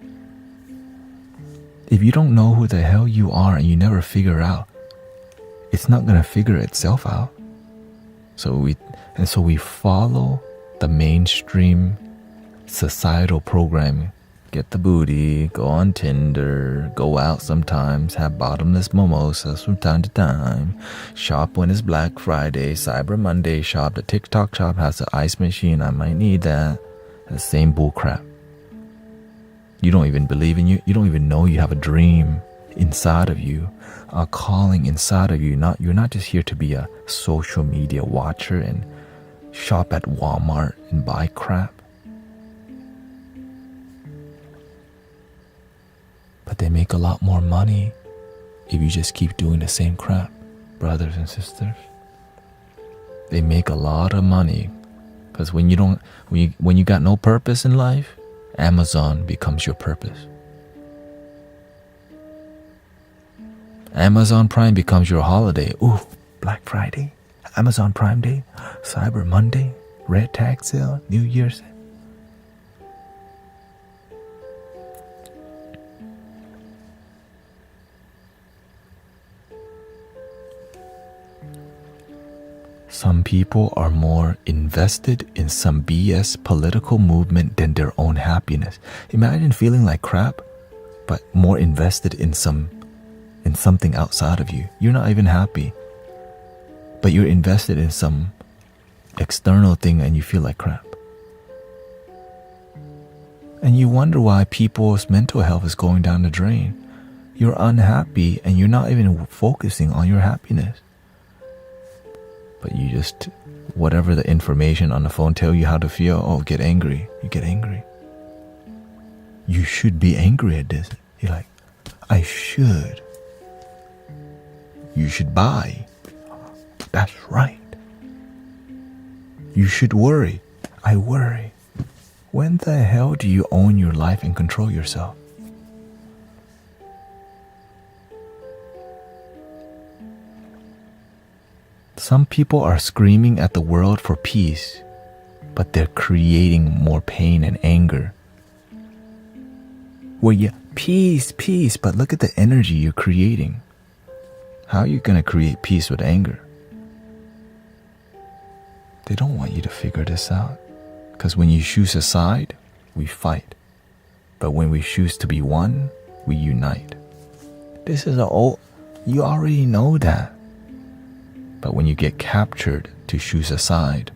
If you don't know who the hell you are and you never figure out, it's not going to figure itself out. So we follow the mainstream societal programming. Get the booty, go on Tinder, go out sometimes, have bottomless mimosas from time to time, shop when it's Black Friday, Cyber Monday shop, the TikTok shop has an ice machine, I might need that. The same bull crap. You don't even believe in you don't even know you have a dream inside of you, a calling inside of you. You're not just here to be a social media watcher and shop at Walmart and buy crap. But they make a lot more money if you just keep doing the same crap, brothers and sisters. They make a lot of money because when you got no purpose in life, Amazon becomes your purpose. Amazon Prime becomes your holiday. Ooh, Black Friday, Amazon Prime Day, Cyber Monday, Red Tag Sale, New Year's. Some people are more invested in some BS political movement than their own happiness. Imagine feeling like crap, but more invested in something outside of you. You're not even happy, but you're invested in some external thing and you feel like crap. And you wonder why people's mental health is going down the drain. You're unhappy and you're not even focusing on your happiness. But you just, whatever the information on the phone tell you how to feel, oh, get angry. You get angry. You should be angry at this. You're like, I should. You should buy. That's right. You should worry. I worry. When the hell do you own your life and control yourself? Some people are screaming at the world for peace, but they're creating more pain and anger. Well, yeah, peace, but look at the energy you're creating. How are you going to create peace with anger? They don't want you to figure this out. Because when you choose a side, we fight. But when we choose to be one, we unite. This is you already know that. But when you get captured to choose a side,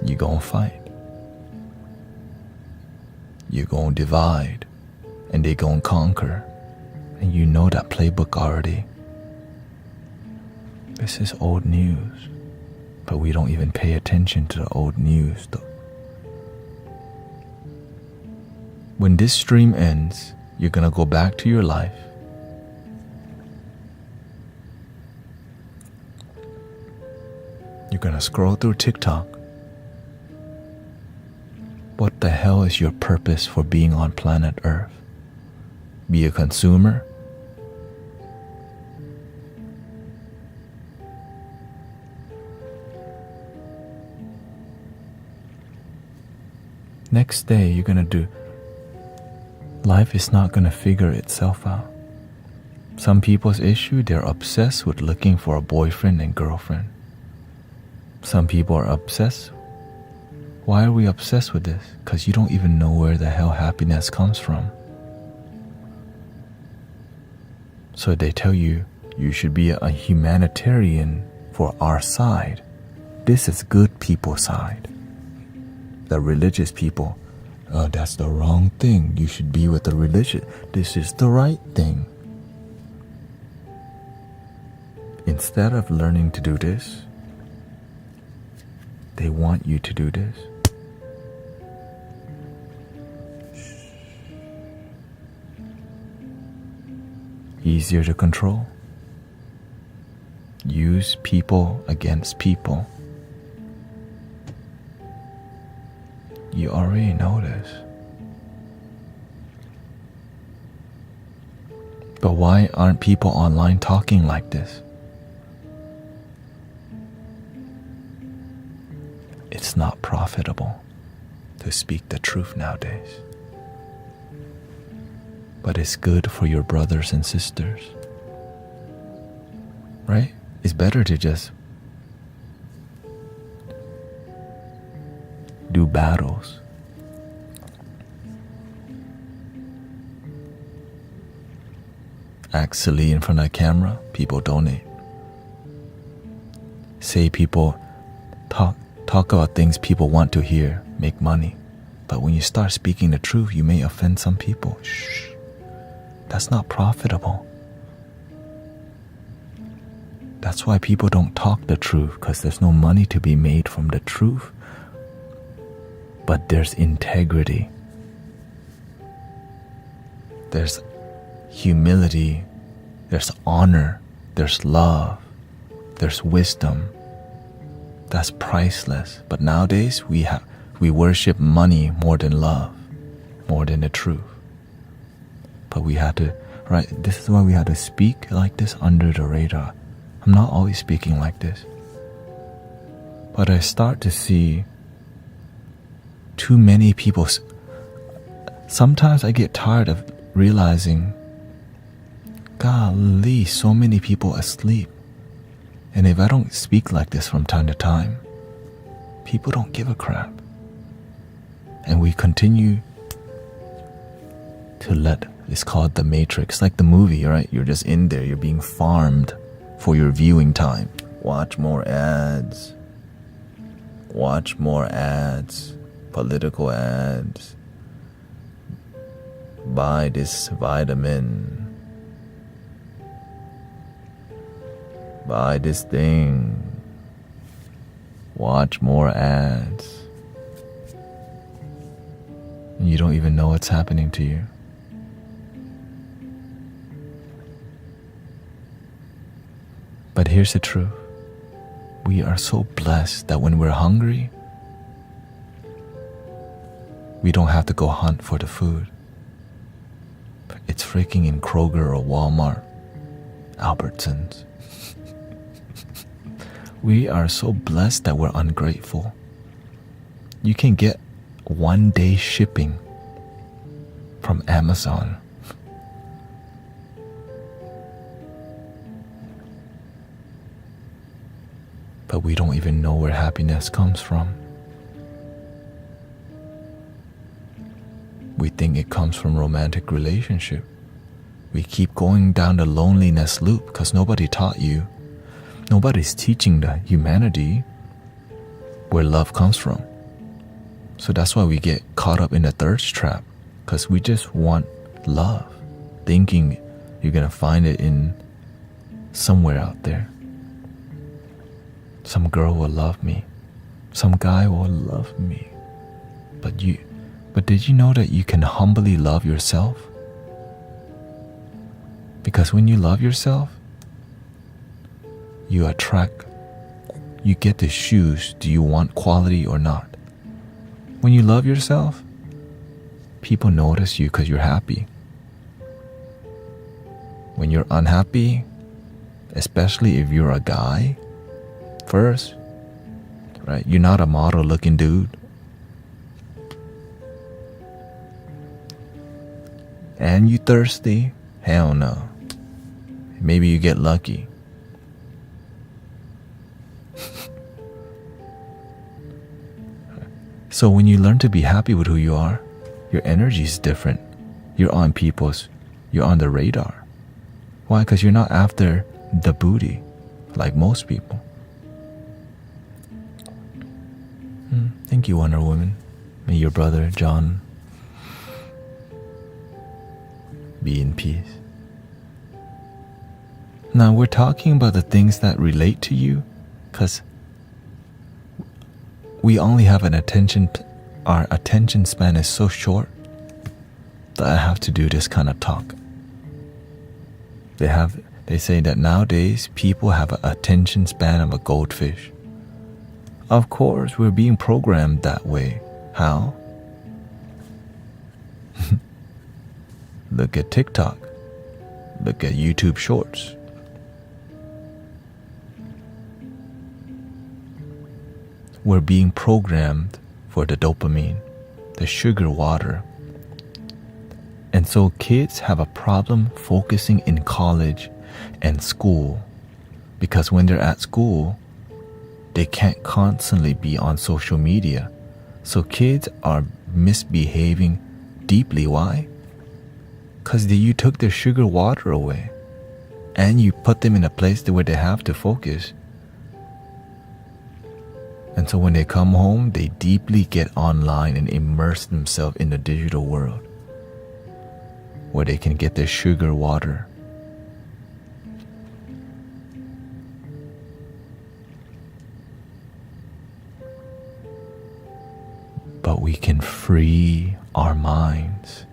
you're gonna fight. You're gonna divide. And they're gonna conquer. And you know that playbook already. This is old news, but we don't even pay attention to the old news though. When this stream ends, you're gonna go back to your life. You're gonna scroll through TikTok. What the hell is your purpose for being on planet Earth? Be a consumer? Next day, you're gonna do. Life is not gonna figure itself out. Some people's issue, they're obsessed with looking for a boyfriend and girlfriend. Some people are obsessed. Why are we obsessed with this? Because you don't even know where the hell happiness comes from. So they tell you, you should be a humanitarian for our side. This is good people's side. The religious people, oh, that's the wrong thing. You should be with the religion. This is the right thing. Instead of learning to do this, they want you to do this. Easier to control. Use people against people. You already know this. But why aren't people online talking like this? It's not profitable to speak the truth nowadays. But it's good for your brothers and sisters. Right? It's better to just do battles. Act silly in front of the camera, people donate. Say people talk about things people want to hear, make money. But when you start speaking the truth, you may offend some people. Shh. That's not profitable. That's why people don't talk the truth, because there's no money to be made from the truth. But there's integrity. There's humility. There's honor. There's love. There's wisdom. That's priceless. But nowadays we worship money more than love, more than the truth. But we had to, right? This is why we had to speak like this under the radar. I'm not always speaking like this. But I start to see too many people. Sometimes I get tired of realizing, golly, so many people asleep. And if I don't speak like this from time to time, people don't give a crap. And we continue to let, it's called the Matrix, like the movie, right? You're just in there, you're being farmed for your viewing time. Watch more ads. Watch more ads. Political ads. Buy this vitamin. Buy this thing. Watch more ads. And you don't even know what's happening to you. But here's the truth. We are so blessed that when we're hungry, we don't have to go hunt for the food. It's freaking in Kroger or Walmart, Albertsons. We are so blessed that we're ungrateful. You can get 1 day shipping from Amazon. But we don't even know where happiness comes from. We think it comes from romantic relationship. We keep going down the loneliness loop because nobody taught you. Nobody's teaching the humanity where love comes from. So that's why we get caught up in the thirst trap, because we just want love, thinking you're gonna find it in somewhere out there. Some girl will love me. Some guy will love me. But did you know that you can humbly love yourself? Because when you love yourself, you get to choose, do you want quality or not? When you love yourself, people notice you because you're happy. When you're unhappy, especially if you're a guy, first, right? You're not a model looking dude. And you thirsty? Hell no. Maybe you get lucky. So when you learn to be happy with who you are, your energy is different. You're on the radar. Why? Because you're not after the booty like most people. Thank you, Wonder Woman. May your brother, John, be in peace. Now we're talking about the things that relate to you because we only have our attention span is so short that I have to do this kind of talk. They say that nowadays people have an attention span of a goldfish. Of course, we're being programmed that way. How? Look at TikTok. Look at YouTube Shorts. We're being programmed for the dopamine, the sugar water. And so kids have a problem focusing in college and school because when they're at school, they can't constantly be on social media. So kids are misbehaving deeply. Why? Because you took their sugar water away and you put them in a place where they have to focus. And so when they come home, they deeply get online and immerse themselves in the digital world where they can get their sugar water. But we can free our minds.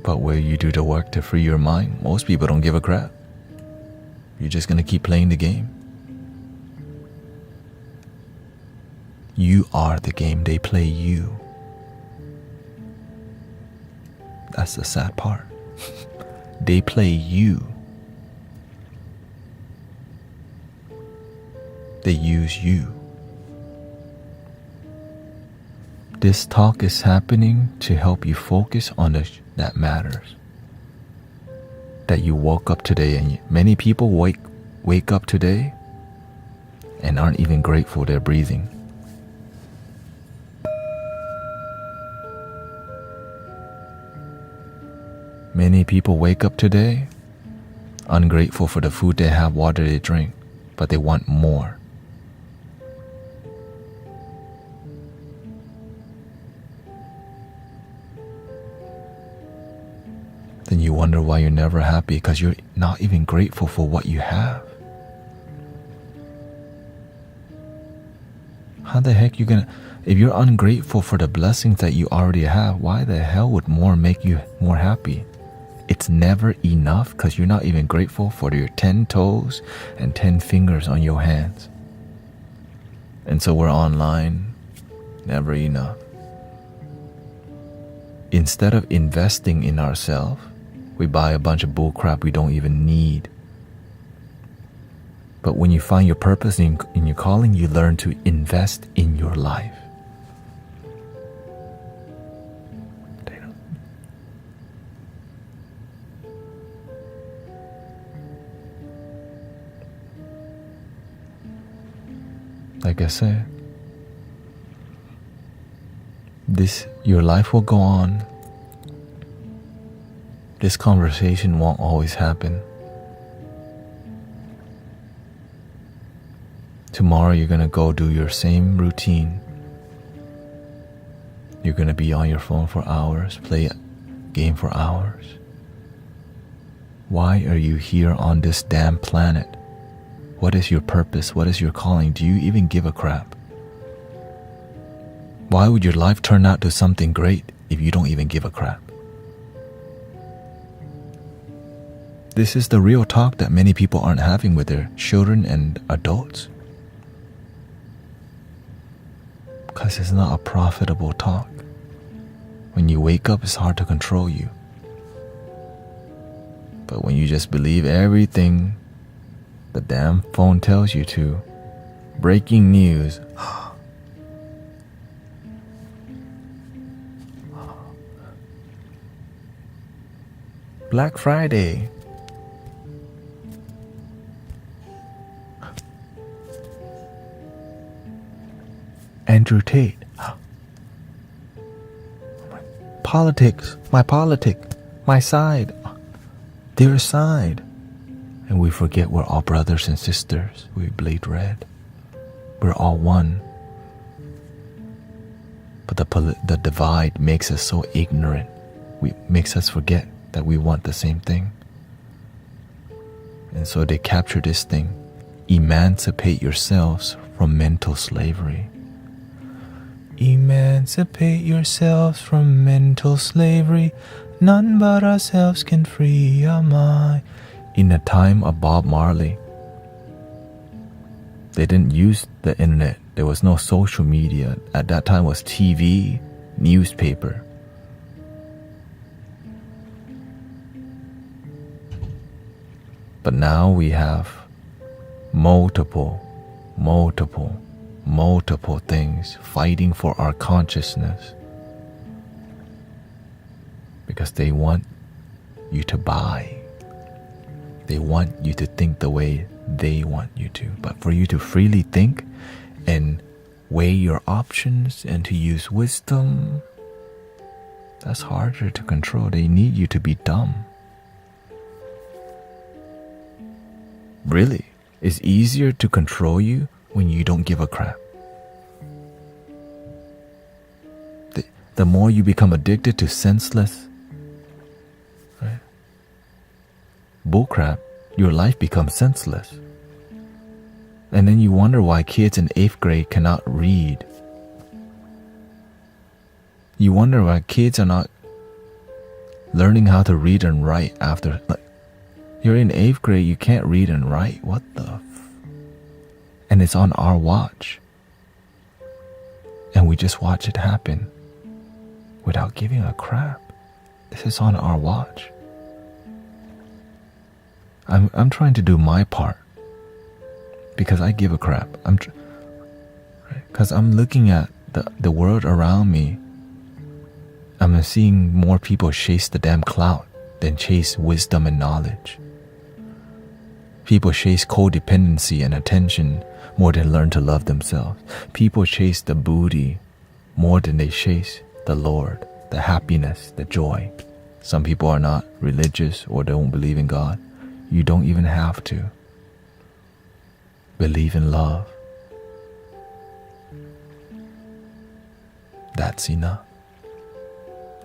But where you do the work to free your mind, most people don't give a crap. You're just going to keep playing the game. You are the game, they play you. That's the sad part. They play you. They use you. This talk is happening to help you focus on that matters. That you woke up today, and many people wake up today and aren't even grateful they're breathing. Many people wake up today ungrateful for the food they have, water they drink, but they want more. Then you wonder why you're never happy, because you're not even grateful for what you have. How the heck if you're ungrateful for the blessings that you already have, why the hell would more make you more happy? It's never enough because you're not even grateful for your 10 toes and 10 fingers on your hands. And so we're online, never enough. Instead of investing in ourselves, we buy a bunch of bullcrap we don't even need. But when you find your purpose in your calling, you learn to invest in your life. Like I said, your life will go on. This conversation won't always happen. Tomorrow you're going to go do your same routine. You're going to be on your phone for hours, play a game for hours. Why are you here on this damn planet? What is your purpose? What is your calling? Do you even give a crap? Why would your life turn out to something great if you don't even give a crap? This is the real talk that many people aren't having with their children and adults. Because it's not a profitable talk. When you wake up, it's hard to control you. But when you just believe everything the damn phone tells you to, breaking news, Black Friday, Andrew Tate, politics, my politic, my side, their side. And we forget we're all brothers and sisters. We bleed red. We're all one. But the divide makes us so ignorant. Makes us forget that we want the same thing. And so they capture this thing. Emancipate yourselves from mental slavery. Emancipate yourselves from mental slavery. None but ourselves can free our mind. In the time of Bob Marley, they didn't use the internet. There was no social media. At that time it was TV, newspaper. But now we have multiple things fighting for our consciousness. Because they want you to buy. They want you to think the way they want you to. But for you to freely think and weigh your options and to use wisdom, that's harder to control. They need you to be dumb. Really, it's easier to control you when you don't give a crap. The more you become addicted to senseless, right, bullcrap, your life becomes senseless. And then you wonder why kids in 8th grade cannot read. You wonder why kids are not learning how to read and write after, you're in 8th grade, you can't read and write. What the And it's on our watch. And we just watch it happen without giving a crap. This is on our watch. I'm trying to do my part because I give a crap. Because I'm looking at the world around me. I'm seeing more people chase the damn clout than chase wisdom and knowledge. People chase codependency and attention more than learn to love themselves. People chase the booty more than they chase the Lord, the happiness, the joy. Some people are not religious or don't believe in God. You don't even have to. Believe in love. That's enough.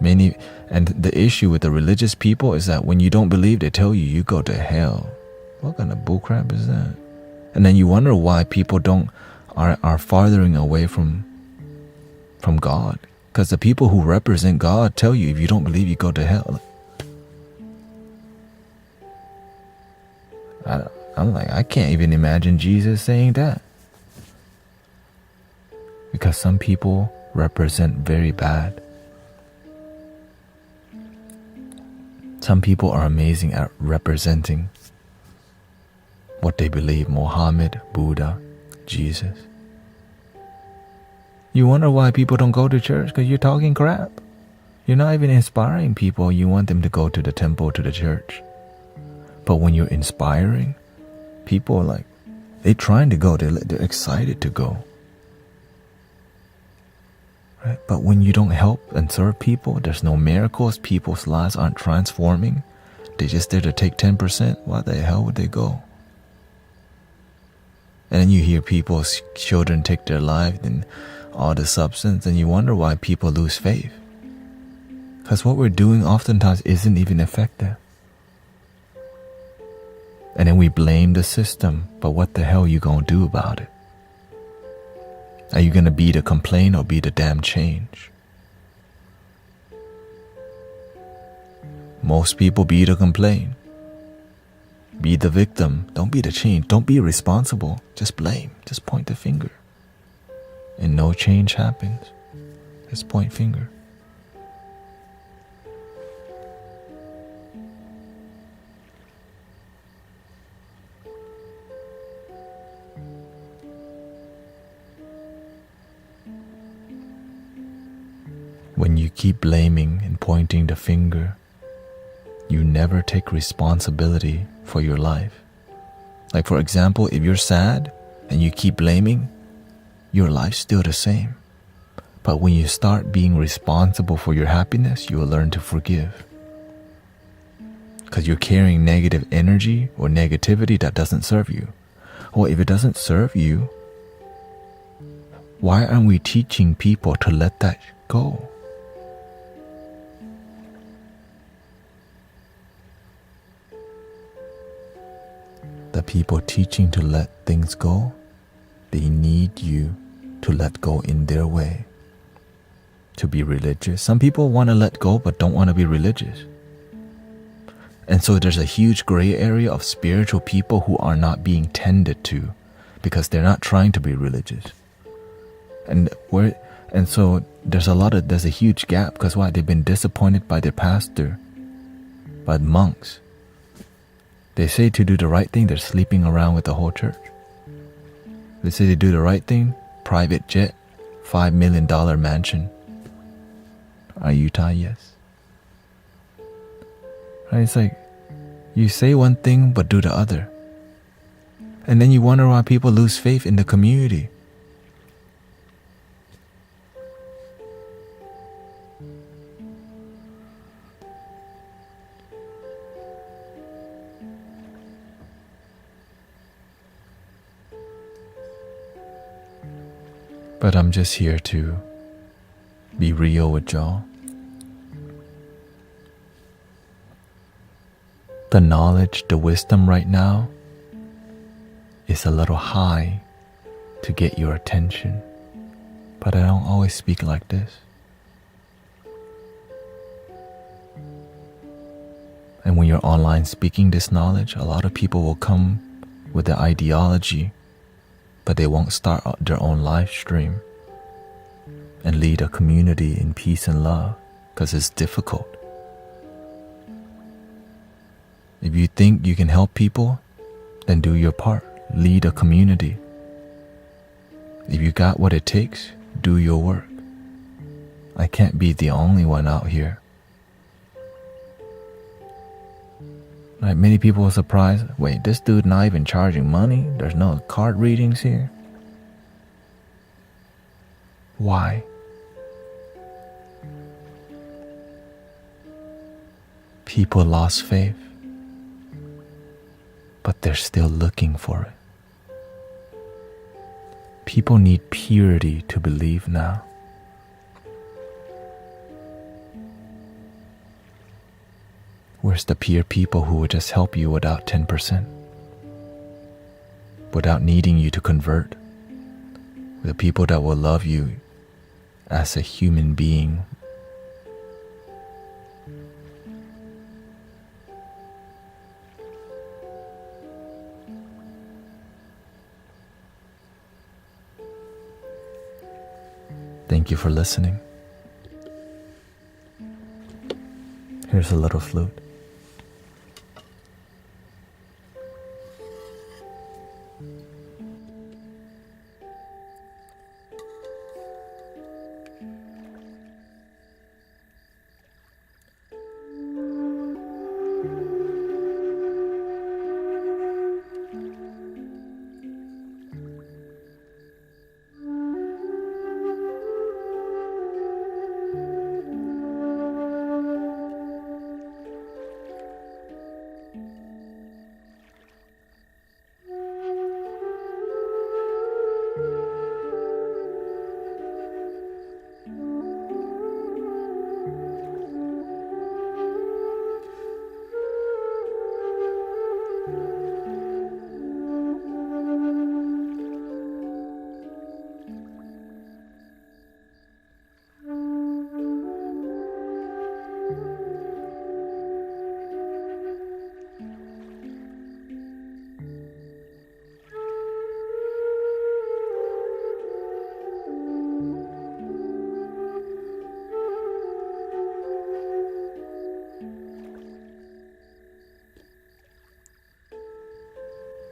And the issue with the religious people is that when you don't believe, they tell you you go to hell. What kind of bullcrap is that? And then you wonder why people are farthering away from God. Because the people who represent God tell you if you don't believe, you go to hell. I'm like, I can't even imagine Jesus saying that. Because some people represent very bad. Some people are amazing at representing what they believe, Muhammad, Buddha, Jesus. You wonder why people don't go to church? Because you're talking crap. You're not even inspiring people. You want them to go to the temple, to the church. But when you're inspiring, people are like, they're trying to go. They're excited to go. Right? But when you don't help and serve people, there's no miracles. People's lives aren't transforming. They just there to take 10%. Why the hell would they go? And then you hear people's children take their life and all the substance, and you wonder why people lose faith. Because what we're doing oftentimes isn't even effective. And then we blame the system, but what the hell you gonna do about it? Are you gonna be the complaint or be the damn change? Most people be the complaint. Be the victim. Don't be the change. Don't be responsible. Just blame. Just point the finger. And no change happens. Just point finger. When you keep blaming and pointing the finger, you never take responsibility for your life. Like for example, if you're sad and you keep blaming, your life's still the same. But when you start being responsible for your happiness, you will learn to forgive. Because you're carrying negative energy or negativity that doesn't serve you. Or if it doesn't serve you, why aren't we teaching people to let that go? The people teaching to let things go, they need you to let go in their way. To be religious. Some people want to let go but don't want to be religious. And so there's a huge gray area of spiritual people who are not being tended to because they're not trying to be religious. And so there's a huge gap because why? They've been disappointed by their pastor, by monks. They say to do the right thing, they're sleeping around with the whole church. They say to do the right thing, private jet, $5 million mansion. Utah, yes. Right? It's like, you say one thing but do the other. And then you wonder why people lose faith in the community. But I'm just here to be real with y'all. The knowledge, the wisdom right now is a little high to get your attention. But I don't always speak like this. And when you're online speaking this knowledge, a lot of people will come with the ideology, but they won't start their own live stream and lead a community in peace and love because it's difficult. If you think you can help people, then do your part. Lead a community. If you got what it takes, do your work. I can't be the only one out here. Like many people are surprised, wait, this dude not even charging money? There's no card readings here? Why? People lost faith, but they're still looking for it. People need purity to believe now. Where's the pure people who will just help you without 10%? Without needing you to convert? The people that will love you as a human being. Thank you for listening. Here's a little flute.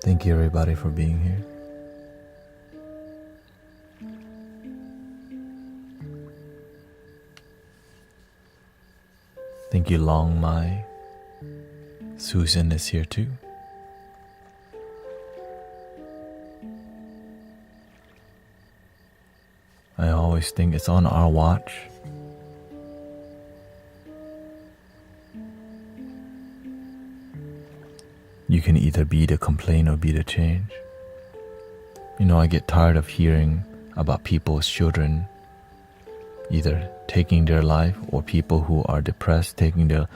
Thank you everybody for being here. Thank you Long Mai. Susan is here too. I always think it's on our watch. You can either be the complaint or be the change. I get tired of hearing about people's children either taking their life or people who are depressed taking their...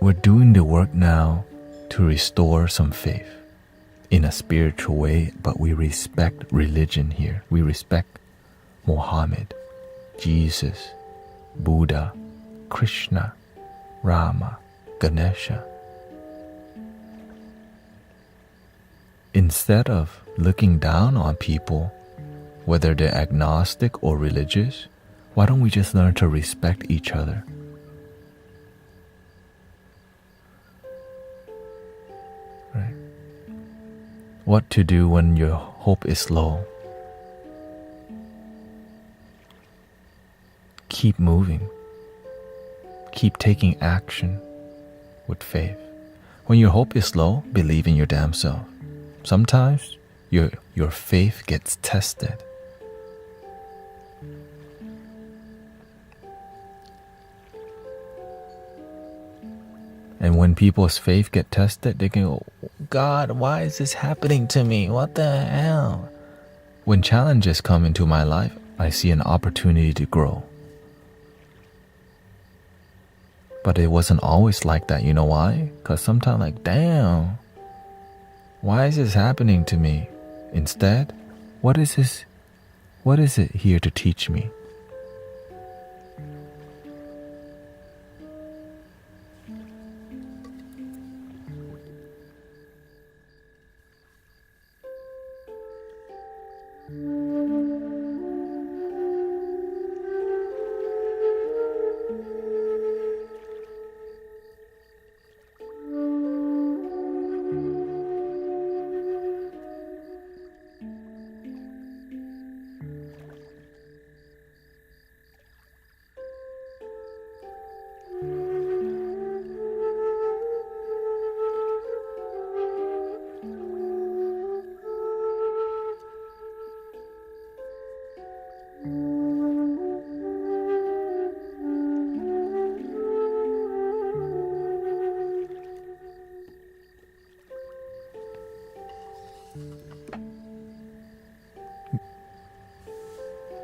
We're doing the work now to restore some faith in a spiritual way, but we respect religion here. We respect Muhammad, Jesus, Buddha, Krishna, Rama, Ganesha. Instead of looking down on people, whether they're agnostic or religious, why don't we just learn to respect each other? Right? What to do when your hope is low? Keep moving. Keep taking action with faith. When your hope is low, believe in your damn self. Sometimes your faith gets tested. And when people's faith get tested, they can go, God, why is this happening to me? What the hell? When challenges come into my life, I see an opportunity to grow. But it wasn't always like that. You know why? Because sometimes like, damn, why is this happening to me? Instead, what is this? What is it here to teach me?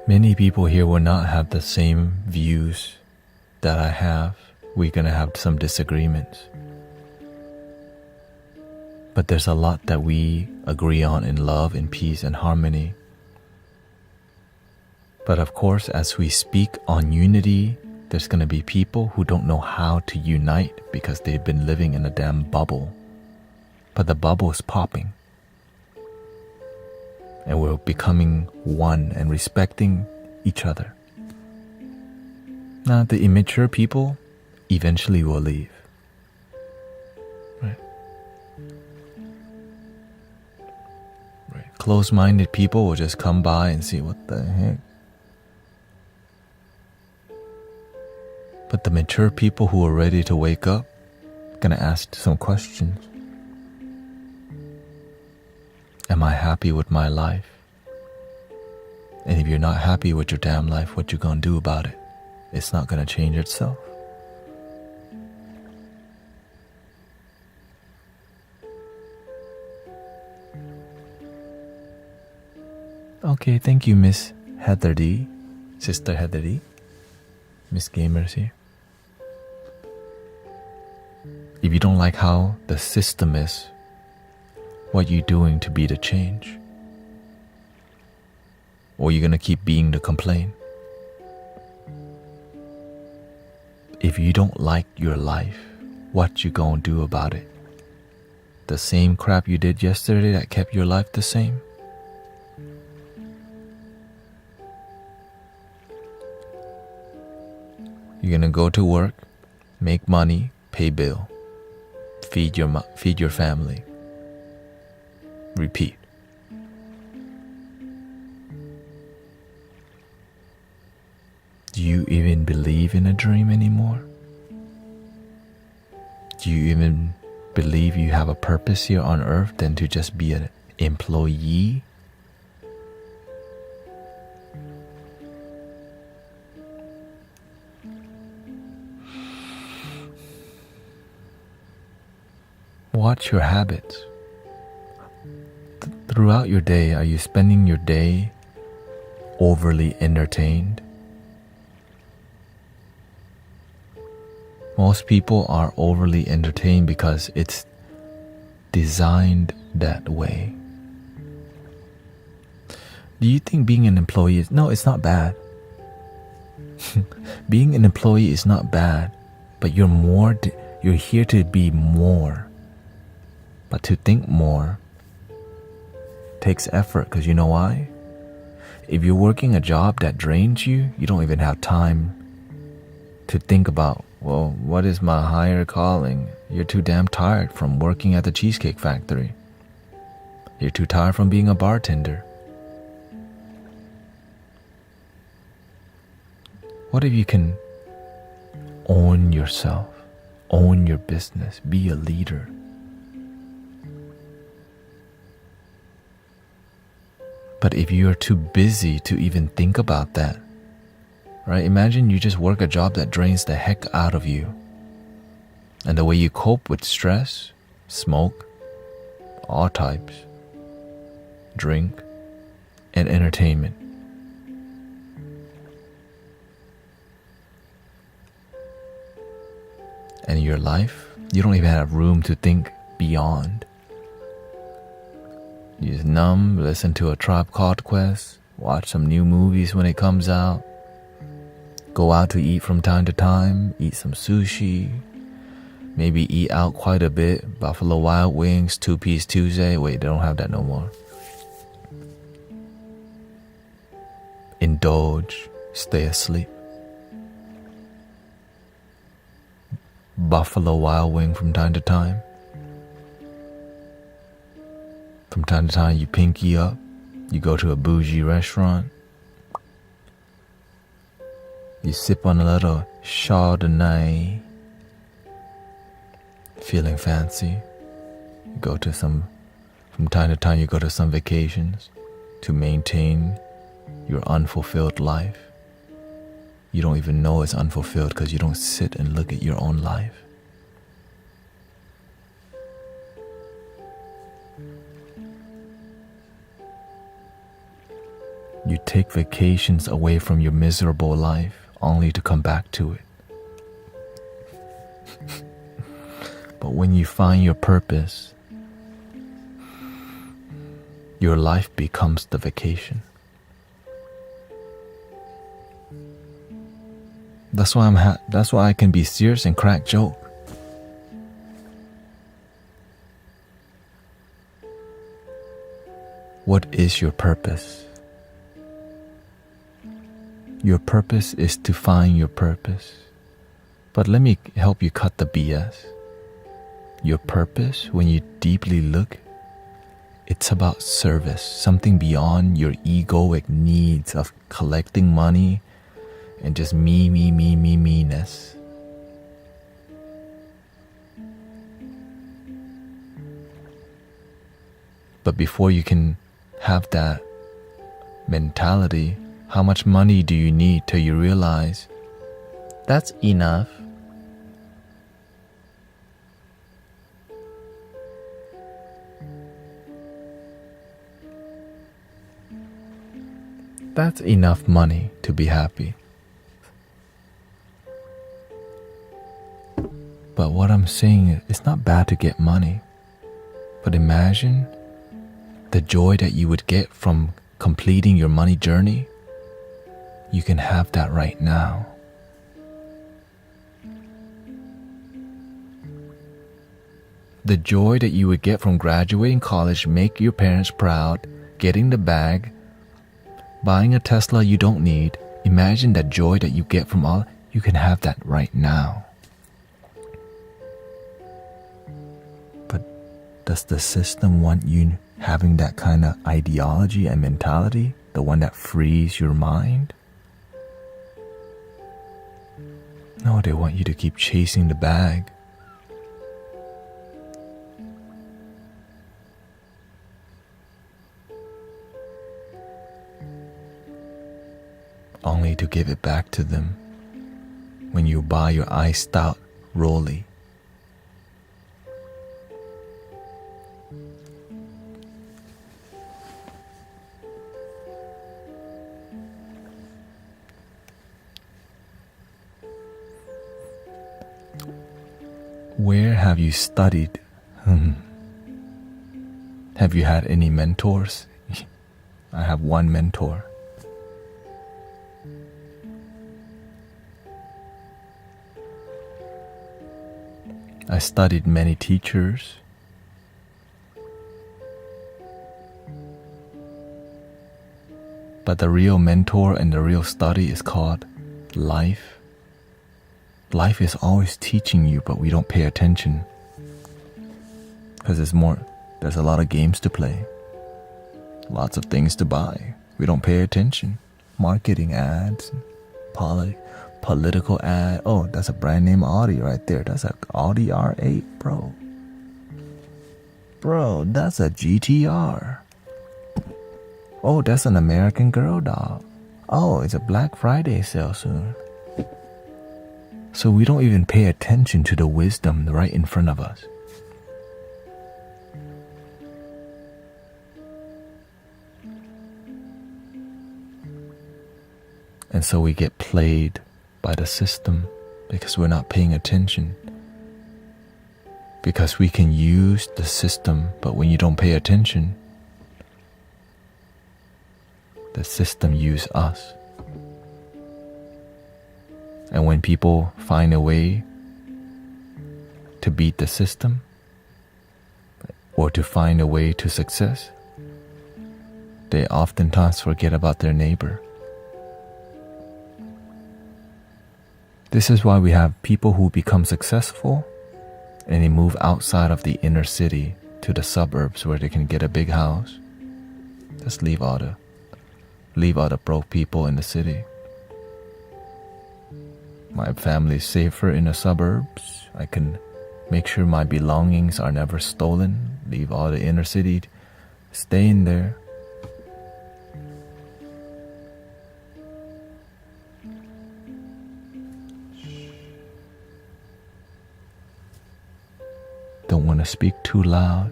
Many people here will not have the same views that I have. We're going to have some disagreements. But there's a lot that we agree on in love, in peace, and harmony. But of course, as we speak on unity, there's going to be people who don't know how to unite because they've been living in a damn bubble. But the bubble is popping. And we're becoming one and respecting each other. Now, the immature people eventually will leave. Right? Close-minded people will just come by and see what the heck. But the mature people who are ready to wake up are going to ask some questions. Am I happy with my life? And if you're not happy with your damn life, what you gonna do about it? It's not gonna change itself. Okay, thank you, Miss Heather D. Sister Heather D. Miss Gamers here. If you don't like how the system is, what you doing to be the change? Or you're gonna keep being the complaint? If you don't like your life, what you gonna do about it? The same crap you did yesterday that kept your life the same? You're gonna go to work, make money, pay bill, feed your family. Repeat. Do you even believe in a dream anymore? Do you even believe you have a purpose here on earth than to just be an employee? Watch your habits. Throughout your day, are you spending your day overly entertained? Most people are overly entertained because it's designed that way. Do you think being an employee is... No, it's not bad. Being an employee is not bad, but you're here to be more. But to think more takes effort, because you know why? If you're working a job that drains you, you don't even have time to think about, well, what is my higher calling? You're too damn tired from working at the Cheesecake Factory. You're too tired from being a bartender. What if you can own yourself, own your business, be a leader? But if you are too busy to even think about that, right? Imagine you just work a job that drains the heck out of you. And the way you cope with stress, smoke, all types, drink, and entertainment. And in your life, you don't even have room to think beyond. You just numb, listen to a Tribe Called Quest, watch some new movies when it comes out, go out to eat from time to time, eat some sushi, maybe eat out quite a bit, Buffalo Wild Wings, 2-piece Tuesday. Wait, they don't have that no more. Indulge, stay asleep. Buffalo Wild Wing from time to time. From time to time, you pinky up, you go to a bougie restaurant, you sip on a little Chardonnay, feeling fancy. From time to time, you go to some vacations to maintain your unfulfilled life. You don't even know it's unfulfilled because you don't sit and look at your own life. You take vacations away from your miserable life only to come back to it. But when you find your purpose, your life becomes the vacation. That's why I can be serious and crack joke. What is your purpose? Your purpose is to find your purpose. But let me help you cut the BS. Your purpose, when you deeply look, it's about service, something beyond your egoic needs of collecting money and just me-ness. But before you can have that mentality, how much money do you need till you realize that's enough? That's enough money to be happy. But what I'm saying is, it's not bad to get money. But imagine the joy that you would get from completing your money journey. You can have that right now. The joy that you would get from graduating college, make your parents proud, getting the bag, buying a Tesla you don't need. Imagine that joy that you get from all. You can have that right now. Does the system want you having that kind of ideology and mentality? The one that frees your mind? No, they want you to keep chasing the bag. Only to give it back to them when you buy your iced out rollie. Where have you studied? Have you had any mentors? I have one mentor. I studied many teachers. But the real mentor and the real study is called life. Life is always teaching you, but we don't pay attention. Because there's a lot of games to play. Lots of things to buy. We don't pay attention. Marketing ads, political ad. Oh, that's a brand name Audi right there. That's an Audi R8, bro. Bro, that's a GTR. Oh, that's an American Girl doll. Oh, it's a Black Friday sale soon. So we don't even pay attention to the wisdom right in front of us. And so we get played by the system because we're not paying attention. Because we can use the system, but when you don't pay attention, the system uses us. And when people find a way to beat the system or to find a way to success, they oftentimes forget about their neighbor. This is why we have people who become successful and they move outside of the inner city to the suburbs where they can get a big house. Just leave all the broke people in the city. My family's safer in the suburbs. I can make sure my belongings are never stolen. Leave all the inner city. Stay in there. Don't want to speak too loud.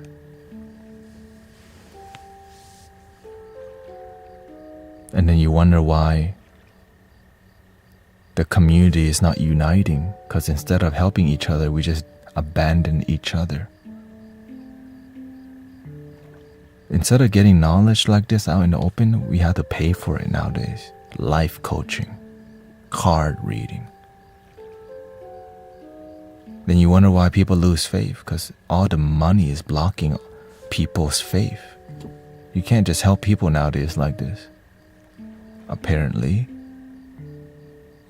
And then you wonder why the community is not uniting, because instead of helping each other, we just abandon each other. Instead of getting knowledge like this out in the open, we have to pay for it nowadays. Life coaching, card reading. Then you wonder why people lose faith, because all the money is blocking people's faith. You can't just help people nowadays like this. Apparently,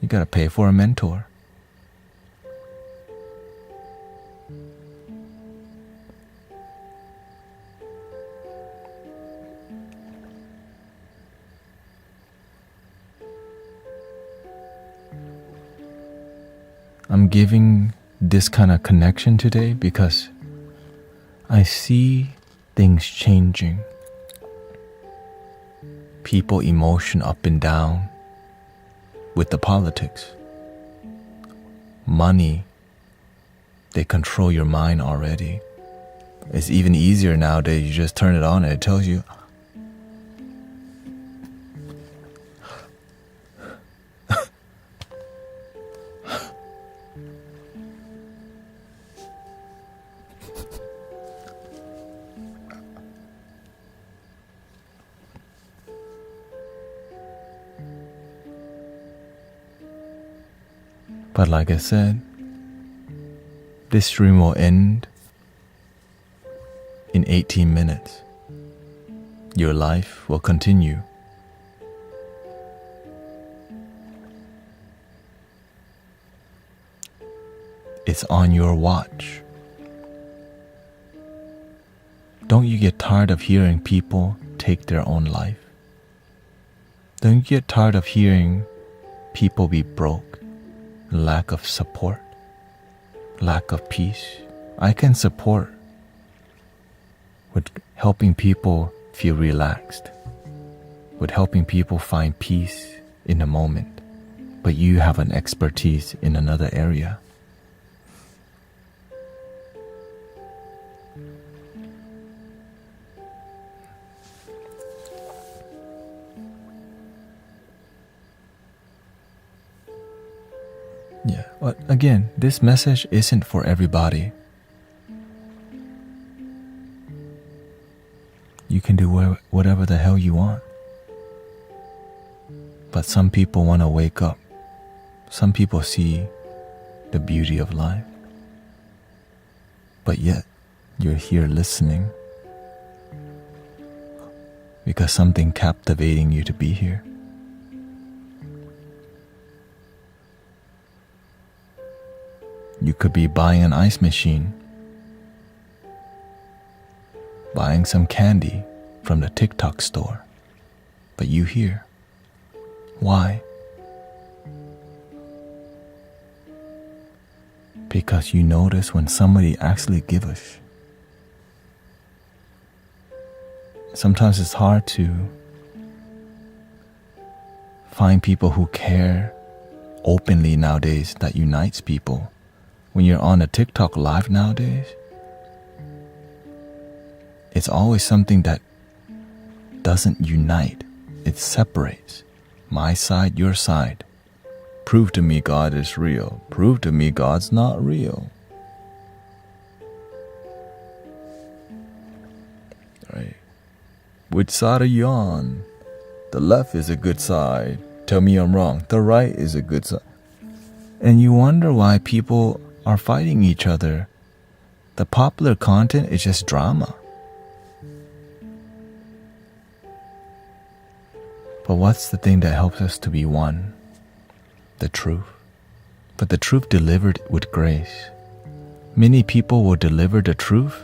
you gotta pay for a mentor. I'm giving this kind of connection today because I see things changing. People emotion up and down with the politics. Money, they control your mind already. It's even easier nowadays. You just turn it on and it tells you. But like I said, this stream will end in 18 minutes. Your life will continue. It's on your watch. Don't you get tired of hearing people take their own life? Don't you get tired of hearing people be broke, lack of support, lack of peace? I can support with helping people feel relaxed, with helping people find peace in a moment, but you have an expertise in another area. Yeah, but again, this message isn't for everybody. You can do whatever the hell you want. But some people want to wake up. Some people see the beauty of life. But yet, you're here listening because something captivating you to be here. You could be buying an ice machine, buying some candy from the TikTok store, but you here. Why? Because you notice when somebody actually gives. Sometimes it's hard to find people who care openly nowadays that unites people. When you're on a TikTok live nowadays, it's always something that doesn't unite. It separates. My side, your side. Prove to me God is real. Prove to me God's not real. Right? Which side are you on? The left is a good side. Tell me I'm wrong. The right is a good side. And you wonder why people are fighting each other. The popular content is just drama. But what's the thing that helps us to be one? The truth. But the truth delivered with grace. Many people will deliver the truth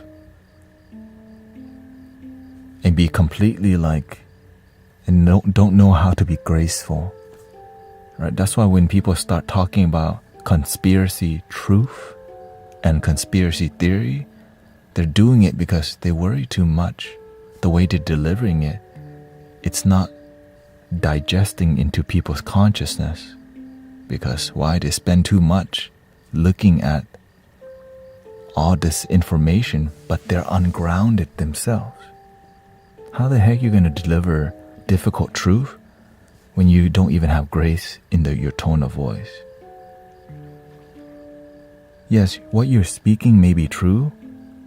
and be completely and don't know how to be graceful. Right? That's why when people start talking about conspiracy truth and conspiracy theory, they're doing it because they worry too much. The way they're delivering it, it's not digesting into people's consciousness. Because why? They spend too much looking at all this information, but they're ungrounded themselves. How the heck are you going to deliver difficult truth when you don't even have grace in your tone of voice? Yes, what you're speaking may be true,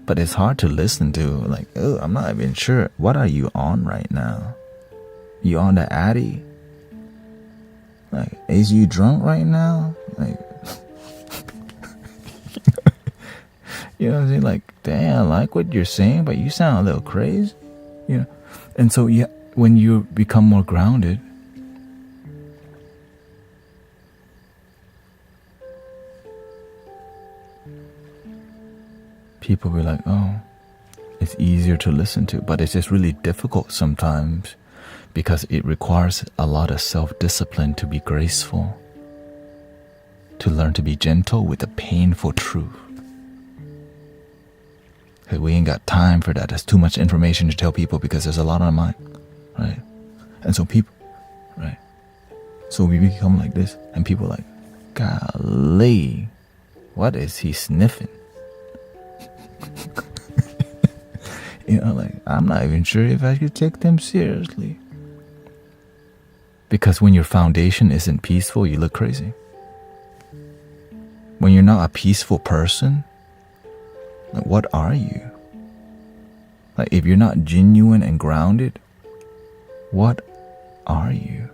but it's hard to listen to. I'm not even sure. What are you on right now? You on the Addy? Is you drunk right now? You know what I'm saying? Damn, I like what you're saying, but you sound a little crazy. You know? And so when you become more grounded, people be like, oh, it's easier to listen to. But it's just really difficult sometimes because it requires a lot of self-discipline to be graceful, to learn to be gentle with the painful truth. We ain't got time for that. There's too much information to tell people because there's a lot on our mind, right? And so people, right? So we become like this, and people are like, golly, what is he sniffing? I'm not even sure if I should take them seriously. Because when your foundation isn't peaceful, you look crazy. When you're not a peaceful person, what are you? If you're not genuine and grounded, what are you?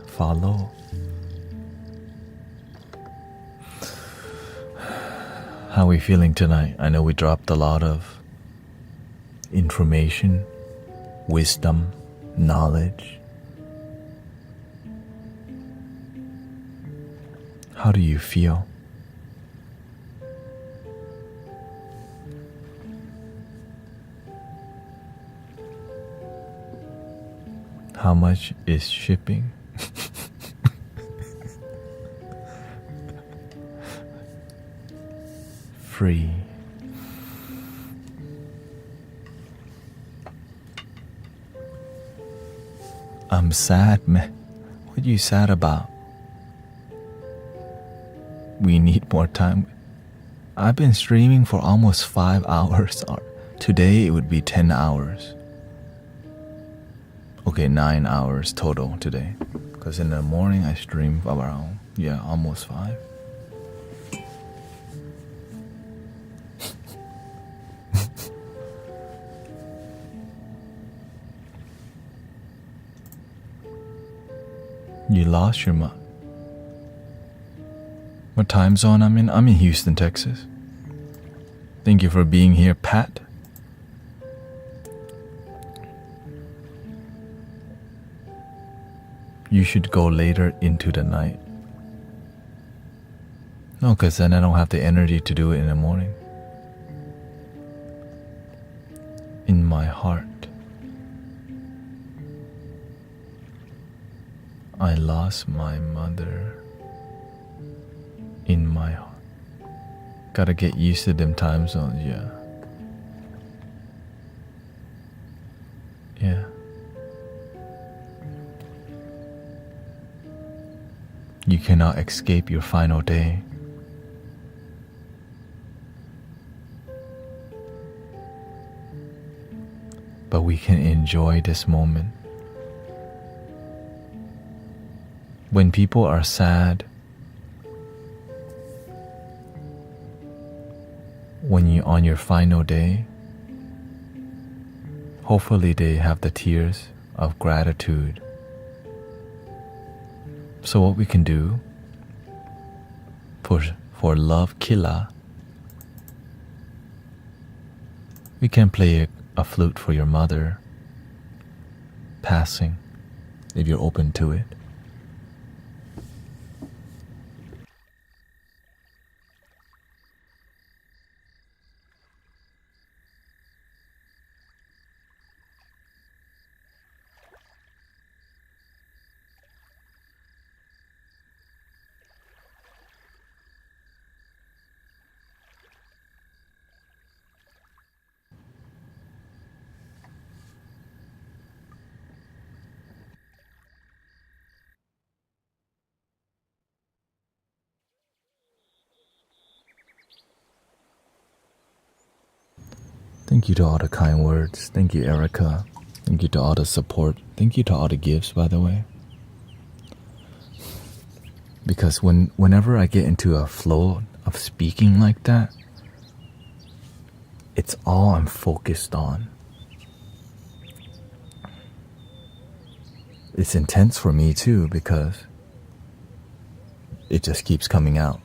follow. How are we feeling tonight? I know we dropped a lot of information, wisdom, knowledge. How do you feel? How much is shipping? Free. I'm sad, man. What are you sad about? We need more time. I've been streaming for almost 5 hours. Today it would be 10 hours. Okay, 9 hours total today. Because in the morning I stream around, almost 5. You lost your mind. What time zone I'm in? I'm in Houston, Texas. Thank you for being here, Pat. You should go later into the night. No, because then I don't have the energy to do it in the morning. In my heart, I lost my mother. In my heart. Gotta get used to them time zones, yeah. You cannot escape your final day. But we can enjoy this moment. When people are sad, when you're on your final day, hopefully they have the tears of gratitude. So what we can do for love killa, we can play a flute for your mother passing, if you're open to it. Thank you to all the kind words. Thank you, Erica. Thank you to all the support. Thank you to all the gifts, by the way. Because whenever I get into a flow of speaking like that, it's all I'm focused on. It's intense for me too, because it just keeps coming out.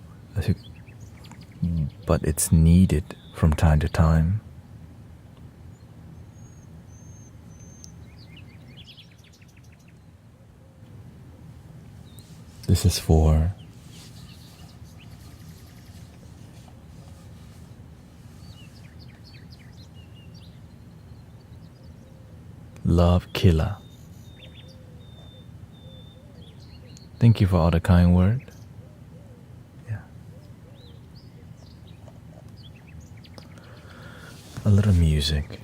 But it's needed from time to time. This is for love killer. Thank you for all the kind word. Yeah. A little music.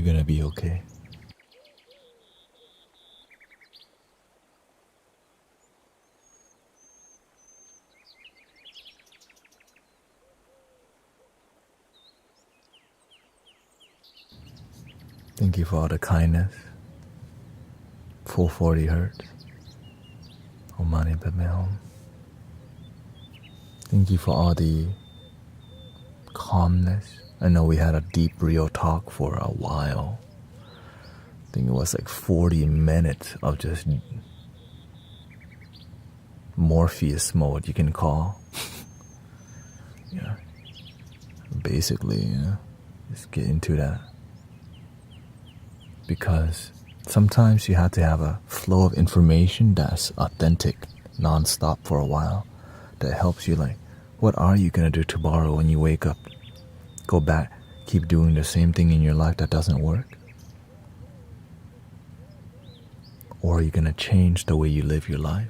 You're gonna be okay. Thank you for all the kindness. Full 40 hertz. Om Mani Padme Hum. Thank you for all the calmness. I know we had a deep real talk for a while. I think it was like 40 minutes of just Morpheus mode, you can call. Yeah. Basically, just get into that. Because sometimes you have to have a flow of information that's authentic, non-stop for a while. That helps you, like, what are you going to do tomorrow when you wake up? Go back, keep doing the same thing in your life that doesn't work? Or are you going to change the way you live your life?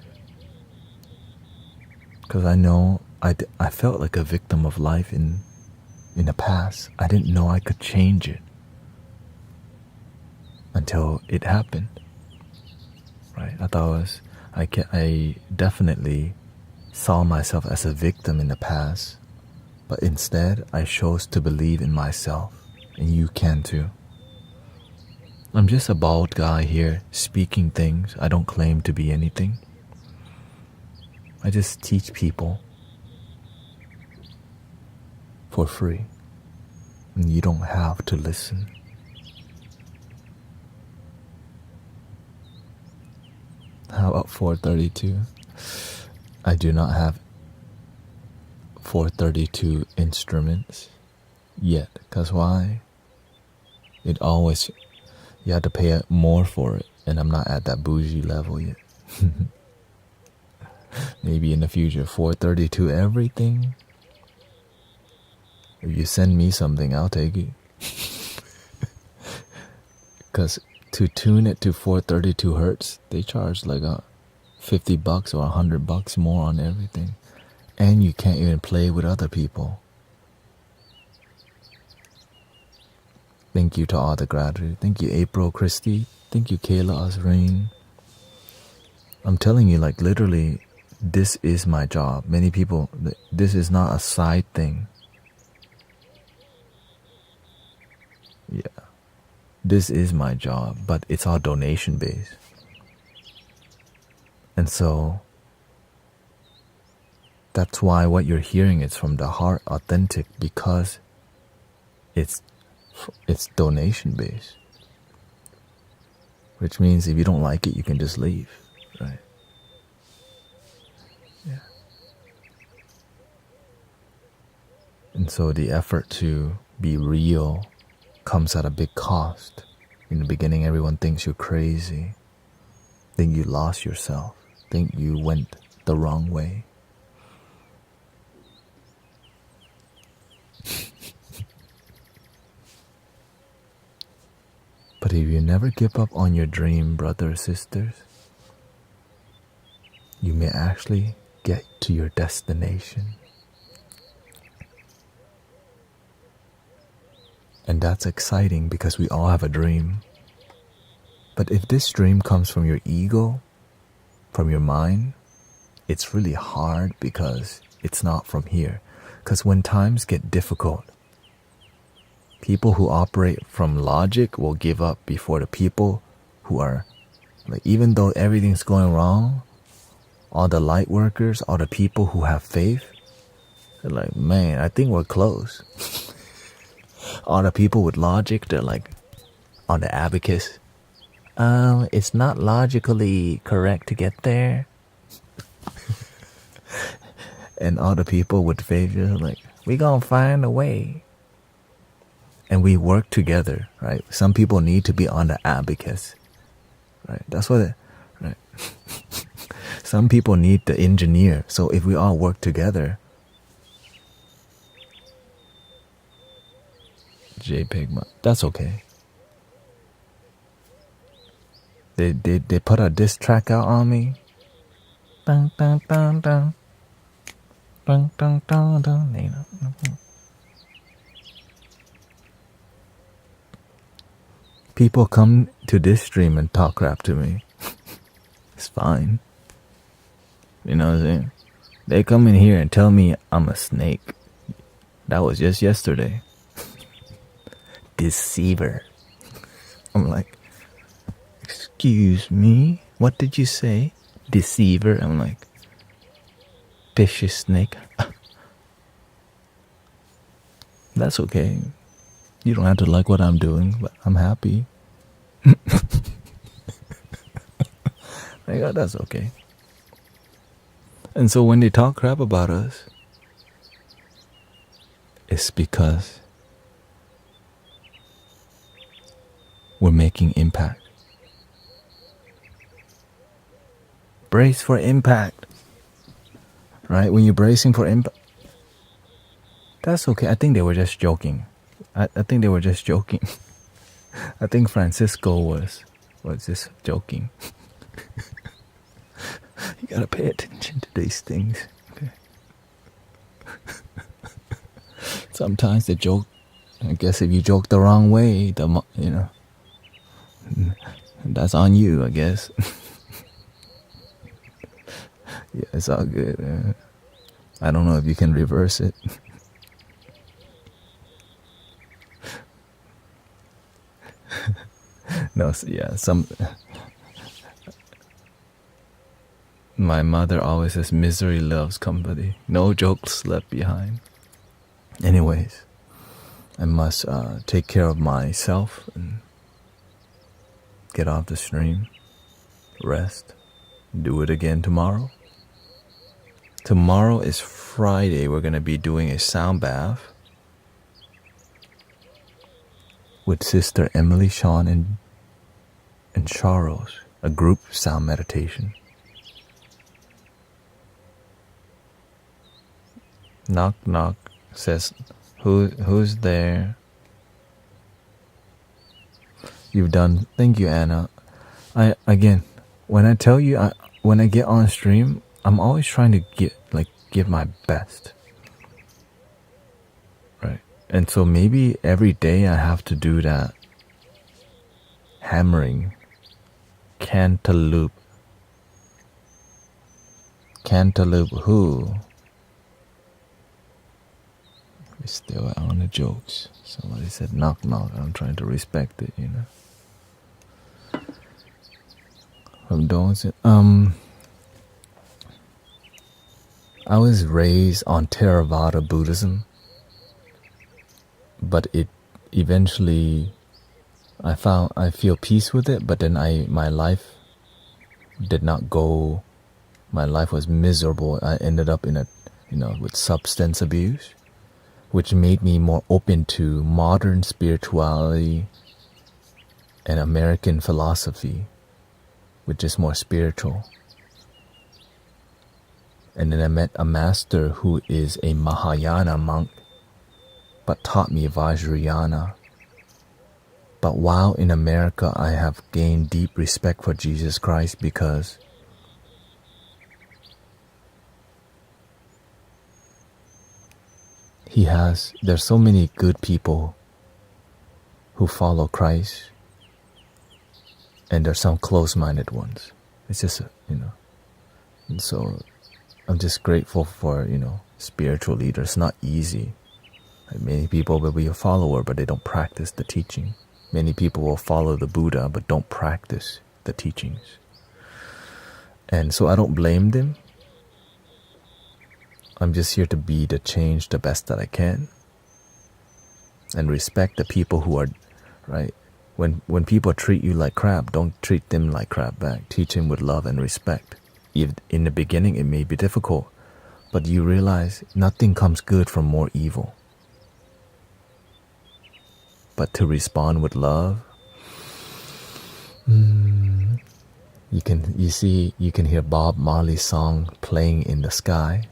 Because I know I felt like a victim of life in the past. I didn't know I could change it until it happened. Right? I thought I definitely saw myself as a victim in the past, but instead I chose to believe in myself, and you can too. I'm just a bald guy here speaking things. I don't claim to be anything. I just teach people for free, and you don't have to listen. How about 432? I do not have 432 instruments yet. Because why? You have to pay more for it, and I'm not at that bougie level yet. Maybe in the future, 432 everything. If you send me something, I'll take it. Because to tune it to 432 hertz, they charge like $50 or $100 more on everything. And you can't even play with other people. Thank you to all the gratitude. Thank you, April, Christy. Thank you, Kayla, Osrain. I'm telling you, like, literally, this is my job. Many people, this is not a side thing. Yeah. This is my job, but it's all donation based. And so that's why what you're hearing is from the heart, authentic, because it's donation based. Which means if you don't like it, you can just leave, right? Yeah. And so the effort to be real comes at a big cost. In the beginning, everyone thinks you're crazy, think you lost yourself, think you went the wrong way. But if you never give up on your dream, brothers, sisters, you may actually get to your destination. And that's exciting because we all have a dream. But if this dream comes from your ego, from your mind, it's really hard because it's not from here. Because when times get difficult, people who operate from logic will give up before the people who are, like, even though everything's going wrong, all the light workers, all the people who have faith, they're like, man, I think we're close. All the people with logic, they're like on the abacus. It's not logically correct to get there. And all the people with faith, they're like, we gonna find a way. And we work together, right? Some people need to be on the abacus, right? That's what right? Some people need the engineer. So if we all work together, JPEG, that's okay. They put a diss track out on me. Dun, dun, dun, dun. Dun, dun, dun, dun. People come to this stream and talk crap to me. It's fine. You know what I'm saying? They come in here and tell me I'm a snake. That was just yesterday. Deceiver. I'm like, excuse me? What did you say? Deceiver? I'm like, vicious snake. That's okay. You don't have to like what I'm doing, but I'm happy. Like, oh, that's okay. And so when they talk crap about us, it's because we're making impact. Brace for impact. Right? When you're bracing for impact, that's okay. I think they were just joking. I think they were just joking. I think Francisco was just joking. You gotta pay attention to these things. Okay. Sometimes the joke, I guess if you joke the wrong way, that's on you, I guess. Yeah, it's all good. I don't know if you can reverse it. No, yeah, my mother always says misery loves company. No jokes left behind. Anyways, I must take care of myself and get off the stream, rest, do it again tomorrow. Tomorrow is Friday. We're going to be doing a sound bath with Sister Emily, Sean, and Charles, a group sound meditation. Knock, knock, says, who's there? You've done, thank you, Anna. When I tell you, when I get on stream, I'm always trying to give my best. Right? And so maybe every day I have to do that hammering, cantaloupe who? We're still on the jokes. Somebody said knock knock. I'm trying to respect it, From Dawn's I was raised on Theravada Buddhism, but it eventually I feel peace with it, but then my life did not go. My life was miserable. I ended up with substance abuse, which made me more open to modern spirituality and American philosophy, which is more spiritual. And then I met a master who is a Mahayana monk, but taught me Vajrayana. But while in America, I have gained deep respect for Jesus Christ because there's so many good people who follow Christ, and there's some close-minded ones. It's just, and so I'm just grateful for, spiritual leaders. It's not easy. Many people will be a follower, but they don't practice the teaching. Many people will follow the Buddha, but don't practice the teachings. And so I don't blame them. I'm just here to be the change the best that I can. And respect the people who are, right? When people treat you like crap, don't treat them like crap back. Teach them with love and respect. In the beginning, it may be difficult, but you realize nothing comes good from more evil. But to respond with love, you can hear Bob Marley's song playing in the sky.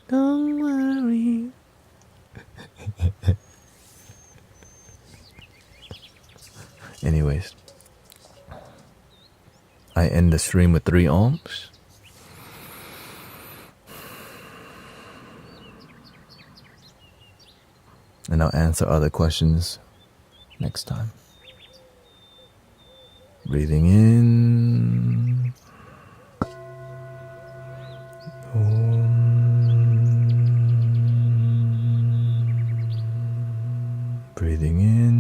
Don't worry. Anyways, I end the stream with 3 ohms. And I'll answer other questions next time. Breathing in. Breathing in.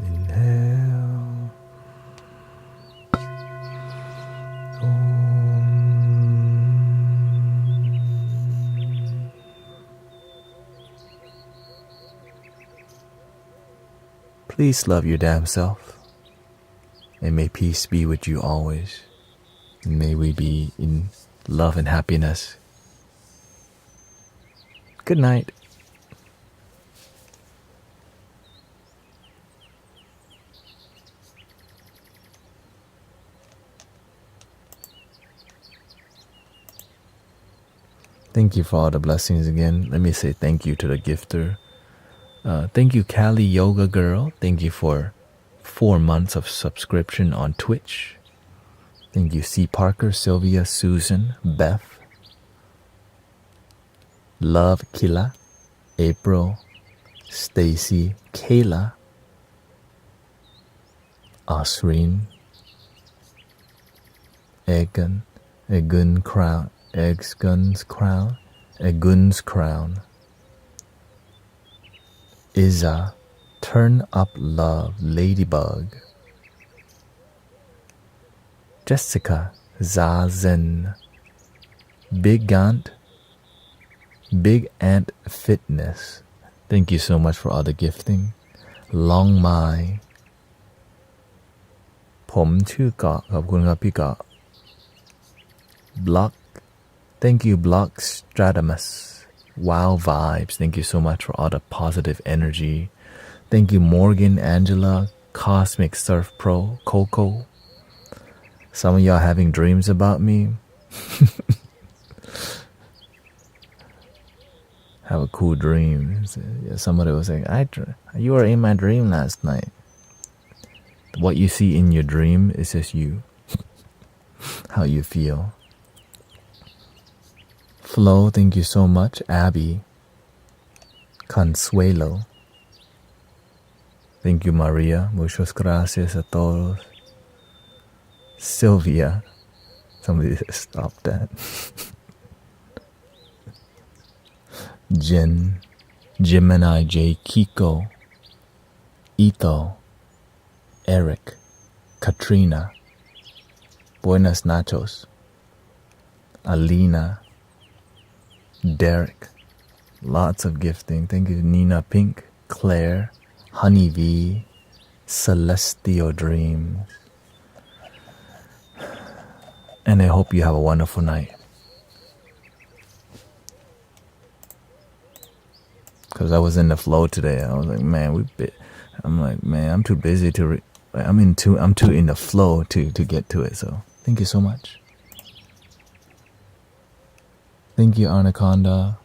Inhale. Please love your damn self, and may peace be with you always. And may we be in love and happiness. Good night. Thank you for all the blessings again. Let me say thank you to the gifter. Thank you, Cali Yoga Girl. Thank you for 4 months of subscription on Twitch. Thank you, C. Parker, Sylvia, Susan, Beth, Love, Kila, April, Stacy, Kayla, Asreen, Egan, Egun Crown, Egun's Crown, Egun's Crown, Iza, Turn Up Love, Ladybug, Jessica, Zazen, Big Ant, Big Ant Fitness. Thank you so much for all the gifting. Long Mai. ผมชื่อเกาะขอบคุณครับพี่เกาะ Block. Thank you, Block Stratamus. Wow vibes. Thank you so much for all the positive energy. Thank you, Morgan, Angela, Cosmic Surf Pro, Coco. Some of y'all having dreams about me. Have a cool dream. Somebody was saying, you were in my dream last night. What you see in your dream is just you. How you feel. Flo, thank you so much. Abby. Consuelo. Thank you, Maria. Muchas gracias a todos. Sylvia. Somebody stop that. Jen. Gemini J. Kiko. Ito. Eric. Katrina. Buenas Nachos. Alina. Derek. Lots of gifting. Thank you, Nina Pink, Claire, Honeybee, Celestial Dreams. And I hope you have a wonderful night. Because I was in the flow today. I was like, man, I'm too busy to. I'm too in the flow to get to it. So thank you so much. Thank you, Anaconda.